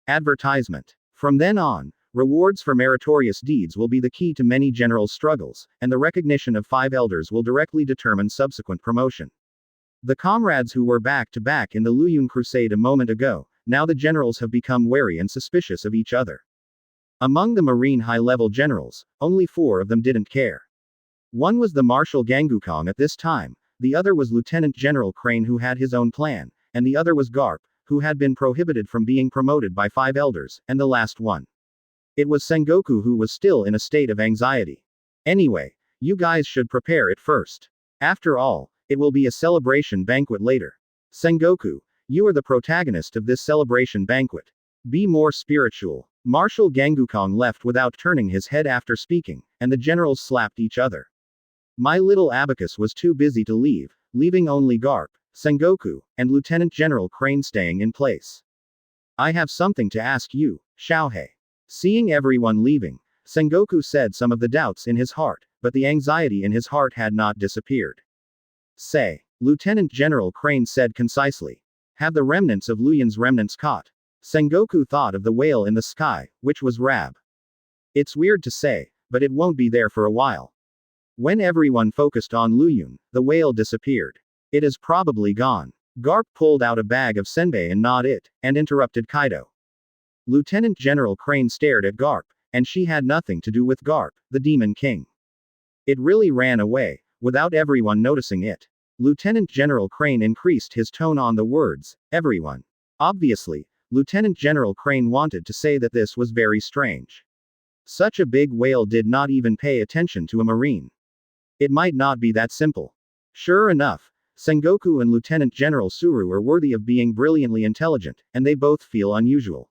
Advertisement. From then on, rewards for meritorious deeds will be the key to many generals' struggles, and the recognition of 5 elders will directly determine subsequent promotion. The comrades who were back to back in the Luyun Crusade a moment ago, now the generals have become wary and suspicious of each other. Among the Marine high-level generals, only 4 of them didn't care. One was the Marshal Gangukong at this time, the other was Lieutenant General Crane who had his own plan, and the other was Garp, who had been prohibited from being promoted by 5 elders, and the last one. It was Sengoku who was still in a state of anxiety. Anyway, you guys should prepare it first. After all, it will be a celebration banquet later. Sengoku, you are the protagonist of this celebration banquet. Be more spiritual. Marshal Gangukong left without turning his head after speaking, and the generals slapped each other. My little abacus was too busy to leave, leaving only Garp, Sengoku, and Lieutenant General Crane staying in place. I have something to ask you, Xiaohei. Seeing everyone leaving, Sengoku said some of the doubts in his heart, but the anxiety in his heart had not disappeared. Say, Lieutenant General Crane said concisely. Have the remnants of Luyun's remnants caught? Sengoku thought of the whale in the sky, which was Rab. It's weird to say, but it won't be there for a while. When everyone focused on Luyun, the whale disappeared. It is probably gone. Garp pulled out a bag of senbei and gnawed it, and interrupted Kaido. Lieutenant General Crane stared at Garp, and she had nothing to do with Garp, the Demon King. It really ran away, without everyone noticing it. Lieutenant General Crane increased his tone on the words, everyone. Obviously, Lieutenant General Crane wanted to say that this was very strange. Such a big whale did not even pay attention to a marine. It might not be that simple. Sure enough, Sengoku and Lieutenant General Suru are worthy of being brilliantly intelligent, and they both feel unusual.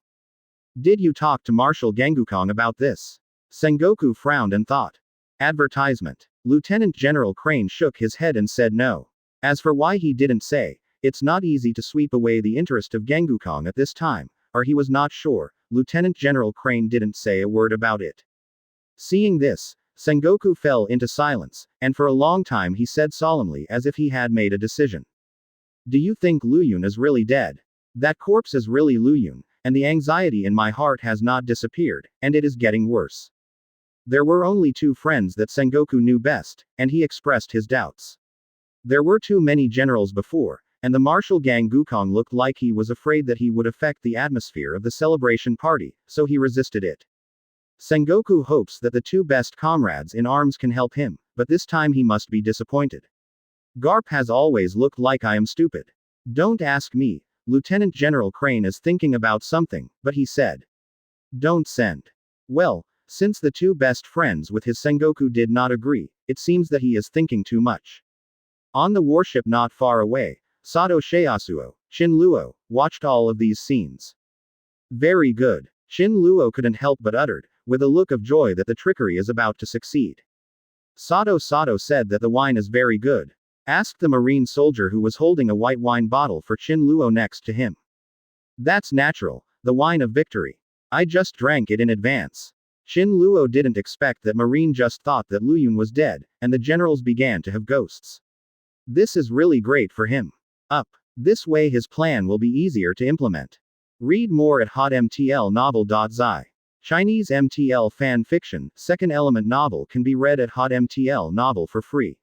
Did you talk to Marshal Gangukong about this? Sengoku frowned and thought. Advertisement. Lieutenant General Crane shook his head and said no. As for why he didn't say, it's not easy to sweep away the interest of Gangukong at this time, or he was not sure. Lieutenant General Crane didn't say a word about it. Seeing this, Sengoku fell into silence, and for a long time he said solemnly as if he had made a decision. Do you think Luyun is really dead? That corpse is really Luyun, and the anxiety in my heart has not disappeared, and it is getting worse. There were only 2 friends that Sengoku knew best, and he expressed his doubts. There were too many generals before, and the Marshal Gangukong looked like he was afraid that he would affect the atmosphere of the celebration party, so he resisted it. Sengoku hopes that the 2 best comrades in arms can help him, but this time he must be disappointed. Garp has always looked like I am stupid. Don't ask me, Lieutenant General Crane is thinking about something, but he said. Don't send. Well, since the 2 best friends with his Sengoku did not agree, it seems that he is thinking too much. On the warship not far away, Sato Sheyasuo, Chin Luo, watched all of these scenes. Very good. Chin Luo couldn't help but uttered, with a look of joy that the trickery is about to succeed. Sato said that the wine is very good. Asked the marine soldier who was holding a white wine bottle for Chin Luo next to him. That's natural, the wine of victory. I just drank it in advance. Chin Luo didn't expect that Marine just thought that Luyun was dead, and the generals began to have ghosts. This is really great for him. Up. This way his plan will be easier to implement. Read more at hotmtlnovel.zi. Chinese MTL fan fiction, second element novel can be read at hotmtl novel for free.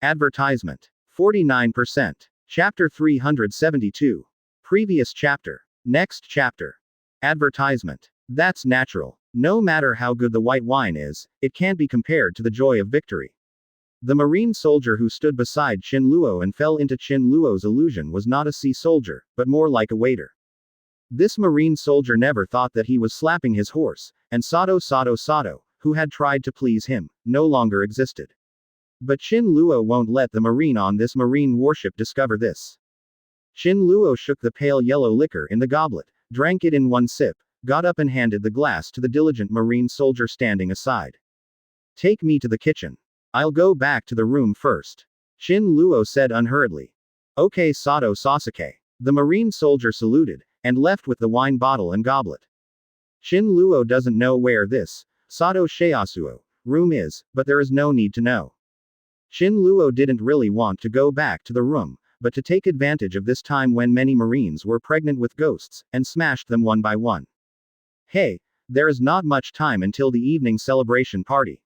Advertisement. 49%. Chapter 372. Previous chapter. Next chapter. Advertisement. That's natural. No matter how good the white wine is, it can't be compared to the joy of victory. The marine soldier who stood beside Chin Luo and fell into Chin Luo's illusion was not a sea soldier, but more like a waiter. This marine soldier never thought that he was slapping his horse, and Sato, who had tried to please him, no longer existed. But Chin Luo won't let the marine on this marine warship discover this. Chin Luo shook the pale yellow liquor in the goblet, drank it in one sip, got up and handed the glass to the diligent marine soldier standing aside. Take me to the kitchen. I'll go back to the room first. Chin Luo said unhurriedly. Okay, Sato Sasuke. The marine soldier saluted, and left with the wine bottle and goblet. Chin Luo doesn't know where this, Sato Sheyasuo, room is, but there is no need to know. Shin Luo didn't really want to go back to the room, but to take advantage of this time when many Marines were pregnant with ghosts, and smashed them one by one. Hey, there is not much time until the evening celebration party.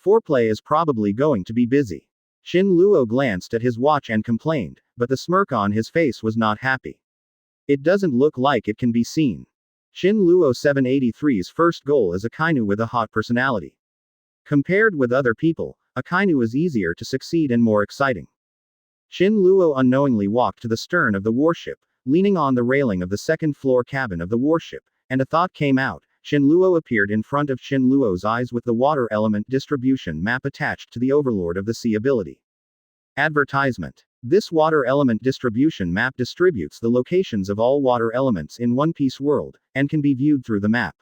Foreplay is probably going to be busy. Shin Luo glanced at his watch and complained, but the smirk on his face was not happy. It doesn't look like it can be seen. Shin Luo 783's first goal is Akainu with a hot personality. Compared with other people, Akainu is easier to succeed and more exciting. Shin Luo unknowingly walked to the stern of the warship, leaning on the railing of the second-floor cabin of the warship, and a thought came out. Shin Luo appeared in front of Shin Luo's eyes with the water element distribution map attached to the Overlord of the Sea ability. Advertisement. This water element distribution map distributes the locations of all water elements in One Piece world, and can be viewed through the map.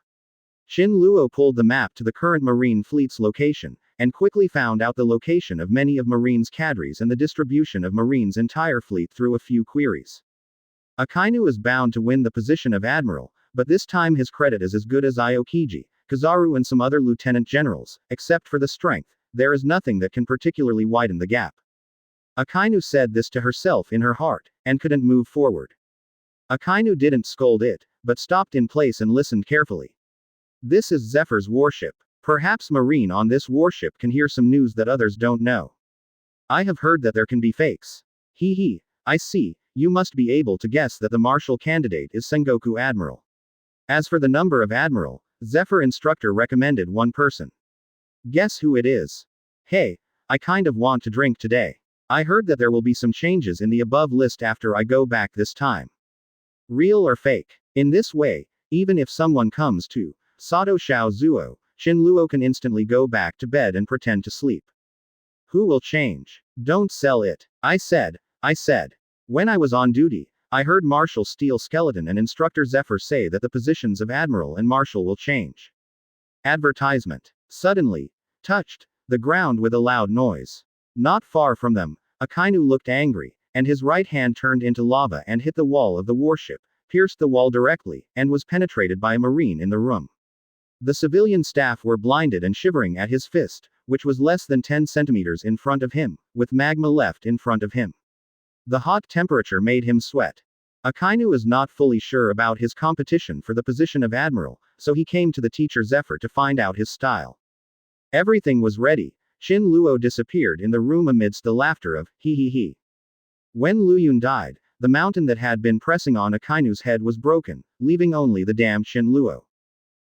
Shin Luo pulled the map to the current Marine fleet's location, and quickly found out the location of many of Marine's cadres and the distribution of Marine's entire fleet through a few queries. Akainu is bound to win the position of admiral, but this time his credit is as good as Aokiji, Kizaru and some other lieutenant generals. Except for the strength, there is nothing that can particularly widen the gap. Akainu said this to herself in her heart, and couldn't move forward. Akainu didn't scold it, but stopped in place and listened carefully. This is Zephyr's warship. Perhaps Marine on this warship can hear some news that others don't know. I have heard that there can be fakes. Hee, I see, you must be able to guess that the marshal candidate is Sengoku Admiral. As for the number of Admiral, Zephyr instructor recommended one person. Guess who it is? Hey, I kind of want to drink today. I heard that there will be some changes in the above list after I go back this time. Real or fake? In this way, even if someone comes to Sato Shao Zuo, Shin Luo can instantly go back to bed and pretend to sleep. Who will change? Don't sell it. I said. When I was on duty, I heard Marshal Steel Skeleton and Instructor Zephyr say that the positions of Admiral and Marshal will change. Advertisement. Suddenly, touched the ground with a loud noise. Not far from them, Akainu looked angry, and his right hand turned into lava and hit the wall of the warship, pierced the wall directly, and was penetrated by a Marine in the room. The civilian staff were blinded and shivering at his fist, which was less than 10 centimeters in front of him, with magma left in front of him. The hot temperature made him sweat. Akainu is not fully sure about his competition for the position of Admiral, so he came to the teacher Zephyr to find out his style. Everything was ready. Shin Luo disappeared in the room amidst the laughter of he. When Luyun died, the mountain that had been pressing on Akainu's head was broken, leaving only the damned Shin Luo.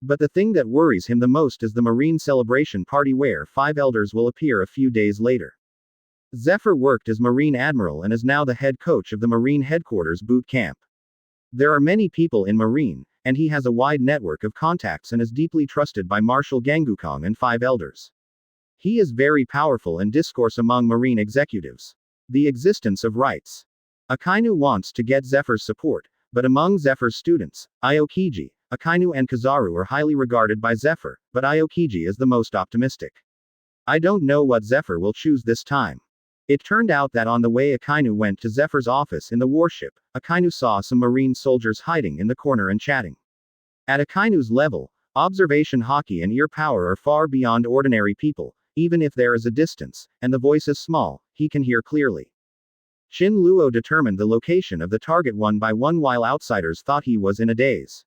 But the thing that worries him the most is the Marine celebration party where 5 elders will appear a few days later. Zephyr worked as Marine Admiral and is now the head coach of the Marine Headquarters boot camp. There are many people in Marine, and he has a wide network of contacts and is deeply trusted by Marshal Gangukong and 5 elders. He is very powerful and discourse among Marine executives. The existence of rights. Akainu wants to get Zephyr's support, but among Zephyr's students, Aokiji, Akainu and Kizaru are highly regarded by Zephyr, but Aokiji is the most optimistic. I don't know what Zephyr will choose this time. It turned out that on the way Akainu went to Zephyr's office in the warship, Akainu saw some Marine soldiers hiding in the corner and chatting. At Akainu's level, observation haki and ear power are far beyond ordinary people. Even if there is a distance, and the voice is small, he can hear clearly. Shin Luo determined the location of the target one by one while outsiders thought he was in a daze.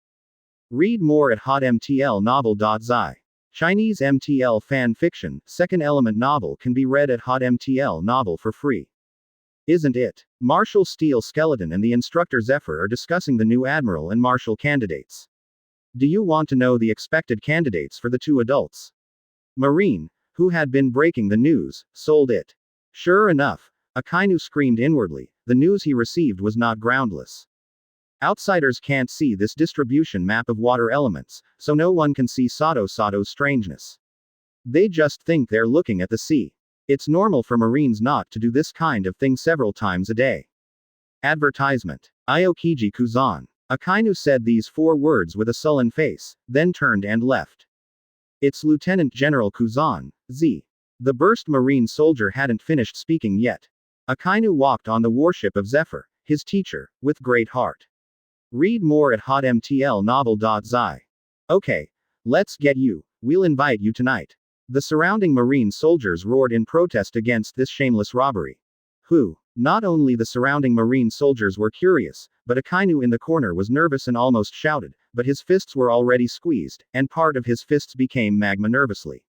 Read more at hotmtlnovel.zi. Chinese MTL fan fiction, second element novel can be read at hotmtl novel for free. Isn't it? Marshal Steel Skeleton and the instructor Zephyr are discussing the new Admiral and Marshal candidates. Do you want to know the expected candidates for the 2 adults? Marine, who had been breaking the news, sold it. Sure enough, Akainu screamed inwardly, the news he received was not groundless. Outsiders can't see this distribution map of water elements, so no one can see Sato's strangeness. They just think they're looking at the sea. It's normal for Marines not to do this kind of thing several times a day. Advertisement. Aokiji Kuzan. Akainu said these 4 words with a sullen face, then turned and left. It's Lieutenant General Kuzan, Z. The burst Marine soldier hadn't finished speaking yet. Akainu walked on the warship of Zephyr, his teacher, with great heart. Read more at hotmtlnovel.zi. Okay, let's get you, we'll invite you tonight. The surrounding Marine soldiers roared in protest against this shameless robbery. Not only the surrounding Marine soldiers were curious, but Akainu in the corner was nervous and almost shouted, but his fists were already squeezed, and part of his fists became magma nervously.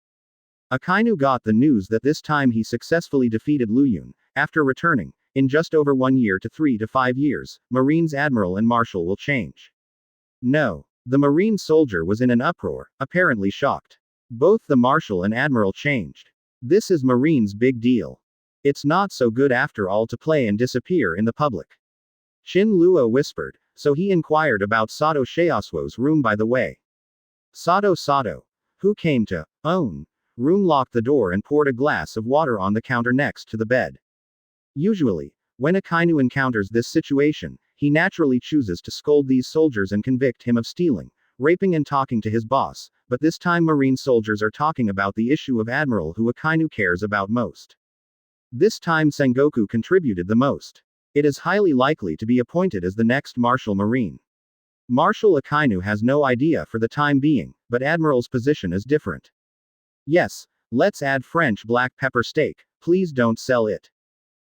Akainu got the news that this time he successfully defeated Luyun. After returning, in just over 1 year to 3 to 5 years, Marines Admiral and Marshal will change. No. The Marine soldier was in an uproar, apparently shocked. Both the Marshal and Admiral changed. This is Marines' big deal. It's not so good after all to play and disappear in the public. Shin Luo whispered, so he inquired about Sato Shayasuo's room by the way. Sato, who came to own room, locked the door and poured a glass of water on the counter next to the bed. Usually, when Akainu encounters this situation, he naturally chooses to scold these soldiers and convict him of stealing, raping and talking to his boss, but this time Marine soldiers are talking about the issue of Admiral who Akainu cares about most. This time Sengoku contributed the most. It is highly likely to be appointed as the next Marshal Marine. Marshal Akainu has no idea for the time being, but Admiral's position is different. Yes, let's add French black pepper steak, please don't sell it.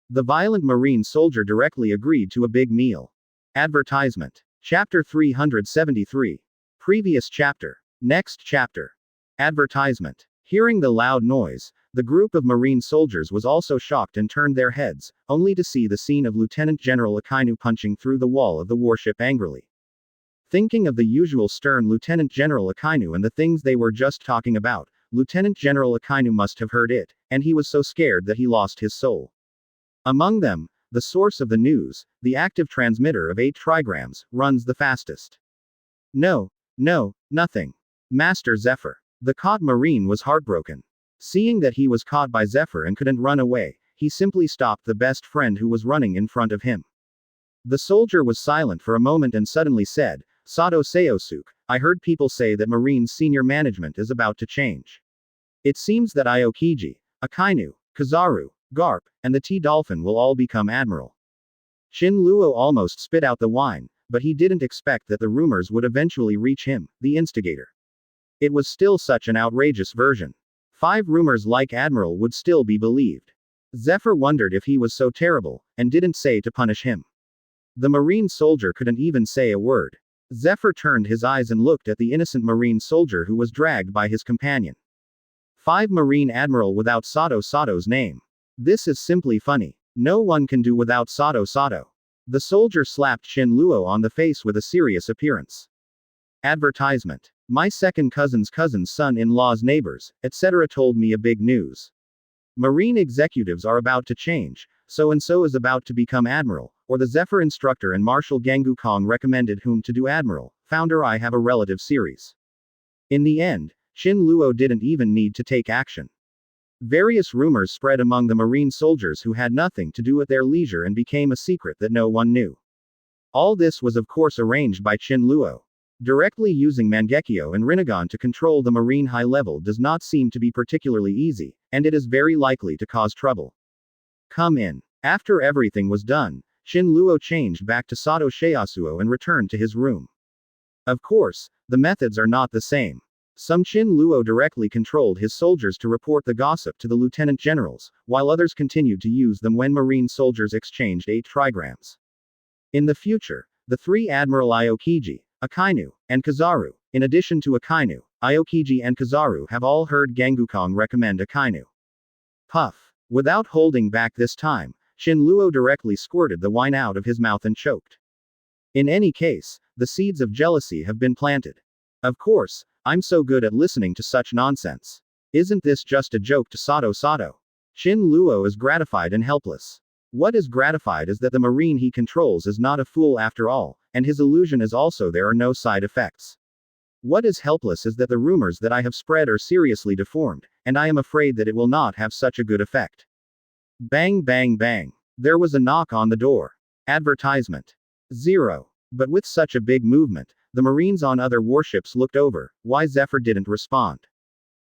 The violent Marine soldier directly agreed to a big meal. Advertisement. Chapter 373. Previous chapter. Next chapter. Advertisement. Hearing the loud noise, the group of Marine soldiers was also shocked and turned their heads, only to see the scene of Lieutenant General Akainu punching through the wall of the warship angrily. Thinking of the usual stern Lieutenant General Akainu and the things they were just talking about, Lieutenant General Akainu must have heard it, and he was so scared that he lost his soul. Among them, the source of the news, the active transmitter of 8 trigrams, runs the fastest. No, nothing. Master Zephyr. The caught Marine was heartbroken. Seeing that he was caught by Zephyr and couldn't run away, he simply stopped the best friend who was running in front of him. The soldier was silent for a moment and suddenly said, Sato Seosuke, I heard people say that Marine's senior management is about to change. It seems that Aokiji, Akainu, Kizaru, Garp, and the T-Dolphin will all become admiral. Shin Luo almost spit out the wine, but he didn't expect that the rumors would eventually reach him, the instigator. It was still such an outrageous version. 5 rumors like Admiral would still be believed. Zephyr wondered if he was so terrible, and didn't say to punish him. The Marine soldier couldn't even say a word. Zephyr turned his eyes and looked at the innocent Marine soldier who was dragged by his companion. 5 Marine Admiral without Sato's name. This is simply funny. No one can do without Sato. The soldier slapped Shin Luo on the face with a serious appearance. Advertisement. My second cousin's son-in-law's neighbors, etc. told me a big news. Marine executives are about to change, so-and-so is about to become admiral, or the Zephyr instructor and Marshal Gangu Kong recommended whom to do admiral, founder I have a relative series. In the end, Shin Luo didn't even need to take action. Various rumors spread among the Marine soldiers who had nothing to do at their leisure and became a secret that no one knew. All this was of course arranged by Shin Luo. Directly using Mangekyo and Rinnegan to control the Marine high level does not seem to be particularly easy, and it is very likely to cause trouble. Come in. After everything was done, Shin Luo changed back to Sato Shayasuo and returned to his room. Of course, the methods are not the same. Some Shin Luo directly controlled his soldiers to report the gossip to the lieutenant generals, while others continued to use them when Marine soldiers exchanged 8 trigrams. In the future, the 3 Admiral Aokiji, Akainu, and Kizaru, in addition to Akainu, Aokiji and Kizaru have all heard Gangu Kong recommend Akainu. Puff. Without holding back this time, Shin Luo directly squirted the wine out of his mouth and choked. In any case, the seeds of jealousy have been planted. Of course, I'm so good at listening to such nonsense. Isn't this just a joke to Sato? Shin Luo is gratified and helpless. What is gratified is that the Marine he controls is not a fool after all, and his illusion is also there are no side effects. What is helpless is that the rumors that I have spread are seriously deformed, and I am afraid that it will not have such a good effect. Bang bang bang. There was a knock on the door. Advertisement. 0. But with such a big movement, the Marines on other warships looked over. Why Zephyr didn't respond?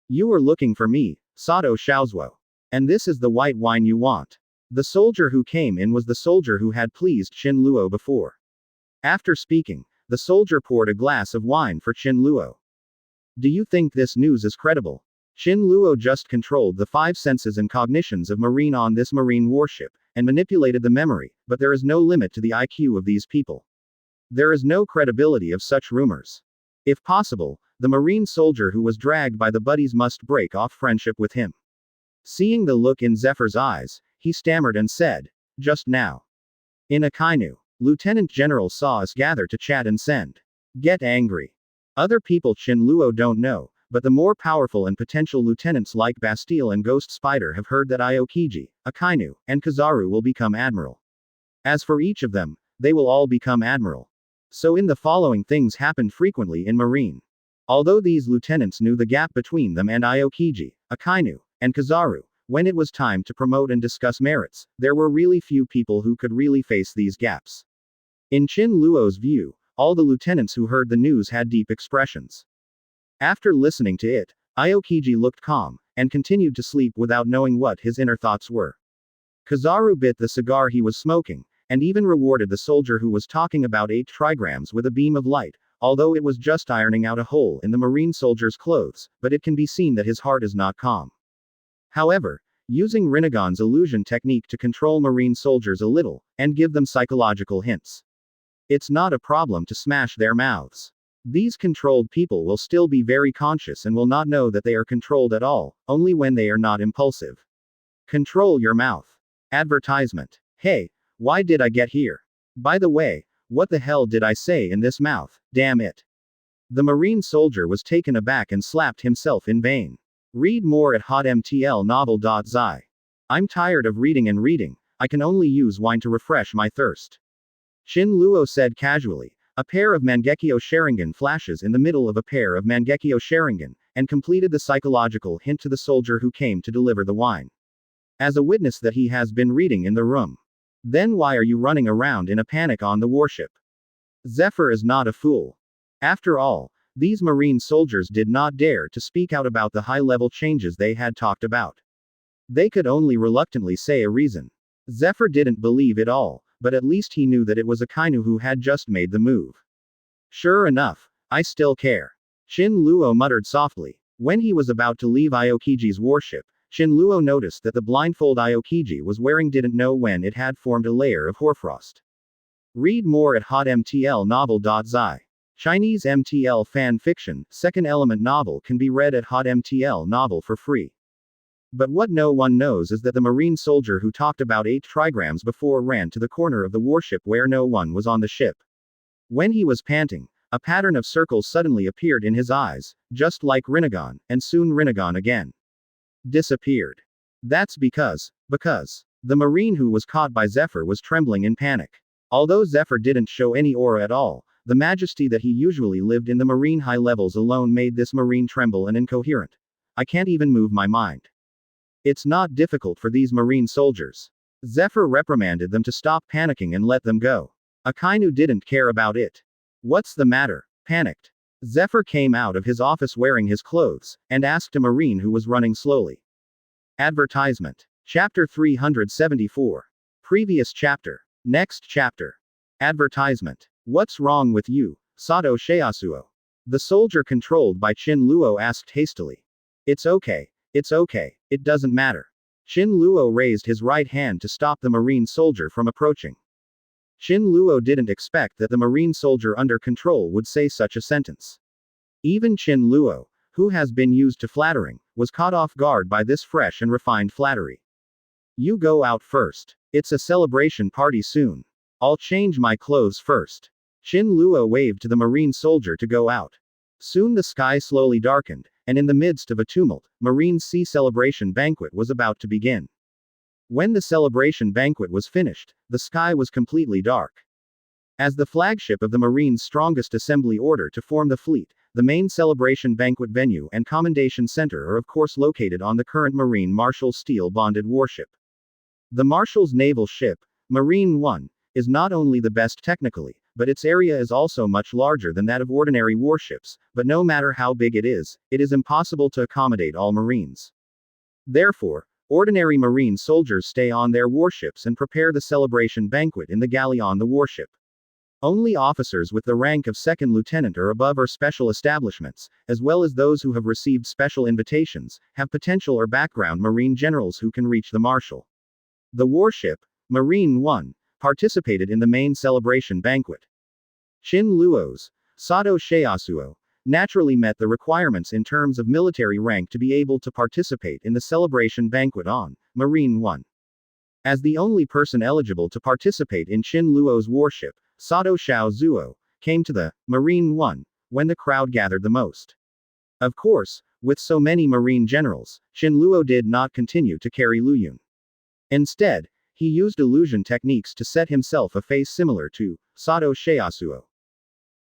You were looking for me, Sato Shaozuo. And this is the white wine you want. The soldier who came in was the soldier who had pleased Shin Luo before. After speaking, the soldier poured a glass of wine for Shin Luo. Do you think this news is credible? Shin Luo just controlled the 5 senses and cognitions of marine on this marine warship, and manipulated the memory, but there is no limit to the IQ of these people. There is no credibility of such rumors. If possible, the marine soldier who was dragged by the buddies must break off friendship with him. Seeing the look in Zephyr's eyes, he stammered and said, "Just now. In Akainu. Lieutenant General saw us gather to chat and send. Get angry. Other people Shin Luo don't know, but the more powerful and potential lieutenants like Bastille and Ghost Spider have heard that Aokiji, Akainu, and Kizaru will become admiral. As for each of them, they will all become admiral. So in the following things happened frequently in Marine. Although these lieutenants knew the gap between them and Aokiji, Akainu, and Kizaru, when it was time to promote and discuss merits, there were really few people who could really face these gaps. In Shin Luo's view, all the lieutenants who heard the news had deep expressions. After listening to it, Aokiji looked calm, and continued to sleep without knowing what his inner thoughts were. Kizaru bit the cigar he was smoking, and even rewarded the soldier who was talking about 8 trigrams with a beam of light, although it was just ironing out a hole in the marine soldier's clothes, but it can be seen that his heart is not calm. However, using Rinnegan's illusion technique to control marine soldiers a little, and give them psychological hints. It's not a problem to smash their mouths. These controlled people will still be very conscious and will not know that they are controlled at all, only when they are not impulsive. Control your mouth. Advertisement. Hey, why did I get here? By the way, what the hell did I say in this mouth, damn it? The marine soldier was taken aback and slapped himself in vain. Read more at hotmtlnovel.zi. I'm tired of reading and reading, I can only use wine to refresh my thirst. Shin Luo said casually. A pair of Mangekyo Sharingan flashes in the middle of a pair of Mangekyo Sharingan, and completed the psychological hint to the soldier who came to deliver the wine. As a witness that he has been reading in the room. Then why are you running around in a panic on the warship? Zephyr is not a fool. After all, these marine soldiers did not dare to speak out about the high-level changes they had talked about. They could only reluctantly say a reason. Zephyr didn't believe it all, but at least he knew that it was Akainu who had just made the move. Sure enough, I still care. Shin Luo muttered softly. When he was about to leave Aokiji's warship, Shin Luo noticed that the blindfold Aokiji was wearing didn't know when it had formed a layer of hoarfrost. Read more at hotmtlnovel.zi. Chinese MTL fan fiction, second element novel can be read at hotmtl novel for free. But what no one knows is that the marine soldier who talked about 8 trigrams before ran to the corner of the warship where no one was on the ship. When he was panting, a pattern of circles suddenly appeared in his eyes, just like Rinnegan, and soon Rinnegan again disappeared. That's because the marine who was caught by Zephyr was trembling in panic. Although Zephyr didn't show any aura at all, the majesty that he usually lived in the marine high levels alone made this marine tremble and incoherent. I can't even move my mind. It's not difficult for these marine soldiers. Zephyr reprimanded them to stop panicking and let them go. Akainu didn't care about it. What's the matter? Panicked. Zephyr came out of his office wearing his clothes, and asked a marine who was running slowly. Advertisement. Chapter 374. Previous chapter. Next chapter. Advertisement. What's wrong with you, Sato Sheyasuo? The soldier controlled by Shin Luo asked hastily. It's okay, it doesn't matter. Shin Luo raised his right hand to stop the marine soldier from approaching. Shin Luo didn't expect that the marine soldier under control would say such a sentence. Even Shin Luo, who has been used to flattering, was caught off guard by this fresh and refined flattery. You go out first. It's a celebration party soon. I'll change my clothes first. Shin Luo waved to the marine soldier to go out. Soon the sky slowly darkened, and in the midst of a tumult, Marine's sea celebration banquet was about to begin. When the celebration banquet was finished, the sky was completely dark. As the flagship of the Marine's strongest assembly order to form the fleet, the main celebration banquet venue and commendation center are of course located on the current Marine Marshal's steel-bonded warship. The Marshal's naval ship, Marine 1, is not only the best technically, but its area is also much larger than that of ordinary warships, but no matter how big it is impossible to accommodate all Marines. Therefore, ordinary Marine soldiers stay on their warships and prepare the celebration banquet in the galley on the warship. Only officers with the rank of second lieutenant or above or special establishments, as well as those who have received special invitations, have potential or background Marine generals who can reach the marshal. The warship, Marine 1, participated in the main celebration banquet. Chin Luo's, Sato Sheasuo, naturally met the requirements in terms of military rank to be able to participate in the celebration banquet on Marine 1. As the only person eligible to participate in Chin Luo's warship, Sato Zuo, came to the Marine 1 when the crowd gathered the most. Of course, with so many Marine generals, Chin Luo did not continue to carry Luyun. Instead, he used illusion techniques to set himself a face similar to Sato Sheasuo.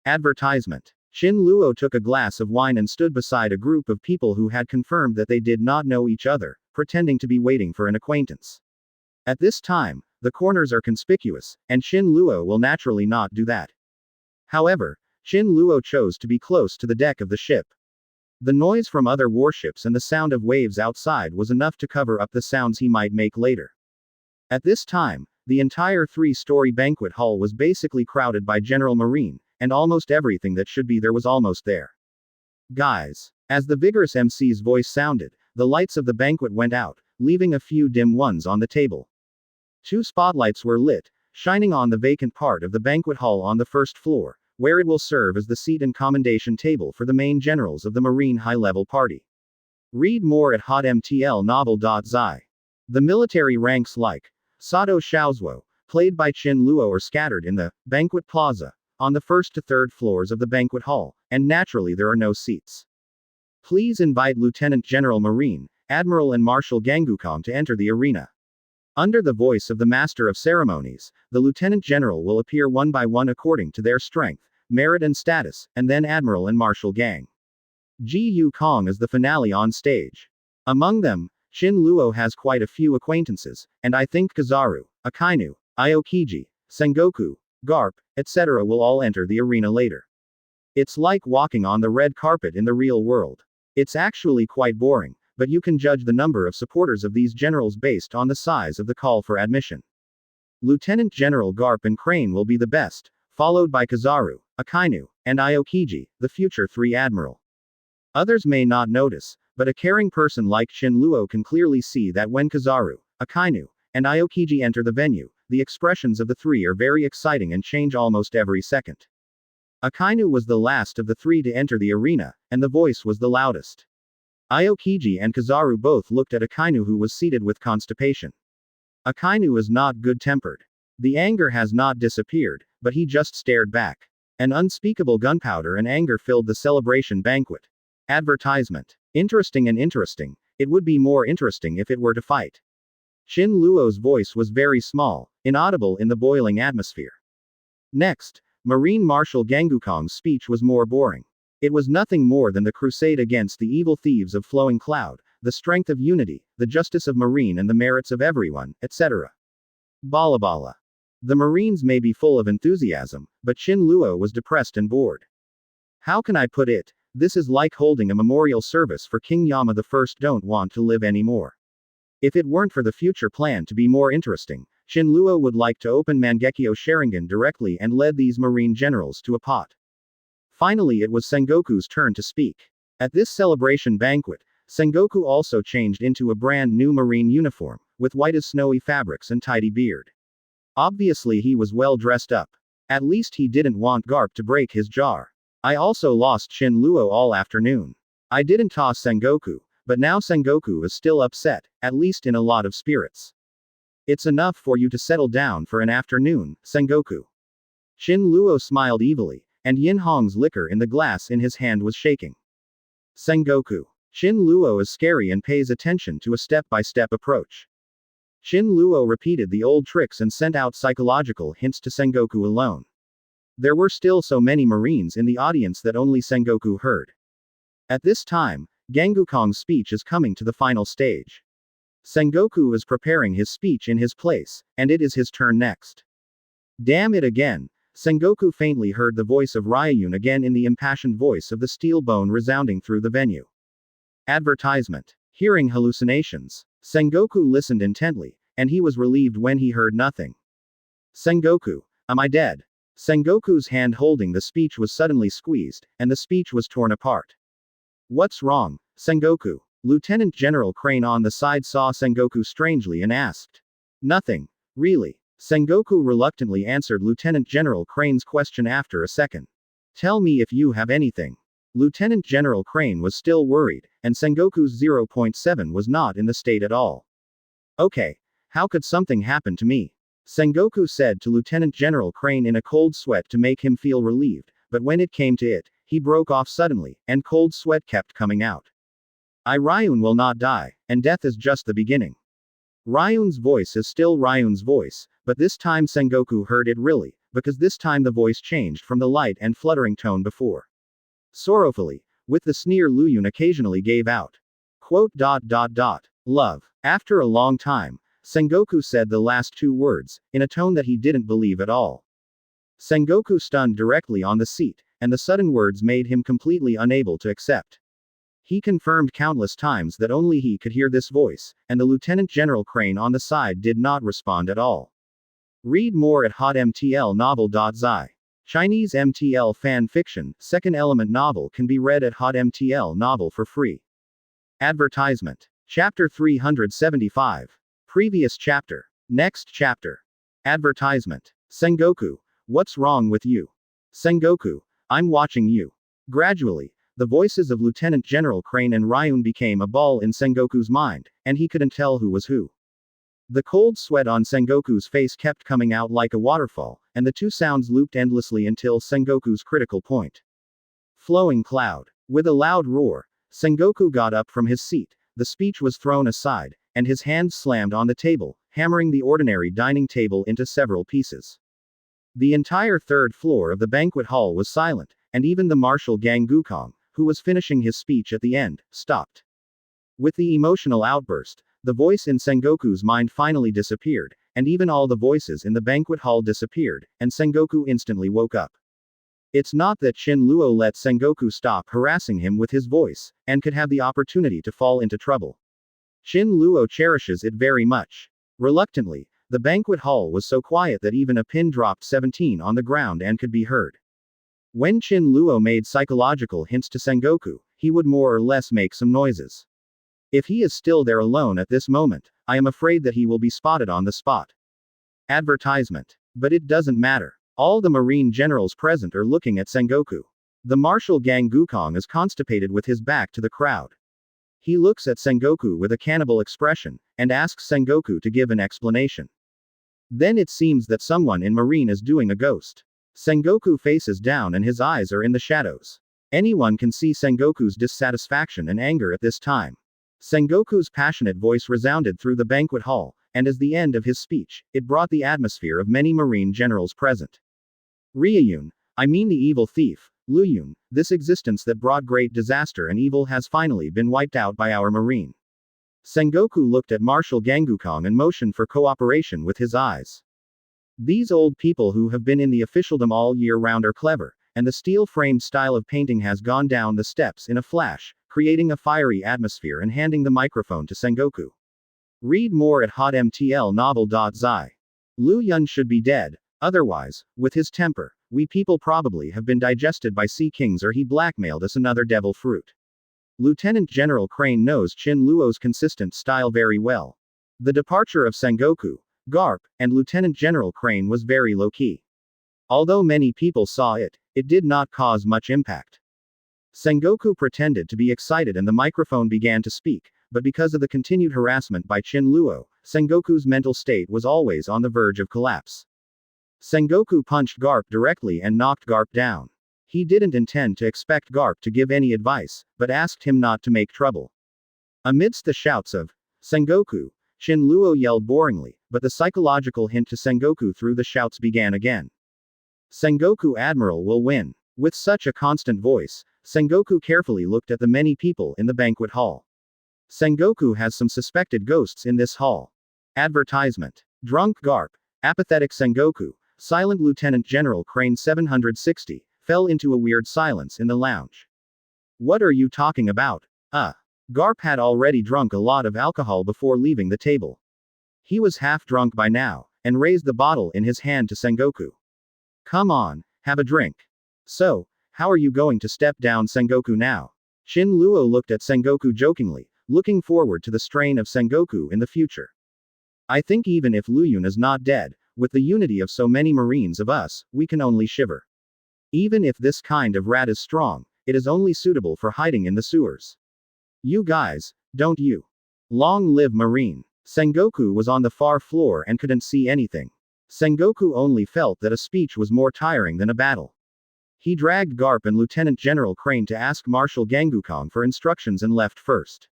Advertisement. Chin Luo took a glass of wine and stood beside a group of people who had confirmed that they did not know each other, pretending to be waiting for an acquaintance. At this time, the corners are conspicuous, and Chin Luo will naturally not do that. However, Chin Luo chose to be close to the deck of the ship. The noise from other warships and the sound of waves outside was enough to cover up the sounds he might make later. At this time, the entire three-story banquet hall was basically crowded by General Marine, and almost everything that should be there was almost there. Guys. As the vigorous MC's voice sounded, the lights of the banquet went out, leaving a few dim ones on the table. 2 spotlights were lit, shining on the vacant part of the banquet hall on the first floor, where it will serve as the seat and commendation table for the main generals of the Marine high-level party. Read more at hotmtlnovel.zi. The military ranks like Sato Shaozuo, played by Chin Luo, are scattered in the banquet plaza, on the first to third floors of the banquet hall, and naturally there are no seats. Please invite Lieutenant General Marine, Admiral and Marshal Gangukong to enter the arena. Under the voice of the Master of Ceremonies, the Lieutenant General will appear one by one according to their strength, merit and status, and then Admiral and Marshal Gang. Ji Yu Kong is the finale on stage. Among them, Chin Luo has quite a few acquaintances, and I think Kizaru, Akainu, Aokiji, Sengoku, Garp, etc. will all enter the arena later. It's like walking on the red carpet in the real world. It's actually quite boring, but you can judge the number of supporters of these generals based on the size of the call for admission. Lieutenant General Garp and Crane will be the best, followed by Kizaru, Akainu, and Aokiji, the future 3 admiral. Others may not notice, but a caring person like Chin Luo can clearly see that when Kizaru, Akainu, and Aokiji enter the venue, the expressions of the 3 are very exciting and change almost every second. Akainu was the last of the 3 to enter the arena, and the voice was the loudest. Aokiji and Kizaru both looked at Akainu, who was seated with constipation. Akainu is not good-tempered. The anger has not disappeared, but he just stared back. An unspeakable gunpowder and anger filled the celebration banquet. Advertisement. Interesting and interesting. It would be more interesting if it were to fight. Chin Luo's voice was very small, inaudible in the boiling atmosphere. Next, Marine Marshal Gangukong's speech was more boring. It was nothing more than the crusade against the evil thieves of Flowing Cloud, the strength of unity, the justice of Marine and the merits of everyone, etc. Bala. The Marines may be full of enthusiasm, but Chin Luo was depressed and bored. How can I put it? This is like holding a memorial service for King Yama I. Don't want to live anymore. If it weren't for the future plan to be more interesting, Chin Luo would like to open Mangekyo Sharingan directly and lead these Marine generals to a pot. Finally, it was Sengoku's turn to speak. At this celebration banquet, Sengoku also changed into a brand new Marine uniform, with white as snowy fabrics and tidy beard. Obviously he was well dressed up. At least he didn't want Garp to break his jaw. I also lost Chin Luo all afternoon. I didn't toss Sengoku, but now Sengoku is still upset, at least in a lot of spirits. It's enough for you to settle down for an afternoon, Sengoku. Chin Luo smiled evilly, and Yin Hong's liquor in the glass in his hand was shaking. Sengoku. Chin Luo is scary and pays attention to a step-by-step approach. Chin Luo repeated the old tricks and sent out psychological hints to Sengoku alone. There were still so many Marines in the audience that only Sengoku heard. At this time, Gangukong's speech is coming to the final stage. Sengoku is preparing his speech in his place, and it is his turn next. Damn it again! Sengoku faintly heard the voice of Ryayun again in the impassioned voice of the steel bone resounding through the venue. Advertisement. Hearing hallucinations. Sengoku listened intently, and he was relieved when he heard nothing. Sengoku, am I dead? Sengoku's hand holding the speech was suddenly squeezed, and the speech was torn apart. What's wrong, Sengoku? Lieutenant General Crane on the side saw Sengoku strangely and asked. Nothing. Really? Sengoku reluctantly answered Lieutenant General Crane's question after a second. Tell me if you have anything. Lieutenant General Crane was still worried, and Sengoku's 0.7 was not in the state at all. Okay. How could something happen to me? Sengoku said to Lieutenant General Crane in a cold sweat to make him feel relieved, but when it came to it, he broke off suddenly, and cold sweat kept coming out. Ryun will not die, and death is just the beginning. Ryun's voice is still Ryun's voice, but this time Sengoku heard it really, because this time the voice changed from the light and fluttering tone before. Sorrowfully, with the sneer Luyun occasionally gave out. Quote. Love. After a long time, Sengoku said the last two words, in a tone that he didn't believe at all. Sengoku stunned directly on the seat, and the sudden words made him completely unable to accept. He confirmed countless times that only he could hear this voice, and the Lieutenant General Crane on the side did not respond at all. Read more at hotmtlnovel.zi. Chinese MTL fan fiction, second element novel can be read at hotmtl novel for free. Advertisement. Chapter 375. Previous chapter. Next chapter. Advertisement. Sengoku, what's wrong with you? Sengoku, I'm watching you. Gradually, the voices of Lieutenant General Crane and Ryun became a ball in Sengoku's mind, and he couldn't tell who was who. The cold sweat on Sengoku's face kept coming out like a waterfall, and the two sounds looped endlessly until Sengoku's critical point. Flowing cloud. With a loud roar, Sengoku got up from his seat, the speech was thrown aside, and his hands slammed on the table, hammering the ordinary dining table into several pieces. The entire third floor of the banquet hall was silent, and even the Marshal Gang Gukong, who was finishing his speech at the end, stopped. With the emotional outburst, the voice in Sengoku's mind finally disappeared, and even all the voices in the banquet hall disappeared, and Sengoku instantly woke up. It's not that Qin Luo let Sengoku stop harassing him with his voice, and could have the opportunity to fall into trouble. Qin Luo cherishes it very much. Reluctantly, the banquet hall was so quiet that even a pin dropped 17 on the ground and could be heard. When Qin Luo made psychological hints to Sengoku, he would more or less make some noises. If he is still there alone at this moment, I am afraid that he will be spotted on the spot. Advertisement. But it doesn't matter. All the marine generals present are looking at Sengoku. The Marshal Gang Gukong is constipated with his back to the crowd. He looks at Sengoku with a cannibal expression, and asks Sengoku to give an explanation. Then it seems that someone in marine is doing a ghost. Sengoku faces down and his eyes are in the shadows. Anyone can see Sengoku's dissatisfaction and anger at this time. Sengoku's passionate voice resounded through the banquet hall, and as the end of his speech, it brought the atmosphere of many marine generals present. Ryun, I mean the evil thief, Luyun, this existence that brought great disaster and evil has finally been wiped out by our marine. Sengoku looked at Marshal Gangukong and motioned for cooperation with his eyes. These old people who have been in the officialdom all year round are clever, and the steel-framed style of painting has gone down the steps in a flash, creating a fiery atmosphere and handing the microphone to Sengoku. Read more at hotmtlnovel.zi. Lu Yun should be dead, otherwise, with his temper, we people probably have been digested by sea kings or he blackmailed us another devil fruit. Lieutenant General Crane knows Qin Luo's consistent style very well. The departure of Sengoku, Garp, and Lieutenant General Crane was very low-key. Although many people saw it, it did not cause much impact. Sengoku pretended to be excited and the microphone began to speak, but because of the continued harassment by Qin Luo, Sengoku's mental state was always on the verge of collapse. Sengoku punched Garp directly and knocked Garp down. He didn't intend to expect Garp to give any advice, but asked him not to make trouble. Amidst the shouts of Sengoku, Qin Luo yelled boringly, but the psychological hint to Sengoku through the shouts began again. Sengoku Admiral will win. With such a constant voice, Sengoku carefully looked at the many people in the banquet hall. Sengoku has some suspected ghosts in this hall. Advertisement. Drunk Garp, apathetic Sengoku, silent Lieutenant General Crane 760, fell into a weird silence in the lounge. What are you talking about? Garp had already drunk a lot of alcohol before leaving the table. He was half drunk by now, and raised the bottle in his hand to Sengoku. Come on, have a drink. So, how are you going to step down Sengoku now? Shin Luo looked at Sengoku jokingly, looking forward to the strain of Sengoku in the future. I think even if Luyun is not dead, with the unity of so many marines of us, we can only shiver. Even if this kind of rat is strong, it is only suitable for hiding in the sewers. You guys, don't you? Long live Marine. Sengoku was on the far floor and couldn't see anything. Sengoku only felt that a speech was more tiring than a battle. He dragged Garp and Lieutenant General Crane to ask Marshal Gangukong for instructions and left first.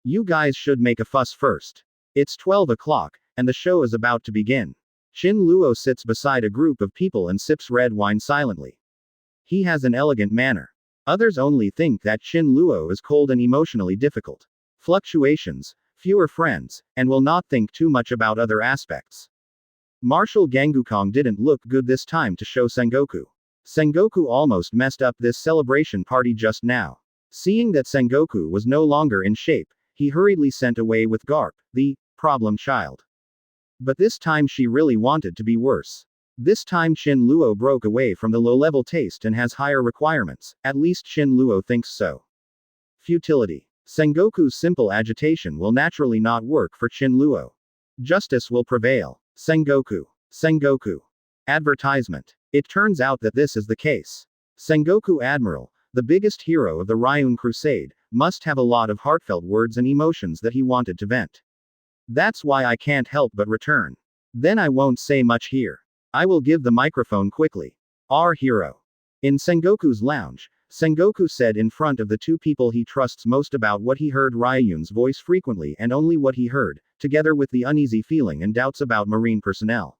You guys should make a fuss first. It's 12 o'clock, and the show is about to begin. Shin Luo sits beside a group of people and sips red wine silently. He has an elegant manner. Others only think that Shin Luo is cold and emotionally difficult. Fluctuations, fewer friends, and will not think too much about other aspects. Marshal Gangukong didn't look good this time to show Sengoku. Sengoku almost messed up this celebration party just now. Seeing that Sengoku was no longer in shape, he hurriedly sent away with Garp, the problem child. But this time she really wanted to be worse. This time Shin Luo broke away from the low-level taste and has higher requirements, at least Shin Luo thinks so. Futility. Sengoku's simple agitation will naturally not work for Shin Luo. Justice will prevail. Sengoku. Sengoku. Advertisement. It turns out that this is the case. Sengoku Admiral, the biggest hero of the Ryun Crusade, must have a lot of heartfelt words and emotions that he wanted to vent. That's why I can't help but return. Then I won't say much here. I will give the microphone quickly. Our hero. In Sengoku's lounge, Sengoku said in front of the two people he trusts most about what he heard Ryun's voice frequently and only what he heard, together with the uneasy feeling and doubts about Marine personnel.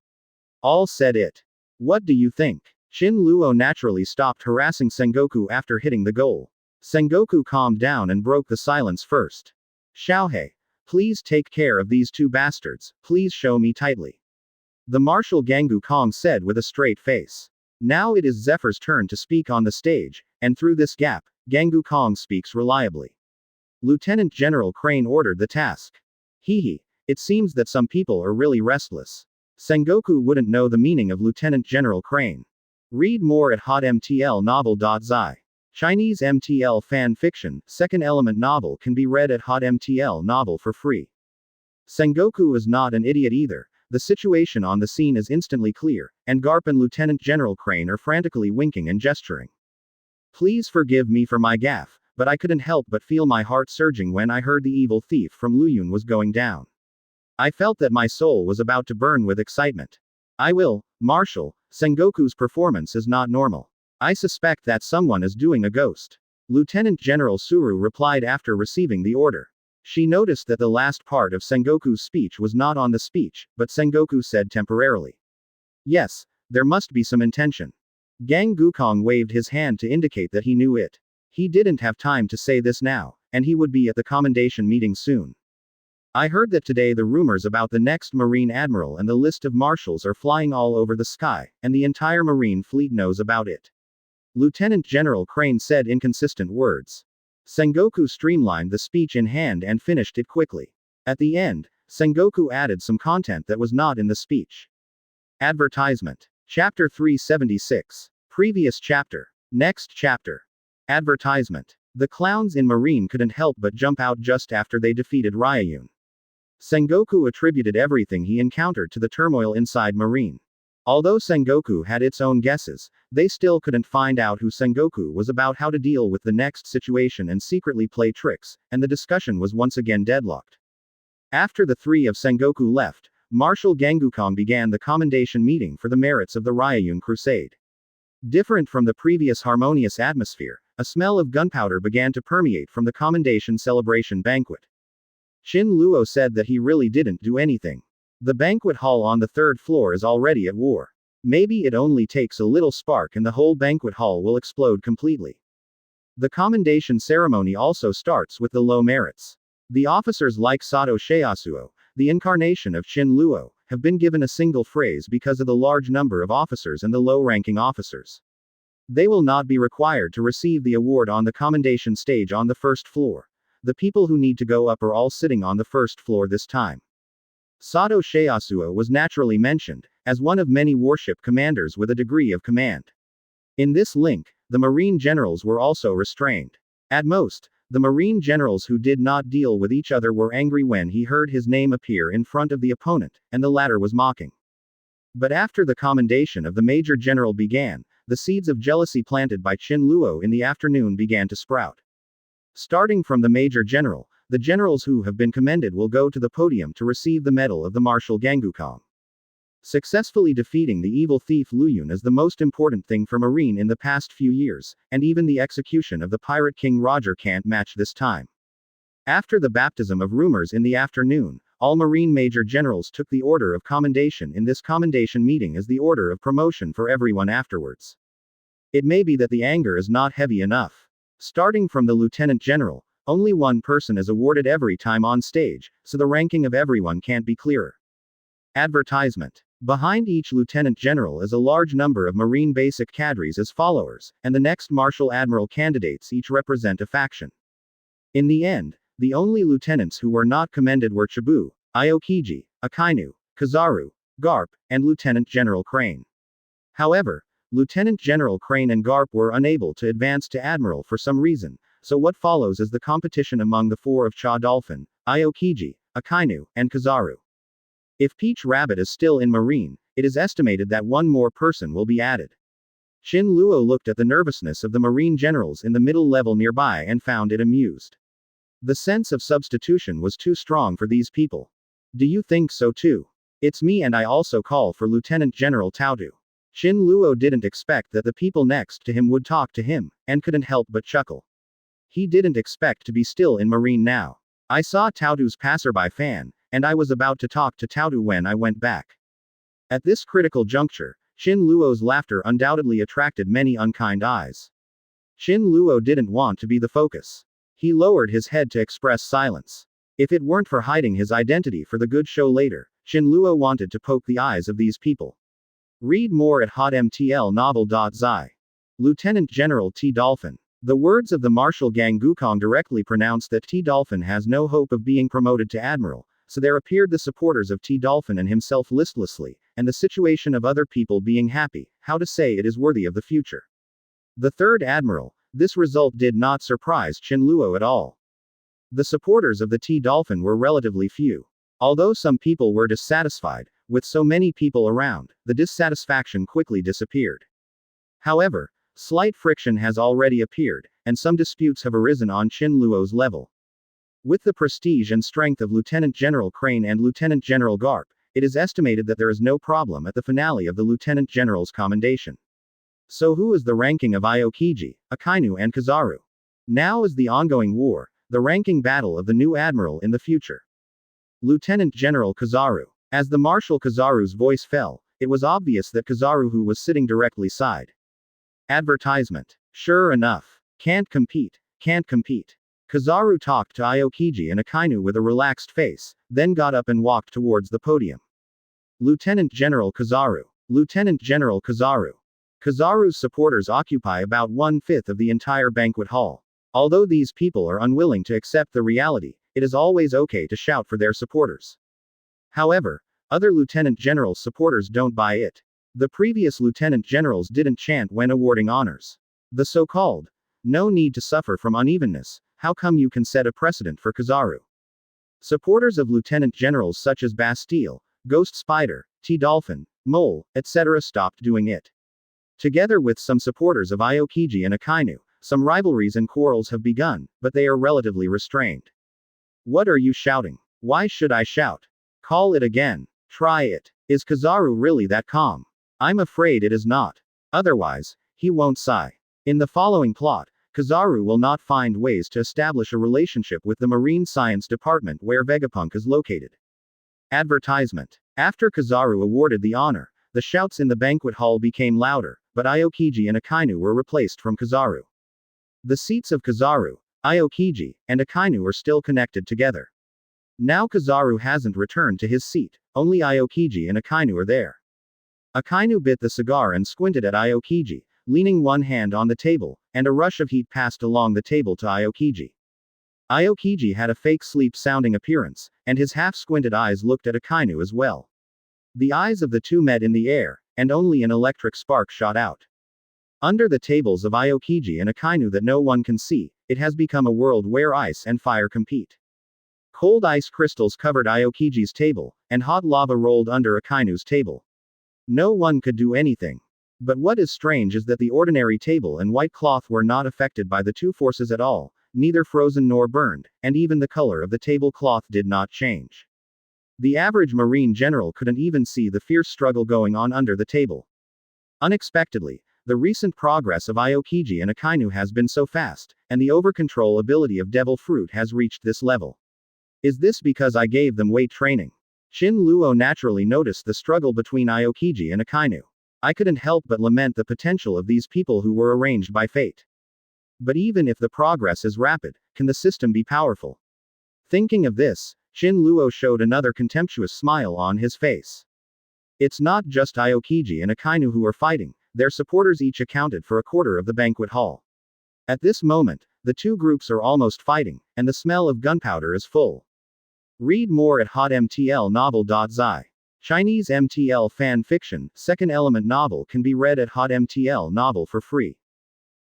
All said it. What do you think? Shin Luo naturally stopped harassing Sengoku after hitting the goal. Sengoku calmed down and broke the silence first. Xiaohei, please take care of these two bastards, please show me tightly. The Marshal Gangukong said with a straight face. Now it is Zephyr's turn to speak on the stage, and through this gap, Gangukong speaks reliably. Lieutenant General Crane ordered the task. Hehe, it seems that some people are really restless. Sengoku wouldn't know the meaning of Lieutenant General Crane. Read more at hotmtlnovel.zi. Chinese MTL fan fiction, second element novel can be read at hotmtl novel for free. Sengoku is not an idiot either. The situation on the scene is instantly clear, and Garp and Lieutenant General Crane are frantically winking and gesturing. Please forgive me for my gaffe, but I couldn't help but feel my heart surging when I heard the evil thief from Luyun was going down. I felt that my soul was about to burn with excitement. Marshal, Sengoku's performance is not normal. I suspect that someone is doing a ghost. Lieutenant General Suru replied after receiving the order. She noticed that the last part of Sengoku's speech was not on the speech, but Sengoku said temporarily. Yes, there must be some intention. Gangukong waved his hand to indicate that he knew it. He didn't have time to say this now, and he would be at the commendation meeting soon. I heard that today the rumors about the next Marine Admiral and the list of marshals are flying all over the sky, and the entire Marine fleet knows about it. Lieutenant General Crane said inconsistent words. Sengoku streamlined the speech in hand and finished it quickly. At the end, Sengoku added some content that was not in the speech. Advertisement. Chapter 376. Previous chapter. Next chapter. Advertisement. The clowns in Marine couldn't help but jump out just after they defeated Ryun. Sengoku attributed everything he encountered to the turmoil inside Marine. Although Sengoku had its own guesses, they still couldn't find out who Sengoku was about how to deal with the next situation and secretly play tricks, and the discussion was once again deadlocked. After the three of Sengoku left, Marshal Gangukong began the commendation meeting for the merits of the Ryun Crusade. Different from the previous harmonious atmosphere, a smell of gunpowder began to permeate from the commendation celebration banquet. Shin Luo said that he really didn't do anything. The banquet hall on the third floor is already at war. Maybe it only takes a little spark and the whole banquet hall will explode completely. The commendation ceremony also starts with the low merits. The officers like Sato Sheyasuo, the incarnation of Shin Luo, have been given a single phrase because of the large number of officers and the low-ranking officers. They will not be required to receive the award on the commendation stage on the first floor. The people who need to go up are all sitting on the first floor this time. Sato Sheyasuo was naturally mentioned, as one of many warship commanders with a degree of command. In this link, the Marine generals were also restrained. At most, the Marine generals who did not deal with each other were angry when he heard his name appear in front of the opponent, and the latter was mocking. But after the commendation of the Major General began, the seeds of jealousy planted by Qin Luo in the afternoon began to sprout. Starting from the Major General, the generals who have been commended will go to the podium to receive the medal of the Marshal Gangukong. Successfully defeating the evil thief Luyun is the most important thing for Marine in the past few years, and even the execution of the Pirate King Roger can't match this time. After the baptism of rumors in the afternoon, all Marine Major Generals took the order of commendation in this commendation meeting as the order of promotion for everyone afterwards. It may be that the anger is not heavy enough. Starting from the Lieutenant General, only one person is awarded every time on stage, so the ranking of everyone can't be clearer. Advertisement. Behind each Lieutenant General is a large number of Marine basic cadres as followers, and the next Marshal Admiral candidates each represent a faction. In the end, the only lieutenants who were not commended were Chibu, Aokiji, Akainu, Kizaru, Garp, and Lieutenant General Crane. However, Lieutenant General Crane and Garp were unable to advance to Admiral for some reason, so what follows is the competition among the four of Cha Dolphin, Aokiji, Akainu, and Kizaru. If Peach Rabbit is still in Marine, it is estimated that one more person will be added. Qin Luo looked at the nervousness of the Marine generals in the middle level nearby and found it amused. The sense of substitution was too strong for these people. Do you think so too? It's me, and I also call for Lieutenant General Tautu. Qin Luo didn't expect that the people next to him would talk to him, and couldn't help but chuckle. He didn't expect to be still in Marine now. I saw Tautu's passerby fan, and I was about to talk to Tautu when I went back. At this critical juncture, Qin Luo's laughter undoubtedly attracted many unkind eyes. Qin Luo didn't want to be the focus. He lowered his head to express silence. If it weren't for hiding his identity for the good show later, Qin Luo wanted to poke the eyes of these people. Read more at hotmtlnovel.zi. Lieutenant General T. Dolphin. The words of the Marshal Gangukong directly pronounced that T. Dolphin has no hope of being promoted to Admiral, so there appeared the supporters of T. Dolphin and himself listlessly, and the situation of other people being happy, how to say it is worthy of the future. The third Admiral. This result did not surprise Qin Luo at all. The supporters of the T. Dolphin were relatively few. Although some people were dissatisfied, with so many people around, the dissatisfaction quickly disappeared. However, slight friction has already appeared, and some disputes have arisen on Qin Luo's level. With the prestige and strength of Lieutenant General Crane and Lieutenant General Garp, it is estimated that there is no problem at the finale of the Lieutenant General's commendation. So who is the ranking of Aokiji, Akainu and Kizaru? Now is the ongoing war, the ranking battle of the new admiral in the future. Lieutenant General Kizaru. As the Marshal Kizaru's voice fell, it was obvious that Kizaru who was sitting directly side. Advertisement. Sure enough. Can't compete. Can't compete. Kizaru talked to Aokiji and Akainu with a relaxed face, then got up and walked towards the podium. Lieutenant General Kizaru. Lieutenant General Kizaru. Kizaru's supporters occupy about 1/5 of the entire banquet hall. Although these people are unwilling to accept the reality, it is always okay to shout for their supporters. However, other Lieutenant Generals' supporters don't buy it. The previous Lieutenant Generals didn't chant when awarding honors. The so-called, no need to suffer from unevenness, how come you can set a precedent for Kizaru? Supporters of Lieutenant Generals such as Bastille, Ghost Spider, T. Dolphin, Mole, etc. stopped doing it. Together with some supporters of Aokiji and Akainu, some rivalries and quarrels have begun, but they are relatively restrained. What are you shouting? Why should I shout? Call it again. Try it. Is Kizaru really that calm? I'm afraid it is not. Otherwise, he won't sigh. In the following plot, Kizaru will not find ways to establish a relationship with the Marine Science Department where Vegapunk is located. Advertisement. After Kizaru awarded the honor, the shouts in the banquet hall became louder, but Aokiji and Akainu were replaced from Kizaru. The seats of Kizaru, Aokiji, and Akainu are still connected together. Now Kizaru hasn't returned to his seat, only Aokiji and Akainu are there. Akainu bit the cigar and squinted at Aokiji, leaning one hand on the table, and a rush of heat passed along the table to Aokiji. Aokiji had a fake sleep-sounding appearance, and his half-squinted eyes looked at Akainu as well. The eyes of the two met in the air, and only an electric spark shot out. Under the tables of Aokiji and Akainu that no one can see, it has become a world where ice and fire compete. Cold ice crystals covered Aokiji's table, and hot lava rolled under Akainu's table. No one could do anything. But what is strange is that the ordinary table and white cloth were not affected by the two forces at all, neither frozen nor burned, and even the color of the tablecloth did not change. The average marine general couldn't even see the fierce struggle going on under the table. Unexpectedly, the recent progress of Aokiji and Akainu has been so fast, and the over-control ability of Devil Fruit has reached this level. Is this because I gave them weight training? Shin Luo naturally noticed the struggle between Aokiji and Akainu. I couldn't help but lament the potential of these people who were arranged by fate. But even if the progress is rapid, can the system be powerful? Thinking of this, Shin Luo showed another contemptuous smile on his face. It's not just Aokiji and Akainu who are fighting, their supporters each accounted for a quarter of the banquet hall. At this moment, the two groups are almost fighting, and the smell of gunpowder is full. Read more at hotmtlnovel.zi. Chinese MTL fan fiction, second element novel can be read at hotmtl novel for free.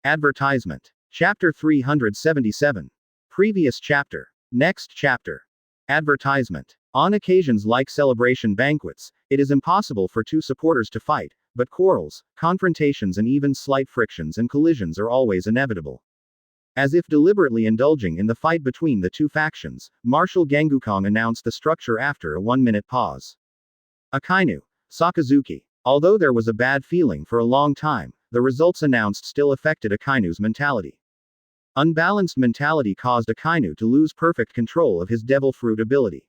Advertisement. Chapter 377. Previous chapter. Next chapter. Advertisement. On occasions like celebration banquets, it is impossible for two supporters to fight, but quarrels, confrontations, and even slight frictions and collisions are always inevitable. As if deliberately indulging in the fight between the two factions, Marshal Gangukong announced the structure after a 1-minute pause. Akainu. Sakazuki. Although there was a bad feeling for a long time, the results announced still affected Akainu's mentality. Unbalanced mentality caused Akainu to lose perfect control of his Devil Fruit ability.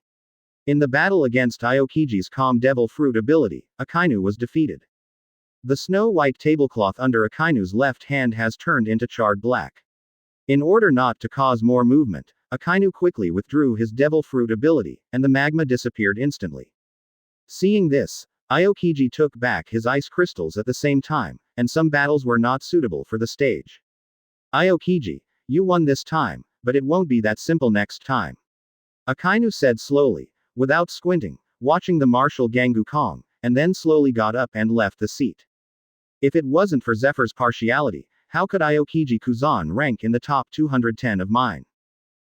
In the battle against Aokiji's calm Devil Fruit ability, Akainu was defeated. The snow-white tablecloth under Akainu's left hand has turned into charred black. In order not to cause more movement, Akainu quickly withdrew his Devil Fruit ability, and the magma disappeared instantly. Seeing this, Aokiji took back his ice crystals at the same time, and some battles were not suitable for the stage. Aokiji, you won this time, but it won't be that simple next time. Akainu said slowly, without squinting, watching the Marshal Gangukong, and then slowly got up and left the seat. If it wasn't for Zephyr's partiality, how could Aokiji Kuzan rank in the top 210 of mine?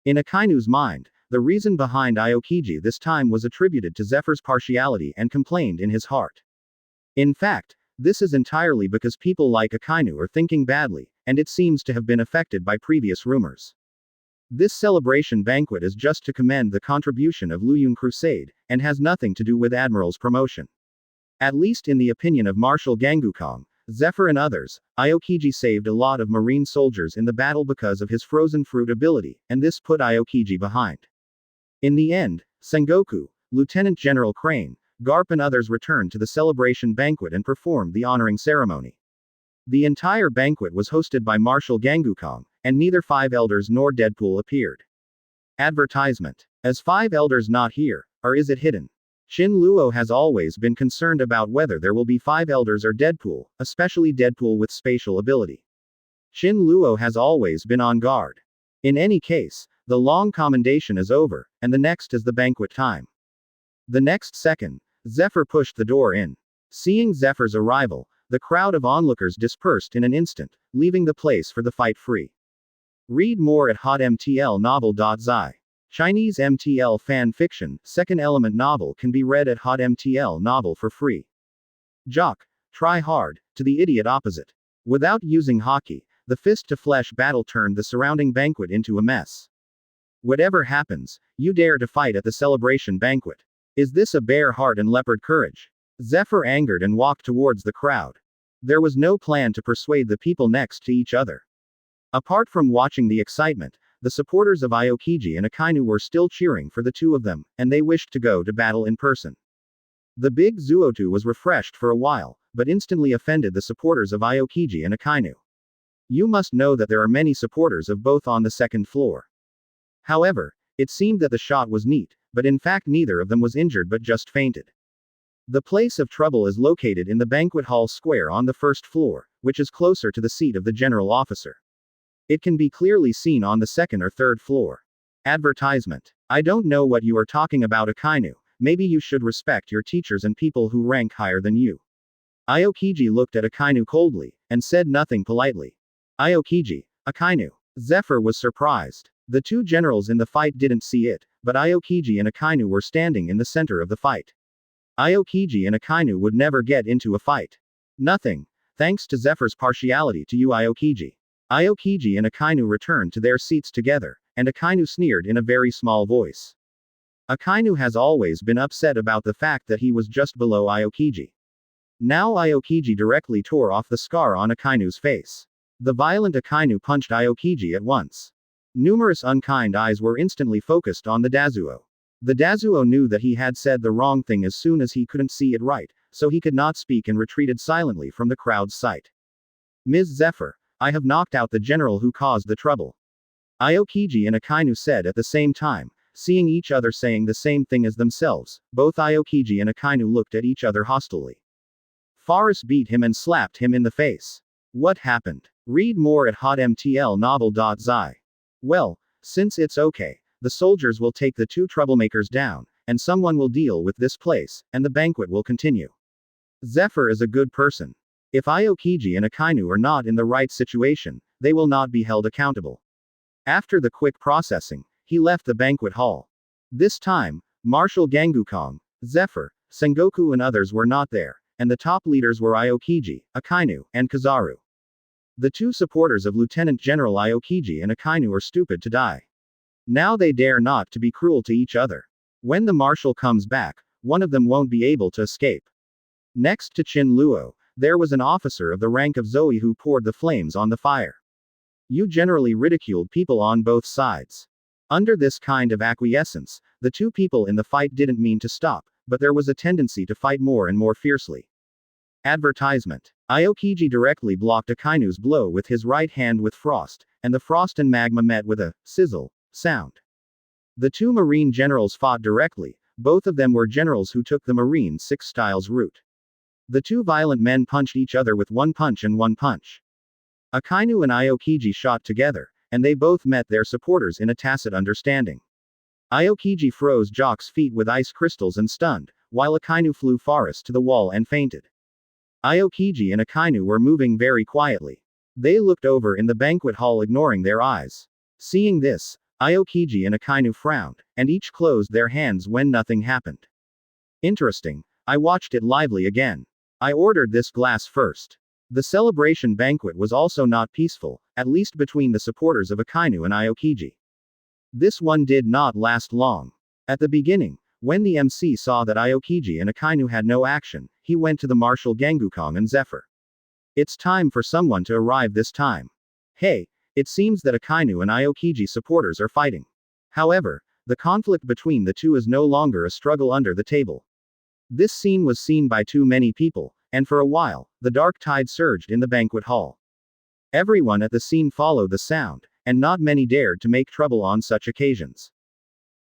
In Akainu's mind, the reason behind Aokiji this time was attributed to Zephyr's partiality and complained in his heart. In fact, this is entirely because people like Akainu are thinking badly, and it seems to have been affected by previous rumors. This celebration banquet is just to commend the contribution of Luyun Crusade, and has nothing to do with Admiral's promotion. At least in the opinion of Marshal Gangukong, Zephyr and others, Aokiji saved a lot of marine soldiers in the battle because of his frozen fruit ability, and this put Aokiji behind. In the end, Sengoku, Lieutenant General Crane, Garp and others returned to the celebration banquet and performed the honoring ceremony. The entire banquet was hosted by Marshal Gangukong, and neither Five Elders nor Deadpool appeared. Advertisement. As Five Elders not here, or is it hidden? Shin Luo has always been concerned about whether there will be Five Elders or Deadpool, especially Deadpool with spatial ability. Shin Luo has always been on guard. In any case, the long commendation is over, and the next is the banquet time. The next second, Zephyr pushed the door in. Seeing Zephyr's arrival, the crowd of onlookers dispersed in an instant, leaving the place for the fight free. Read more at hotmtlnovel.zi. Chinese MTL fan fiction, second element novel can be read at hotmtl novel for free. Jock, try hard, to the idiot opposite. Without using hockey, the fist-to-flesh battle turned the surrounding banquet into a mess. Whatever happens, you dare to fight at the celebration banquet. Is this a bear heart and leopard courage? Zephyr angered and walked towards the crowd. There was no plan to persuade the people next to each other. Apart from watching the excitement, the supporters of Aokiji and Akainu were still cheering for the two of them, and they wished to go to battle in person. The big Zuotu was refreshed for a while, but instantly offended the supporters of Aokiji and Akainu. You must know that there are many supporters of both on the second floor. However, it seemed that the shot was neat, but in fact neither of them was injured but just fainted. The place of trouble is located in the banquet hall square on the first floor, which is closer to the seat of the general officer. It can be clearly seen on the second or third floor. Advertisement. I don't know what you are talking about, Akainu. maybe you should respect your teachers and people who rank higher than you. Aokiji looked at Akainu coldly, and said nothing politely. Aokiji, Akainu. Zephyr was surprised. The two generals in the fight didn't see it, but Aokiji and Akainu were standing in the center of the fight. Aokiji and Akainu would never get into a fight. Nothing. Thanks to Zephyr's partiality to you, Aokiji. Aokiji and Akainu returned to their seats together, and Akainu sneered in a very small voice. Akainu has always been upset about the fact that he was just below Aokiji. Now Aokiji directly tore off the scar on Akainu's face. The violent Akainu punched Aokiji at once. Numerous unkind eyes were instantly focused on the Dazuo. The Dazuo knew that he had said the wrong thing as soon as he couldn't see it right, so he could not speak and retreated silently from the crowd's sight. Ms. Zephyr, I have knocked out the general who caused the trouble. Aokiji and Akainu said at the same time, seeing each other saying the same thing as themselves. Both Aokiji and Akainu looked at each other hostilely. Forest beat him and slapped him in the face. What happened? Read more at hotmtlnovel.zi. Well, since it's okay, the soldiers will take the two troublemakers down, and someone will deal with this place, and the banquet will continue. Zephyr is a good person. If Aokiji and Akainu are not in the right situation, they will not be held accountable. After the quick processing, he left the banquet hall. This time, Marshal Gangukong, Zephyr, Sengoku and others were not there, and the top leaders were Aokiji, Akainu, and Kizaru. The two supporters of Lieutenant General Aokiji and Akainu are stupid to die. Now they dare not to be cruel to each other. When the marshal comes back, one of them won't be able to escape. Next to Chin Luo, there was an officer of the rank of Zoe who poured the flames on the fire. You generally ridiculed people on both sides. Under this kind of acquiescence, the two people in the fight didn't mean to stop, but there was a tendency to fight more and more fiercely. Advertisement. Aokiji directly blocked Akainu's blow with his right hand with frost, and the frost and magma met with a sizzle sound. The two marine generals fought directly. Both of them were generals who took the Marine 6 styles route. The two violent men punched each other with one punch and one punch. Akainu and Aokiji shot together, and they both met their supporters in a tacit understanding. Aokiji froze Jock's feet with ice crystals and stunned, while Akainu flew Forest to the wall and fainted. Aokiji and Akainu were moving very quietly. They looked over in the banquet hall ignoring their eyes. Seeing this, Aokiji and Akainu frowned, and each closed their hands when nothing happened. Interesting, I watched it lively again. I ordered this glass first. The celebration banquet was also not peaceful, at least between the supporters of Akainu and Aokiji. This one did not last long. At the beginning, when the MC saw that Aokiji and Akainu had no action, he went to the Marshal Gangukong and Zephyr. It's time for someone to arrive this time. Hey, it seems that Akainu and Aokiji supporters are fighting. However, the conflict between the two is no longer a struggle under the table. This scene was seen by too many people, and for a while, the dark tide surged in the banquet hall. Everyone at the scene followed the sound, and not many dared to make trouble on such occasions.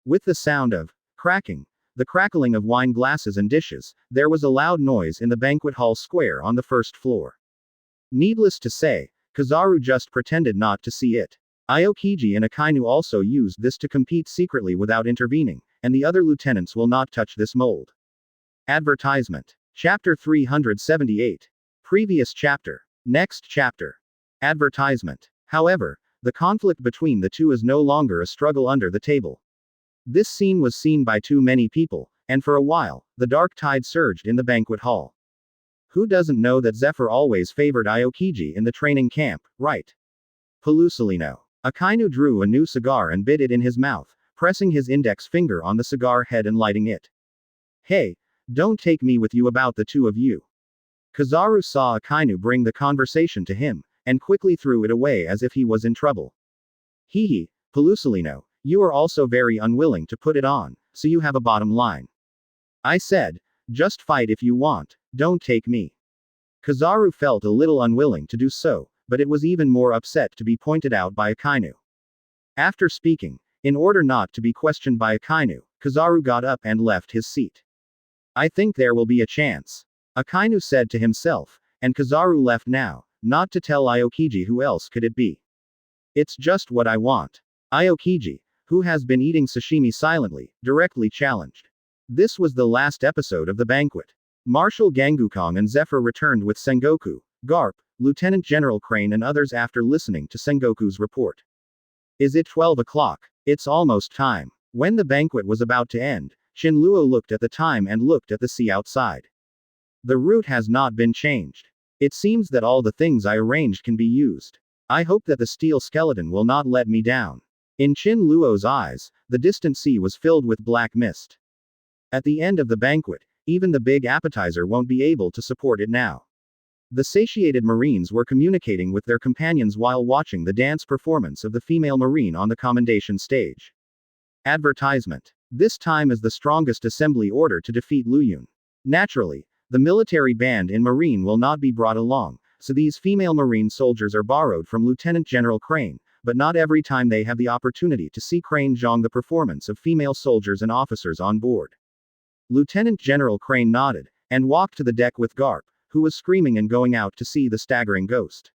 With the sound of cracking, the crackling of wine glasses and dishes, there was a loud noise in the banquet hall square on the first floor. Needless to say, Kizaru just pretended not to see it. Aokiji and Akainu also used this to compete secretly without intervening, and the other lieutenants will not touch this mold. Advertisement. Chapter 378. Previous chapter. Next chapter. Advertisement. However, the conflict between the two is no longer a struggle under the table. This scene was seen by too many people, and for a while, the dark tide surged in the banquet hall. Who doesn't know that Zephyr always favored Aokiji in the training camp, right? Pelusalino. Akainu drew a new cigar and bit it in his mouth, pressing his index finger on the cigar head and lighting it. Hey, don't take me with you about the two of you. Kizaru saw Akainu bring the conversation to him, and quickly threw it away as if he was in trouble. Hehe, Pelusalino, you are also very unwilling to put it on, so you have a bottom line. I said, just fight if you want, don't take me. Kizaru felt a little unwilling to do so, but it was even more upset to be pointed out by Akainu. After speaking, in order not to be questioned by Akainu, Kizaru got up and left his seat. I think there will be a chance. Akainu said to himself, and Kizaru left now, not to tell Aokiji who else could it be. It's just what I want. Aokiji, who has been eating sashimi silently, directly challenged. This was the last episode of the banquet. Marshal Gangukong and Zephyr returned with Sengoku, Garp, Lieutenant General Crane and others after listening to Sengoku's report. Is it 12 o'clock? It's almost time. When the banquet was about to end, Shinluo looked at the time and looked at the sea outside. The route has not been changed. It seems that all the things I arranged can be used. I hope that the steel skeleton will not let me down. In Chin Luo's eyes, the distant sea was filled with black mist. At the end of the banquet, even the big appetizer won't be able to support it now. The satiated Marines were communicating with their companions while watching the dance performance of the female Marine on the commendation stage. Advertisement. This time is the strongest assembly order to defeat Luyun. Naturally, the military band in Marine will not be brought along, so these female Marine soldiers are borrowed from Lieutenant General Crane, but not every time they have the opportunity to see Crane Zhong the performance of female soldiers and officers on board. Lieutenant General Crane nodded, and walked to the deck with Garp, who was screaming and going out to see the staggering ghost.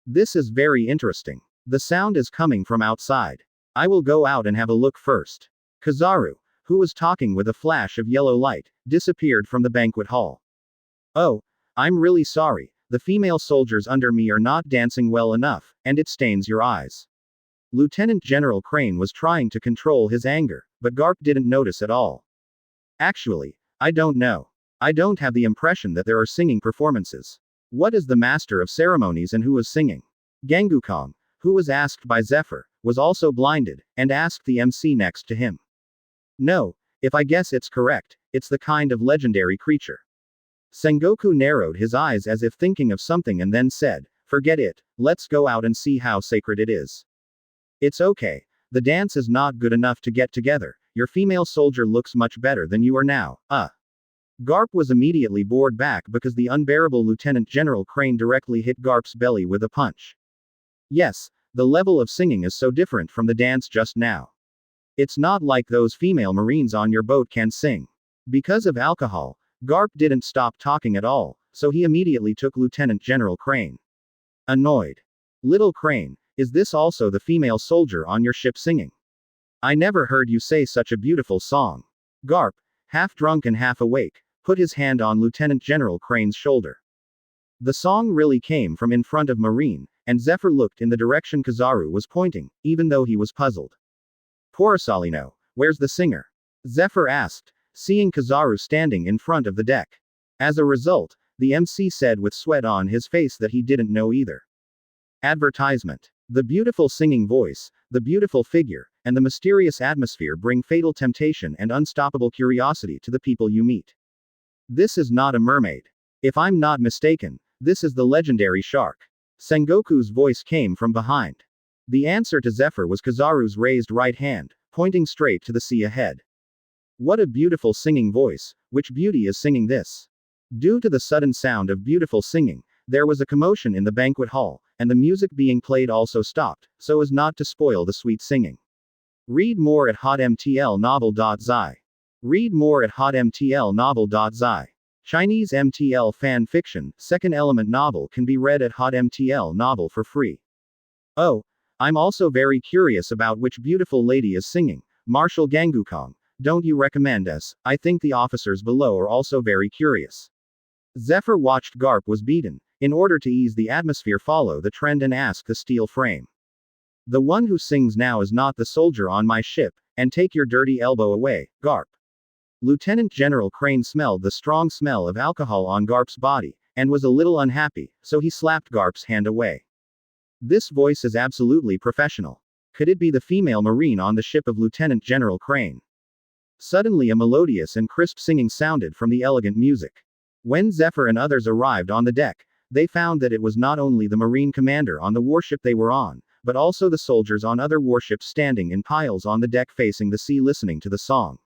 This is very interesting. The sound is coming from outside. I will go out and have a look first. Kizaru, who was talking with a flash of yellow light, disappeared from the banquet hall. Oh, I'm really sorry, the female soldiers under me are not dancing well enough, and it stains your eyes. Lieutenant General Crane was trying to control his anger, but Garp didn't notice at all. Actually, I don't know. I don't have the impression that there are singing performances. What is the master of ceremonies and who is singing? Gangukong, who was asked by Zephyr, was also blinded, and asked the MC next to him. No, if I guess it's correct, it's the kind of legendary creature. Sengoku narrowed his eyes as if thinking of something and then said, forget it, let's go out and see how sacred it is. It's okay, the dance is not good enough to get together, your female soldier looks much better than you are now, Garp was immediately bored back because the unbearable Lieutenant General Crane directly hit Garp's belly with a punch. Yes, the level of singing is so different from the dance just now. It's not like those female Marines on your boat can sing. Because of alcohol, Garp didn't stop talking at all, so he immediately took Lieutenant General Crane. Annoyed. Little Crane, is this also the female soldier on your ship singing? I never heard you say such a beautiful song. Garp, half drunk and half awake, put his hand on Lieutenant General Crane's shoulder. The song really came from in front of Marine, and Zephyr looked in the direction Kizaru was pointing, even though he was puzzled. Porosalino, where's the singer? Zephyr asked, seeing Kizaru standing in front of the deck. As a result, the MC said with sweat on his face that he didn't know either. Advertisement. The beautiful singing voice, the beautiful figure, and the mysterious atmosphere bring fatal temptation and unstoppable curiosity to the people you meet. This is not a mermaid. If I'm not mistaken, this is the legendary shark. Sengoku's voice came from behind. The answer to Zephyr was Kizaru's raised right hand, pointing straight to the sea ahead. What a beautiful singing voice, which beauty is singing this? Due to the sudden sound of beautiful singing, there was a commotion in the banquet hall, and the music being played also stopped, so as not to spoil the sweet singing. Read more at hotmtlnovel.zi. Read more at hotmtlnovel.zi. Chinese MTL fan fiction, second element novel can be read at hotmtl novel for free. Oh, I'm also very curious about which beautiful lady is singing, Marshal Gangukong. Don't you recommend us? I think the officers below are also very curious. Zephyr watched Garp was beaten. In order to ease the atmosphere, follow the trend and ask the steel frame. The one who sings now is not the soldier on my ship, and take your dirty elbow away, Garp. Lieutenant General Crane smelled the strong smell of alcohol on Garp's body, and was a little unhappy, so he slapped Garp's hand away. This voice is absolutely professional. Could it be the female Marine on the ship of Lieutenant General Crane? Suddenly a melodious and crisp singing sounded from the elegant music. When Zephyr and others arrived on the deck, they found that it was not only the Marine commander on the warship they were on, but also the soldiers on other warships standing in piles on the deck facing the sea listening to the song.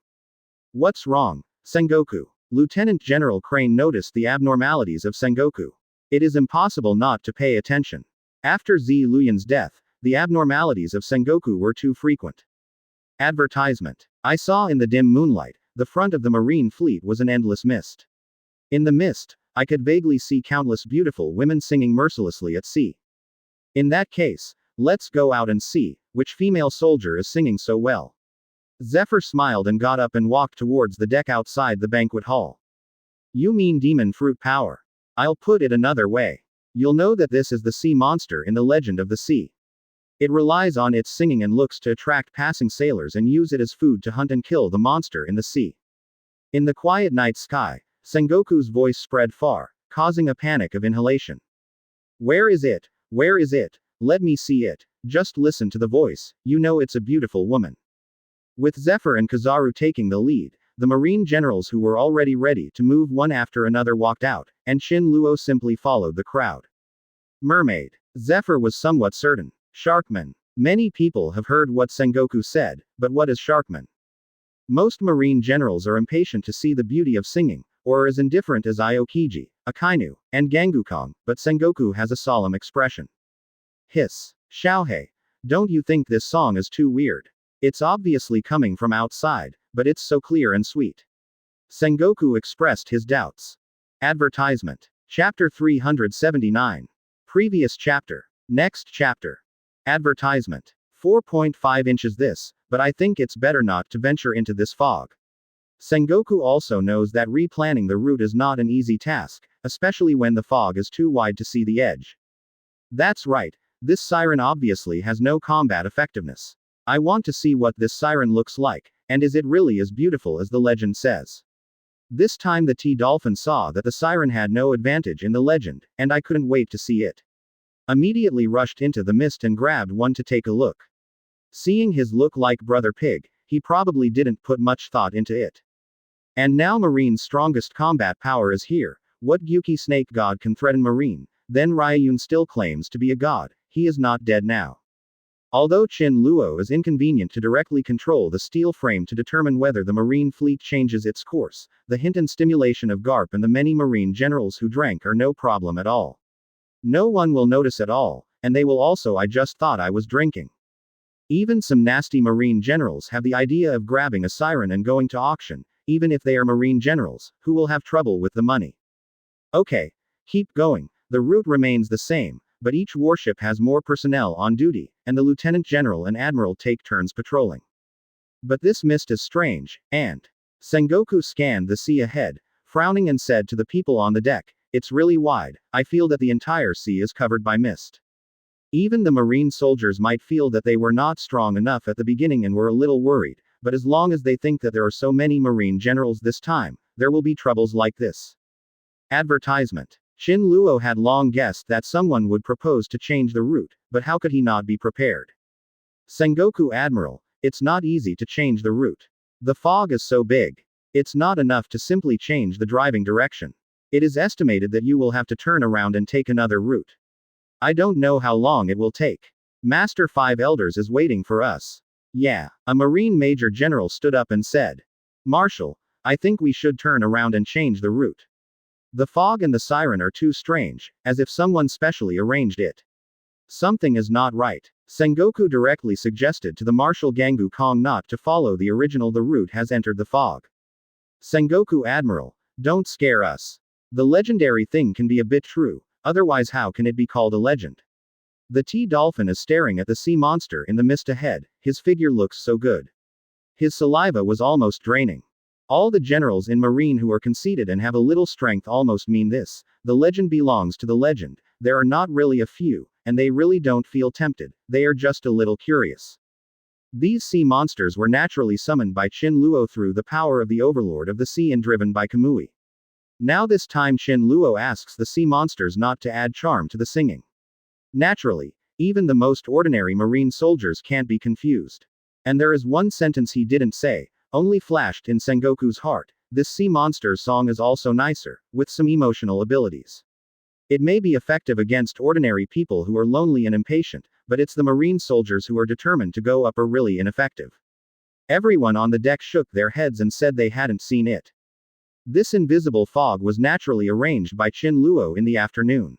What's wrong, Sengoku? Lieutenant General Crane noticed the abnormalities of Sengoku. It is impossible not to pay attention. After Zi Luyun's death, the abnormalities of Sengoku were too frequent. Advertisement. I saw in the dim moonlight, the front of the Marine fleet was an endless mist. In the mist, I could vaguely see countless beautiful women singing mercilessly at sea. In that case, let's go out and see which female soldier is singing so well. Zephyr smiled and got up and walked towards the deck outside the banquet hall. You mean demon fruit power? I'll put it another way. You'll know that this is the sea monster in the legend of the sea. It relies on its singing and looks to attract passing sailors and use it as food to hunt and kill the monster in the sea. In the quiet night sky, Sengoku's voice spread far, causing a panic of inhalation. Where is it? Where is it? Let me see it. Just listen to the voice, you know it's a beautiful woman. With Zephyr and Kizaru taking the lead, the marine generals who were already ready to move one after another walked out, and Shin Luo simply followed the crowd. Mermaid. Zephyr was somewhat certain. Sharkman. Many people have heard what Sengoku said, but what is Sharkman? Most marine generals are impatient to see the beauty of singing, or are as indifferent as Aokiji, Akainu, and Gangukong, but Sengoku has a solemn expression. Hiss. Xiaohei. Don't you think this song is too weird? It's obviously coming from outside, but it's so clear and sweet. Sengoku expressed his doubts. Advertisement. Chapter 379. Previous chapter. Next chapter. Advertisement. 4.5 inches this, but I think it's better not to venture into this fog. Sengoku also knows that replanning the route is not an easy task, especially when the fog is too wide to see the edge. That's right, this siren obviously has no combat effectiveness. I want to see what this siren looks like, and is it really as beautiful as the legend says? This time the T-Dolphin saw that the siren had no advantage in the legend, and I couldn't wait to see it. Immediately rushed into the mist and grabbed one to take a look. Seeing his look like Brother Pig, he probably didn't put much thought into it. And now Marine's strongest combat power is here. What Gyuki snake god can threaten Marine? Then Ryayun still claims to be a god, he is not dead now. Although Chin Luo is inconvenient to directly control the steel frame to determine whether the marine fleet changes its course, the hint and stimulation of Garp and the many marine generals who drank are no problem at all. No one will notice at all, and they will also I just thought I was drinking. Even some nasty marine generals have the idea of grabbing a siren and going to auction, even if they are marine generals, who will have trouble with the money. Okay. Keep going, the route remains the same, but each warship has more personnel on duty, and the lieutenant general and admiral take turns patrolling. But this mist is strange, and Sengoku scanned the sea ahead, frowning and said to the people on the deck, it's really wide, I feel that the entire sea is covered by mist. Even the marine soldiers might feel that they were not strong enough at the beginning and were a little worried, but as long as they think that there are so many marine generals this time, there will be troubles like this. Advertisement. Shin Luo had long guessed that someone would propose to change the route, but how could he not be prepared? Sengoku Admiral, it's not easy to change the route. The fog is so big. It's not enough to simply change the driving direction. It is estimated that you will have to turn around and take another route. I don't know how long it will take. Master Five Elders is waiting for us. Yeah. A Marine Major General stood up and said. Marshal, I think we should turn around and change the route. The fog and the siren are too strange, as if someone specially arranged it. Something is not right. Sengoku directly suggested to the Marshal Gangu Kong not to follow the original. The route has entered the fog. Sengoku Admiral, don't scare us. The legendary thing can be a bit true, otherwise how can it be called a legend? The T-Dolphin is staring at the sea monster in the mist ahead, his figure looks so good. His saliva was almost draining. All the generals in Marine who are conceited and have a little strength almost mean this, the legend belongs to the legend, there are not really a few, and they really don't feel tempted, they are just a little curious. These sea monsters were naturally summoned by Chin Luo through the power of the Overlord of the Sea and driven by Kamui. Now this time Chin Luo asks the sea monsters not to add charm to the singing. Naturally, even the most ordinary marine soldiers can't be confused. And there is one sentence he didn't say, only flashed in Sengoku's heart, this sea monster's song is also nicer, with some emotional abilities. It may be effective against ordinary people who are lonely and impatient, but it's the marine soldiers who are determined to go up are really ineffective. Everyone on the deck shook their heads and said they hadn't seen it. This invisible fog was naturally arranged by Chin Luo in the afternoon.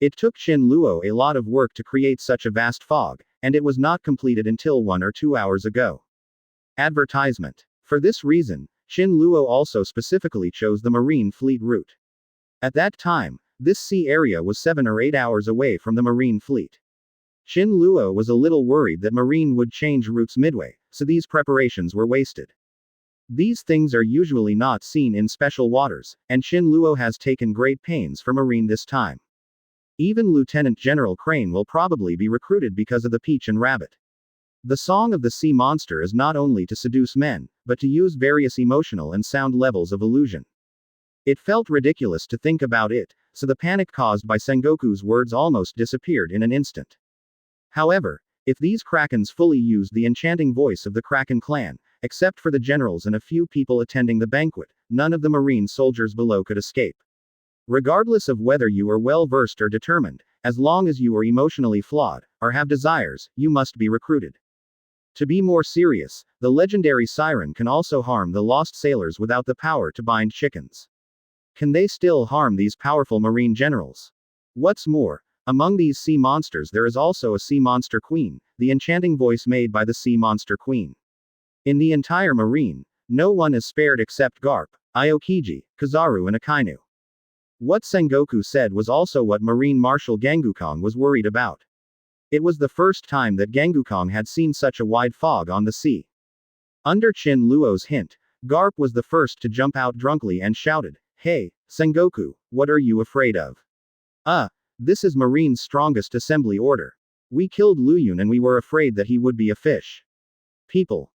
It took Chin Luo a lot of work to create such a vast fog, and it was not completed until 1 or 2 hours ago. Advertisement. For this reason, Chin Luo also specifically chose the Marine Fleet route. At that time, this sea area was 7 or 8 hours away from the Marine Fleet. Chin Luo was a little worried that Marine would change routes midway, so these preparations were wasted. These things are usually not seen in special waters, and Shin Luo has taken great pains for marine this time. Even Lieutenant General Crane will probably be recruited because of the peach and rabbit. The song of the sea monster is not only to seduce men, but to use various emotional and sound levels of illusion. It felt ridiculous to think about it, so the panic caused by Sengoku's words almost disappeared in an instant. However, if these Krakens fully used the enchanting voice of the Kraken clan, except for the generals and a few people attending the banquet, none of the marine soldiers below could escape. Regardless of whether you are well versed or determined, as long as you are emotionally flawed, or have desires, you must be recruited. To be more serious, the legendary siren can also harm the lost sailors without the power to bind chickens. Can they still harm these powerful marine generals? What's more, among these sea monsters there is also a sea monster queen, the enchanting voice made by the sea monster queen. In the entire marine, no one is spared except Garp, Aokiji, Kizaru and Akainu. What Sengoku said was also what Marine Marshal Gangukong was worried about. It was the first time that Gangukong had seen such a wide fog on the sea. Under Chin Luo's hint, Garp was the first to jump out drunkenly and shouted, "Hey, Sengoku, what are you afraid of?" This is Marine's strongest assembly order. We killed Luyun and we were afraid that he would be a fish. People.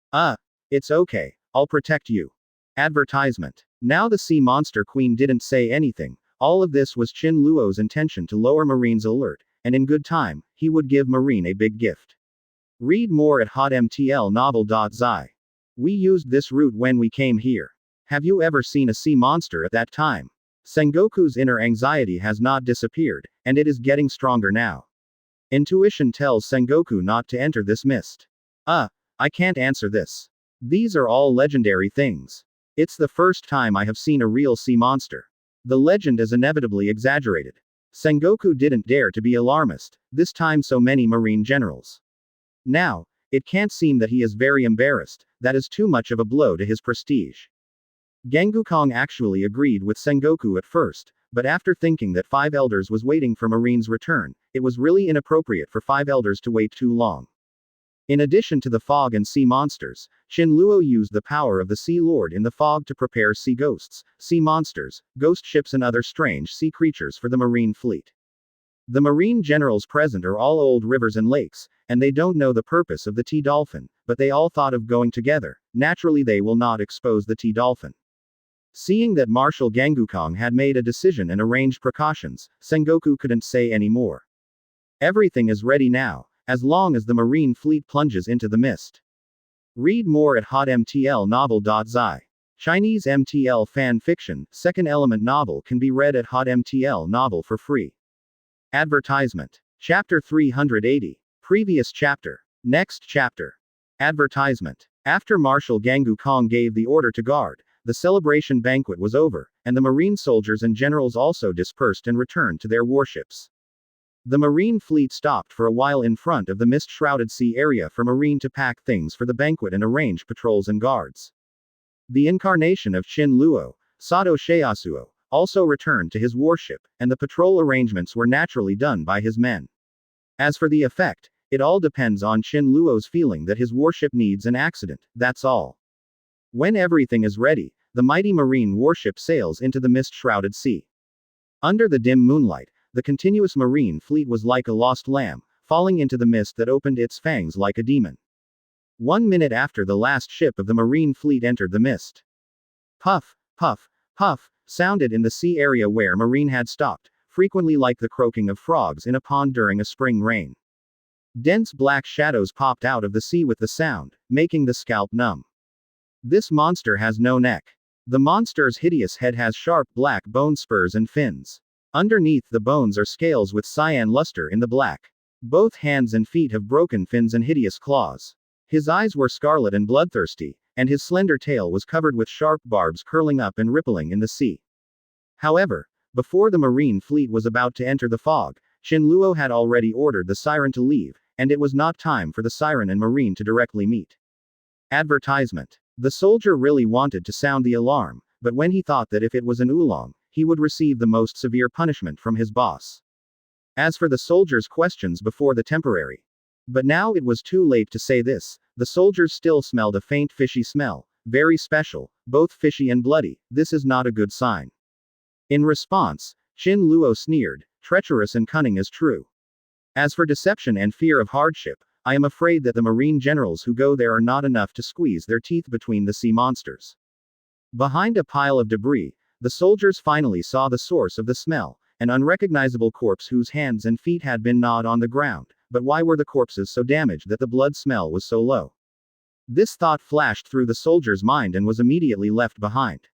It's okay, I'll protect you. Advertisement. Now the sea monster queen didn't say anything. All of this was Chin Luo's intention to lower Marine's alert, and in good time, he would give Marine a big gift. Read more at hotmtlnovel.zi. We used this route when we came here. Have you ever seen a sea monster at that time? Sengoku's inner anxiety has not disappeared, and it is getting stronger now. Intuition tells Sengoku not to enter this mist. I can't answer this. These are all legendary things. It's the first time I have seen a real sea monster. The legend is inevitably exaggerated. Sengoku didn't dare to be alarmist, this time so many marine generals. Now, it can't seem that he is very embarrassed, that is too much of a blow to his prestige. Gangukong actually agreed with Sengoku at first, but after thinking that 5 elders was waiting for Marine's return, it was really inappropriate for 5 elders to wait too long. In addition to the fog and sea monsters, Chin Luo used the power of the Sea Lord in the fog to prepare sea ghosts, sea monsters, ghost ships and other strange sea creatures for the marine fleet. The marine generals present are all old rivers and lakes, and they don't know the purpose of the T-dolphin, but they all thought of going together. Naturally they will not expose the T-dolphin. Seeing that Marshal Gangukong had made a decision and arranged precautions, Sengoku couldn't say any more. Everything is ready now, as long as the marine fleet plunges into the mist. Read more at hotmtlnovel.zi. Chinese MTL fan fiction, second element novel can be read at hotmtl novel for free. Advertisement. Chapter 380. Previous chapter. Next chapter. Advertisement. After Marshal Gangukong gave the order to guard, the celebration banquet was over, and the marine soldiers and generals also dispersed and returned to their warships. The marine fleet stopped for a while in front of the mist-shrouded sea area for Marine to pack things for the banquet and arrange patrols and guards. The incarnation of Chin Luo, Sato Sheyasuo, also returned to his warship, and the patrol arrangements were naturally done by his men. As for the effect, it all depends on Chin Luo's feeling that his warship needs an accident, that's all. When everything is ready, the mighty marine warship sails into the mist-shrouded sea. Under the dim moonlight, the continuous marine fleet was like a lost lamb, falling into the mist that opened its fangs like a demon. 1 minute after the last ship of the marine fleet entered the mist. Puff, puff, puff, sounded in the sea area where Marine had stopped, frequently like the croaking of frogs in a pond during a spring rain. Dense black shadows popped out of the sea with the sound, making the scalp numb. This monster has no neck. The monster's hideous head has sharp black bone spurs and fins. Underneath the bones are scales with cyan luster in the black. Both hands and feet have broken fins and hideous claws. His eyes were scarlet and bloodthirsty, and his slender tail was covered with sharp barbs curling up and rippling in the sea. However, before the marine fleet was about to enter the fog, Chin Luo had already ordered the siren to leave, and it was not time for the siren and marine to directly meet. Advertisement. The soldier really wanted to sound the alarm, but when he thought that if it was an oolong, he would receive the most severe punishment from his boss. As for the soldier's questions before the temporary But now it was too late to say this. The soldiers still smelled a faint fishy smell. Very special, both fishy and bloody. This is not a good sign. In response, Qin Luo sneered, treacherous and cunning as true. As for deception and fear of hardship, I am afraid that the marine generals who go there are not enough to squeeze their teeth between the sea monsters. Behind a pile of debris, the soldiers finally saw the source of the smell, an unrecognizable corpse whose hands and feet had been gnawed on the ground. But why were the corpses so damaged that the blood smell was so low? This thought flashed through the soldier's mind and was immediately left behind.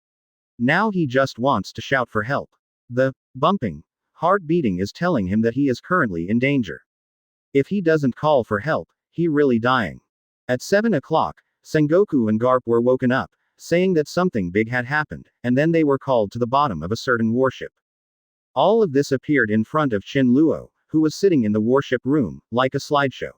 Now he just wants to shout for help. The bumping heart beating is telling him that he is currently in danger. If he doesn't call for help, he really dying. At 7 o'clock, Sengoku and Garp were woken up, saying that something big had happened, and then they were called to the bottom of a certain warship. All of this appeared in front of Qin Luo, who was sitting in the warship room, like a slideshow.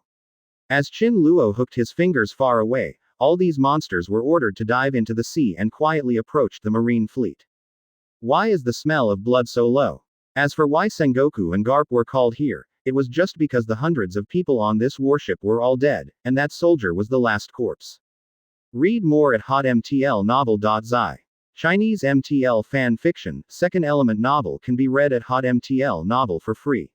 As Qin Luo hooked his fingers far away, all these monsters were ordered to dive into the sea and quietly approached the marine fleet. Why is the smell of blood so low? As for why Sengoku and Garp were called here, it was just because the hundreds of people on this warship were all dead, and that soldier was the last corpse. Read more at hotmtlnovel.zi. Chinese MTL fan fiction, second element novel can be read at hotmtl novel for free.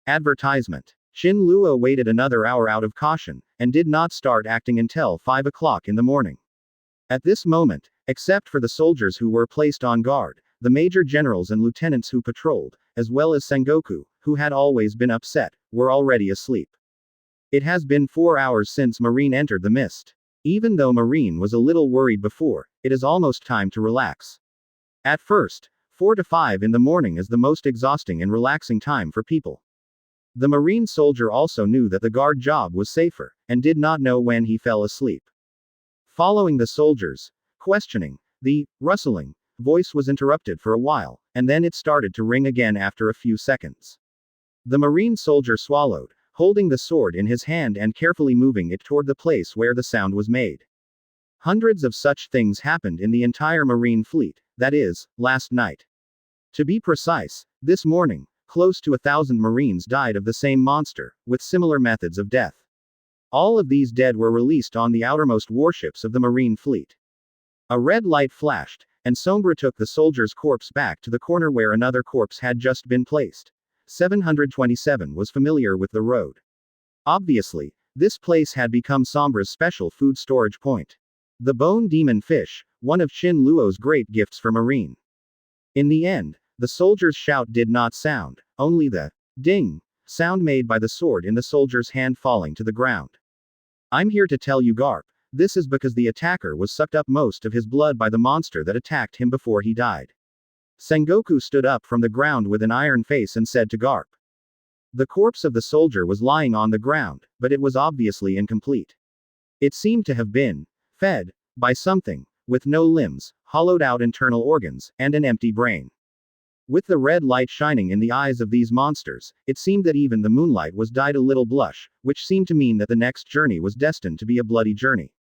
Advertisement. Qin Luo waited another hour out of caution, and did not start acting until 5 o'clock in the morning. At this moment, except for the soldiers who were placed on guard, the major generals and lieutenants who patrolled, as well as Sengoku, who had always been upset, were already asleep. It has been 4 hours since Marine entered the mist. Even though Marine was a little worried before, it is almost time to relax. At first, 4 to 5 in the morning is the most exhausting and relaxing time for people. The Marine soldier also knew that the guard job was safer, and did not know when he fell asleep. Following the soldiers' questioning, the rustling voice was interrupted for a while, and then it started to ring again after a few seconds. The Marine soldier swallowed, holding the sword in his hand and carefully moving it toward the place where the sound was made. Hundreds of such things happened in the entire Marine fleet, that is, last night. To be precise, this morning, close to 1,000 Marines died of the same monster, with similar methods of death. All of these dead were released on the outermost warships of the Marine fleet. A red light flashed, and Sombra took the soldier's corpse back to the corner where another corpse had just been placed. 727 was familiar with the road. Obviously, this place had become Sombra's special food storage point. The bone demon fish, one of Qin Luo's great gifts for Marine. In the end, the soldier's shout did not sound, only the ding sound made by the sword in the soldier's hand falling to the ground. I'm here to tell you, Garp, this is because the attacker was sucked up most of his blood by the monster that attacked him before he died. Sengoku stood up from the ground with an iron face and said to Garp. The corpse of the soldier was lying on the ground, but it was obviously incomplete. It seemed to have been fed by something, with no limbs, hollowed out internal organs, and an empty brain. With the red light shining in the eyes of these monsters, it seemed that even the moonlight was dyed a little blush, which seemed to mean that the next journey was destined to be a bloody journey.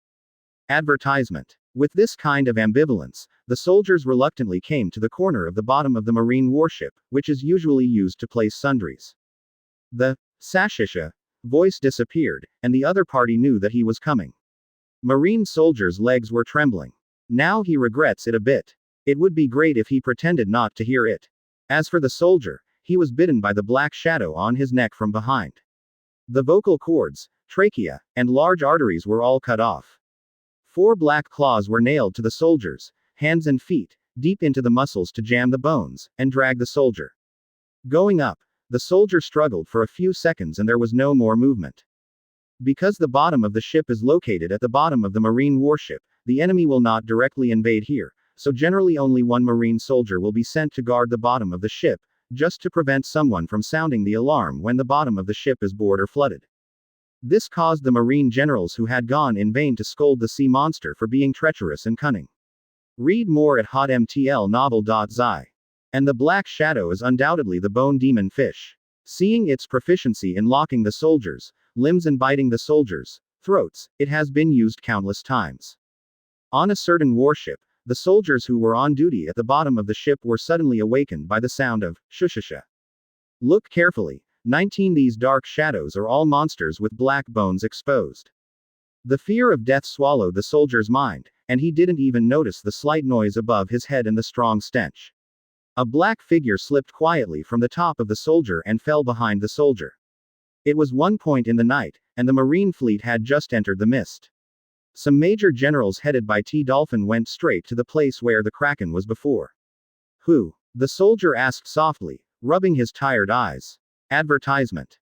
Advertisement. With this kind of ambivalence, the soldiers reluctantly came to the corner of the bottom of the Marine warship, which is usually used to place sundries. The sashisha voice disappeared, and the other party knew that he was coming. Marine soldier's legs were trembling. Now he regrets it a bit. It would be great if he pretended not to hear it. As for the soldier, he was bitten by the black shadow on his neck from behind. The vocal cords, trachea, and large arteries were all cut off. 4 black claws were nailed to the soldier's hands and feet, deep into the muscles to jam the bones, and drag the soldier. Going up, the soldier struggled for a few seconds and there was no more movement. Because the bottom of the ship is located at the bottom of the Marine warship, the enemy will not directly invade here, so generally only one Marine soldier will be sent to guard the bottom of the ship, just to prevent someone from sounding the alarm when the bottom of the ship is bored or flooded. This caused the Marine generals who had gone in vain to scold the sea monster for being treacherous and cunning. Read more at hotmtlnovel.zi. And the black shadow is undoubtedly the bone demon fish. Seeing its proficiency in locking the soldiers' limbs and biting the soldiers' throats, it has been used countless times. On a certain warship, the soldiers who were on duty at the bottom of the ship were suddenly awakened by the sound of shushasha. Look carefully, 19 These dark shadows are all monsters with black bones exposed. The fear of death swallowed the soldier's mind, and he didn't even notice the slight noise above his head and the strong stench. A black figure slipped quietly from the top of the soldier and fell behind the soldier. It was 1 point in the night, and the Marine fleet had just entered the mist. Some major generals headed by T. Dolphin went straight to the place where the Kraken was before. Who? The soldier asked softly, rubbing his tired eyes. Advertisement.